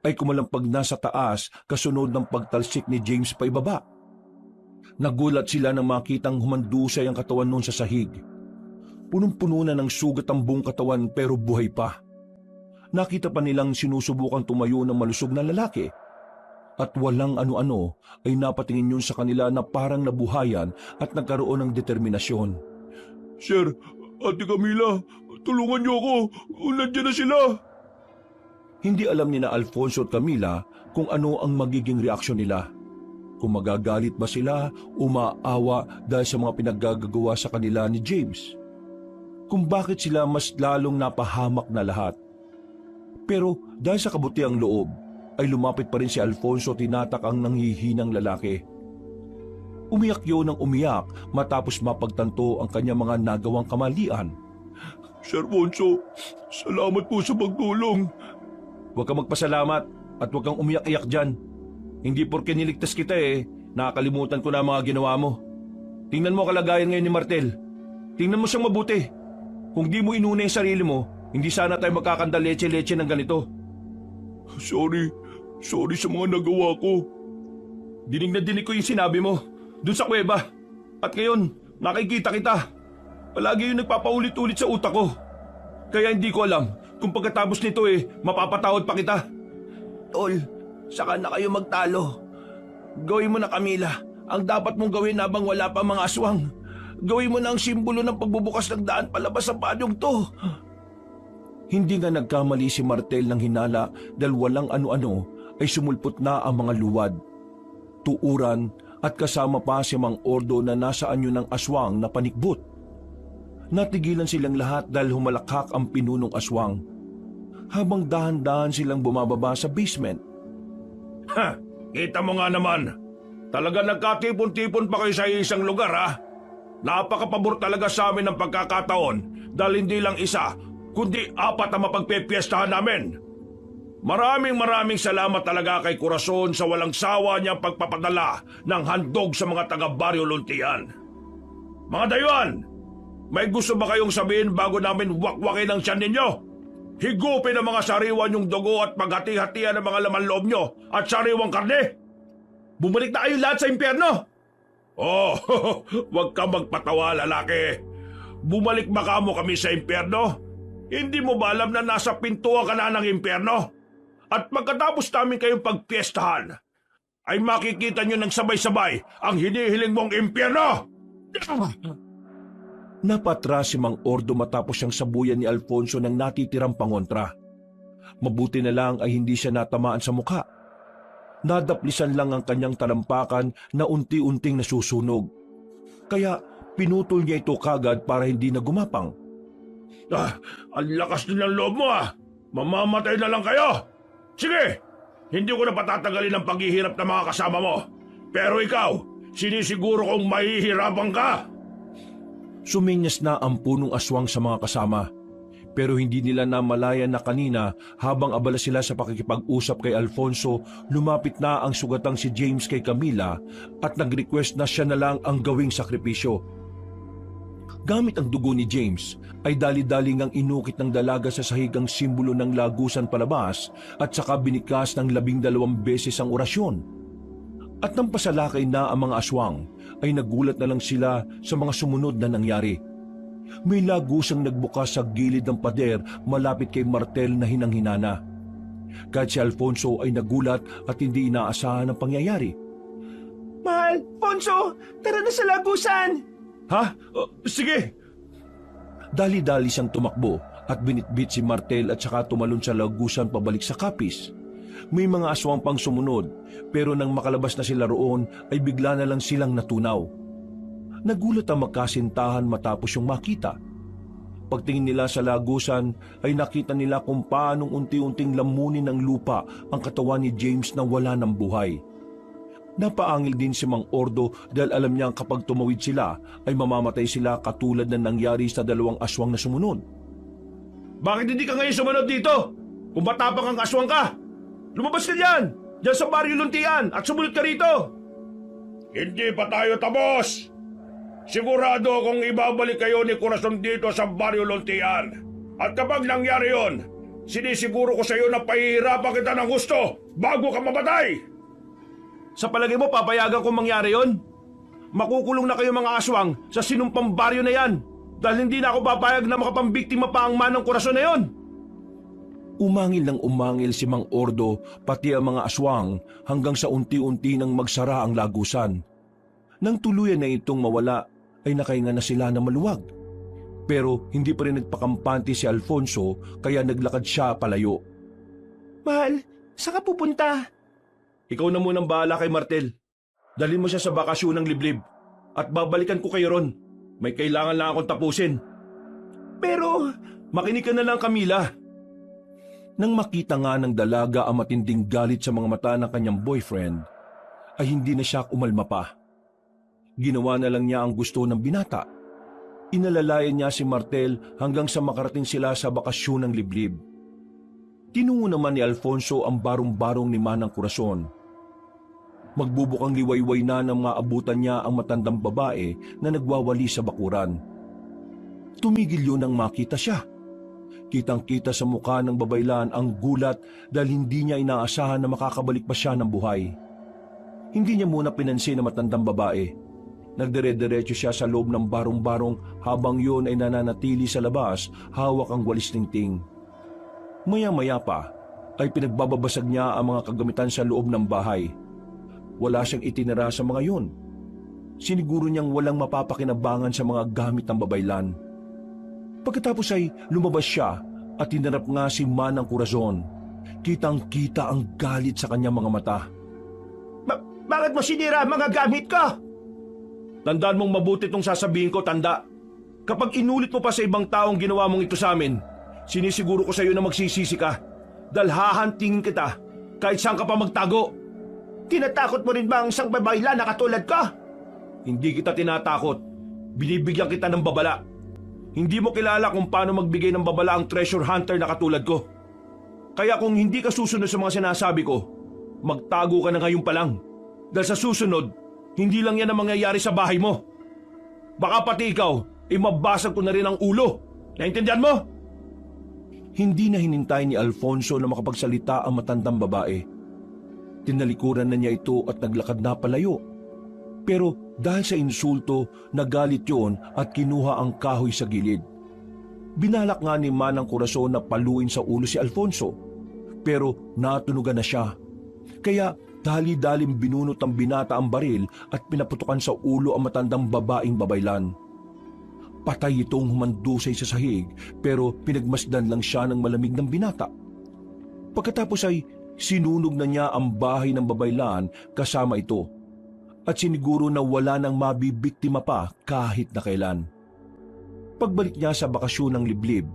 Speaker 3: ay kumalampag na sa taas kasunod ng pagtalsik ni James pa ibaba. Nagulat sila nang makitang humandusay ang katawan noon sa sahig. Punong-puno na ng sugat ang buong katawan pero buhay pa. Nakita pa nilang sinusubukang tumayo ng malusog na lalaki. At walang ano-ano ay napatingin yun sa kanila na parang nabuhayan at nagkaroon ng determinasyon. Sir, Ate Camila, tulungan niyo ako. Nandiyan na sila. Hindi alam ni na Alfonso at Camila kung ano ang magiging reaksyon nila.
Speaker 1: Kung magagalit ba sila o maawa dahil sa mga pinaggagawa sa kanila ni James. Kung bakit sila mas lalong napahamak na lahat. Pero dahil sa kabutiang loob, ay lumapit pa rin si Alfonso tinatak ang nanghihinang lalaki. Umiyak yun ng umiyak matapos mapagtanto ang kanyang mga nagawang kamalian. Sir Alfonso, salamat po sa pagtulong. Huwag kang magpasalamat at huwag kang umiyak-iyak dyan. Hindi porke niligtas kita nakakalimutan ko na ang mga ginawa mo. Tingnan mo kalagayan ngayon ni Martel. Tingnan mo siyang mabuti. Kung di mo inuna yung sarili mo, hindi sana tayo magkakanda leche-leche ng ganito. Sorry sa mga nagawa ko. Dinig na dinig ko yung sinabi mo, dun sa kuweba. At ngayon, nakikita kita. Palagi yung nagpapaulit-ulit sa utak ko. Kaya hindi ko alam kung pagkatapos nito mapapatawad pa kita. Tol, saka na kayo magtalo. Gawin mo na, Camila, ang dapat mong gawin habang wala pa mga aswang. Gawin mo na ang simbolo ng pagbubukas ng daan palabas sa padyong to. Hindi nga nagkamali si Martel ng hinala dahil walang ano-ano ay sumulpot na ang mga luwad. Tuuran at kasama pa si Mang Ordo na nasa anyo ng aswang na panikbot. Natigilan silang lahat dahil humalakhak ang pinunong aswang. Habang dahan-dahan silang bumababa sa basement. Ha! Kita mo nga naman. Talaga nagkatipon-tipon pa kayo sa isang lugar ha? Napakapabor talaga sa amin ng pagkakataon dahil hindi lang isa, kundi 4 ang mapagpepiestahan namin. Maraming salamat talaga kay Corazon sa walang sawa niyang pagpapadala ng handog sa mga taga-Baryo Luntian. Mga dayuhan, may gusto ba kayong sabihin bago namin wakwakin ang tiyan ninyo? Higupin ang mga sariwan yung dugo at paghati-hatian ang mga laman loob nyo at sariwang karne. Bumalik na kayo lahat sa impyerno! Oh, wag ka magpatawa, lalaki. Bumalik ba kamo kami sa impyerno? Hindi mo ba alam na nasa pintuan ka na ng impyerno? At pagkatapos namin kayong pagpiestahan, ay makikita nyo ng sabay-sabay ang hinihiling mong impyerno! Napatras si Mang Ordo matapos siyang sabuyan ni Alfonso ng natitirang pangontra. Mabuti na lang ay hindi siya natamaan sa mukha. Nadaplisan lang ang kanyang talampakan na unti-unting nasusunog. Kaya pinutol niya ito kagad para hindi na gumapang. Ang lakas din ng loob mo Mamamatay na lang kayo! Sige! Hindi ko na patatagalin ang paghihirap ng mga kasama mo. Pero ikaw, sinisiguro kong mahihirapan ka! Suminyas na ang punong aswang sa mga kasama. Pero hindi nila namalayan na kanina habang abala sila sa pakikipag-usap kay Alfonso, lumapit na ang sugatang si James kay Camila at nag-request na siya na lang ang gawing sakripisyo. Gamit ang dugo ni James, ay dali-dali ngang inukit ng dalaga sa sahigang simbolo ng lagusan palabas at saka binikas ng 12 beses ang orasyon. At nang pasalakay na ang mga aswang, ay nagulat na lang sila sa mga sumunod na nangyari. May lagusang nagbukas sa gilid ng pader malapit kay Martel na hinang-hinana. Kahit si Alfonso ay nagulat at hindi inaasahan ang pangyayari.
Speaker 4: Mahal, Ponso, tara na sa lagusan!
Speaker 1: Ha? Sige! Dali-dali siyang tumakbo at binitbit si Martel at saka tumalon sa lagusan pabalik sa kapis. May mga aswang pang sumunod, pero nang makalabas na sila roon ay bigla na lang silang natunaw. Nagulat ang magkasintahan matapos yung makita. Pagtingin nila sa lagusan ay nakita nila kung paanong unti-unting lamunin ng lupa ang katawan ni James na wala ng buhay. Napaangil din si Mang Ordo dahil alam niyang kapag tumawid sila ay mamamatay sila katulad ng nangyari sa 2 aswang na sumunod. Bakit hindi ka ngayon sumunod dito? Kung matapang ang aswang ka! Lumabas ka dyan! Diyan sa Baryo Luntian at sumunod ka rito! Hindi pa tayo tapos! Sigurado akong ibabalik kayo ni Corazon dito sa Baryo Luntian. At kapag nangyari yon, sinisiguro ko sa iyo na pahihirapan kita ng gusto bago ka mamatay! Sa palagay mo, papayagan kong mangyari yon? Makukulong na kayo mga aswang sa sinumpang baryo na yan dahil hindi na ako papayag na makapambiktima pa ang manang Corazon na yon. Umangil ng umangil si Mang Ordo pati ang mga aswang hanggang sa unti-unti nang magsara ang lagusan. Nang tuluyan na itong mawala ay nakahinga na sila na maluwag. Pero hindi pa rin nagpakampante si Alfonso kaya naglakad siya palayo.
Speaker 4: Mahal, saan ka pupunta?
Speaker 1: Ikaw na munang bahala kay Martel.
Speaker 3: Dalhin mo siya sa bakasyon ng liblib at babalikan ko kayo ron. May kailangan lang akong tapusin.
Speaker 4: Pero,
Speaker 3: Makinig ka na lang, Camila. Nang makita nga ng dalaga ang matinding galit sa mga mata ng kanyang boyfriend, ay hindi na siya umalma pa. Ginawa na lang niya ang gusto ng binata. Inalalayan niya si Martel hanggang sa makarating sila sa bakasyon ng liblib. Tinungo naman ni Alfonso ang barong-barong ni Manang Corazon. Magbubukang liwayway na ng maabutan niya ang matandang babae na nagwawali sa bakuran. Tumigil yun nang makita siya. Kitang-kita sa mukha ng babaylan ang gulat dahil hindi niya inaasahan na makakabalik pa siya ng buhay. Hindi niya muna pinansin ang matandang babae. Nagdire-diretso siya sa loob ng barong-barong habang yun ay nananatili sa labas, hawak ang walis tingting. Maya-maya pa ay pinagbababasag niya ang mga kagamitan sa loob ng bahay. Wala siyang itinira sa mga yun. Siniguro niyang walang mapapakinabangan sa mga gamit ng babaylan. Pagkatapos ay lumabas siya at tinanap nga si Manang Corazon. Kitang-kita ang galit sa kanyang mga mata.
Speaker 4: Bakit mo sinira ang mga gamit ko?
Speaker 3: Tandaan mong mabuti itong sasabihin ko, tanda. Kapag inulit mo pa sa ibang taong ginawa mong ito sa amin, sinisiguro ko sa iyo na magsisisi ka. Dahil hahantingin kita kahit saan ka pa magtago.
Speaker 4: Tinatakot mo rin ba ang isang babayla na katulad ko?
Speaker 3: Hindi kita tinatakot. Binibigyan kita ng babala. Hindi mo kilala kung paano magbigay ng babala ang treasure hunter na katulad ko. Kaya kung hindi ka susunod sa mga sinasabi ko, magtago ka na ngayon pa lang. Dahil sa susunod, hindi lang yan ang mangyayari sa bahay mo. Baka pati ikaw, mabasag ko na rin ang ulo. Naintindihan mo? Hindi na hinintay ni Alfonso na makapagsalita ang matandang babae. Tinalikuran na niya ito at naglakad na palayo. Pero dahil sa insulto, nagalit yun at kinuha ang kahoy sa gilid. Binalak nga ni Manang Corazon na paluin sa ulo si Alfonso. Pero natunugan na siya. Kaya dali-dalim binunot ang binata ang baril at pinaputukan sa ulo ang matandang babaeng babaylan. Patay itong humandusay sa sahig pero pinagmasdan lang siya ng malamig ng binata. Pagkatapos ay sinunog na niya ang bahay ng babaylan kasama ito. At siniguro na wala nang mabibiktima pa kahit na kailan. Pagbalik niya sa bakasyon ng liblib,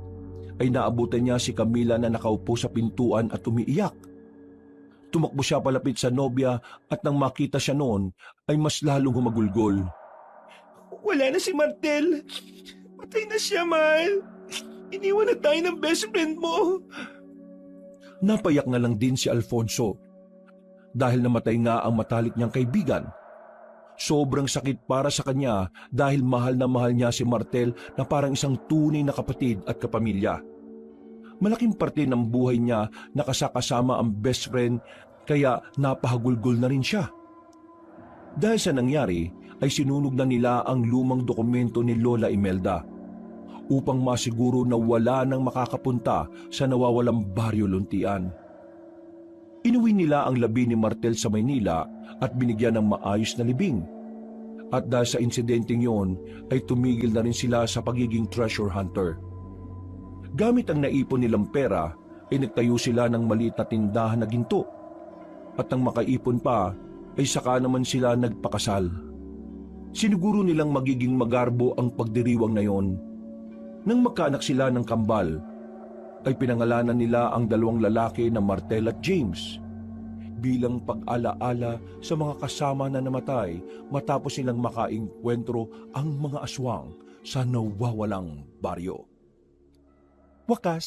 Speaker 3: ay naabutan niya si Camila na nakaupo sa pintuan at umiiyak. Tumakbo siya palapit sa nobya at nang makita siya noon, ay mas lalong humagulgol.
Speaker 4: Wala na si Martel. Patay na siya, mahal. Iniwan na tayo ng best friend mo.
Speaker 3: Napayak na lang din si Alfonso. Dahil namatay nga ang matalik niyang kaibigan. Sobrang sakit para sa kanya dahil mahal na mahal niya si Martel na parang isang tunay na kapatid at kapamilya. Malaking parte ng buhay niya nakasakasama ang best friend kaya napahagulgol na rin siya. Dahil sa nangyari ay sinunog na nila ang lumang dokumento ni Lola Imelda upang masiguro na wala nang makakapunta sa nawawalang baryo Luntian. Inuwi nila ang labi ni Martel sa Maynila at binigyan ng maayos na libing. At dahil sa insidenteng yon ay tumigil na rin sila sa pagiging treasure hunter. Gamit ang naipon nilang pera ay nagtayo sila ng maliit na tindahan na ginto. At nang makaipon pa ay saka naman sila nagpakasal. Siniguro nilang magiging magarbo ang pagdiriwang na yon. Nang magkaanak sila ng kambal, ay pinangalanan nila ang dalawang lalaki na Martel at James bilang pag-alaala sa mga kasama na namatay matapos nilang makaengkwentro ang mga aswang sa nawawalang baryo.
Speaker 4: Wakas,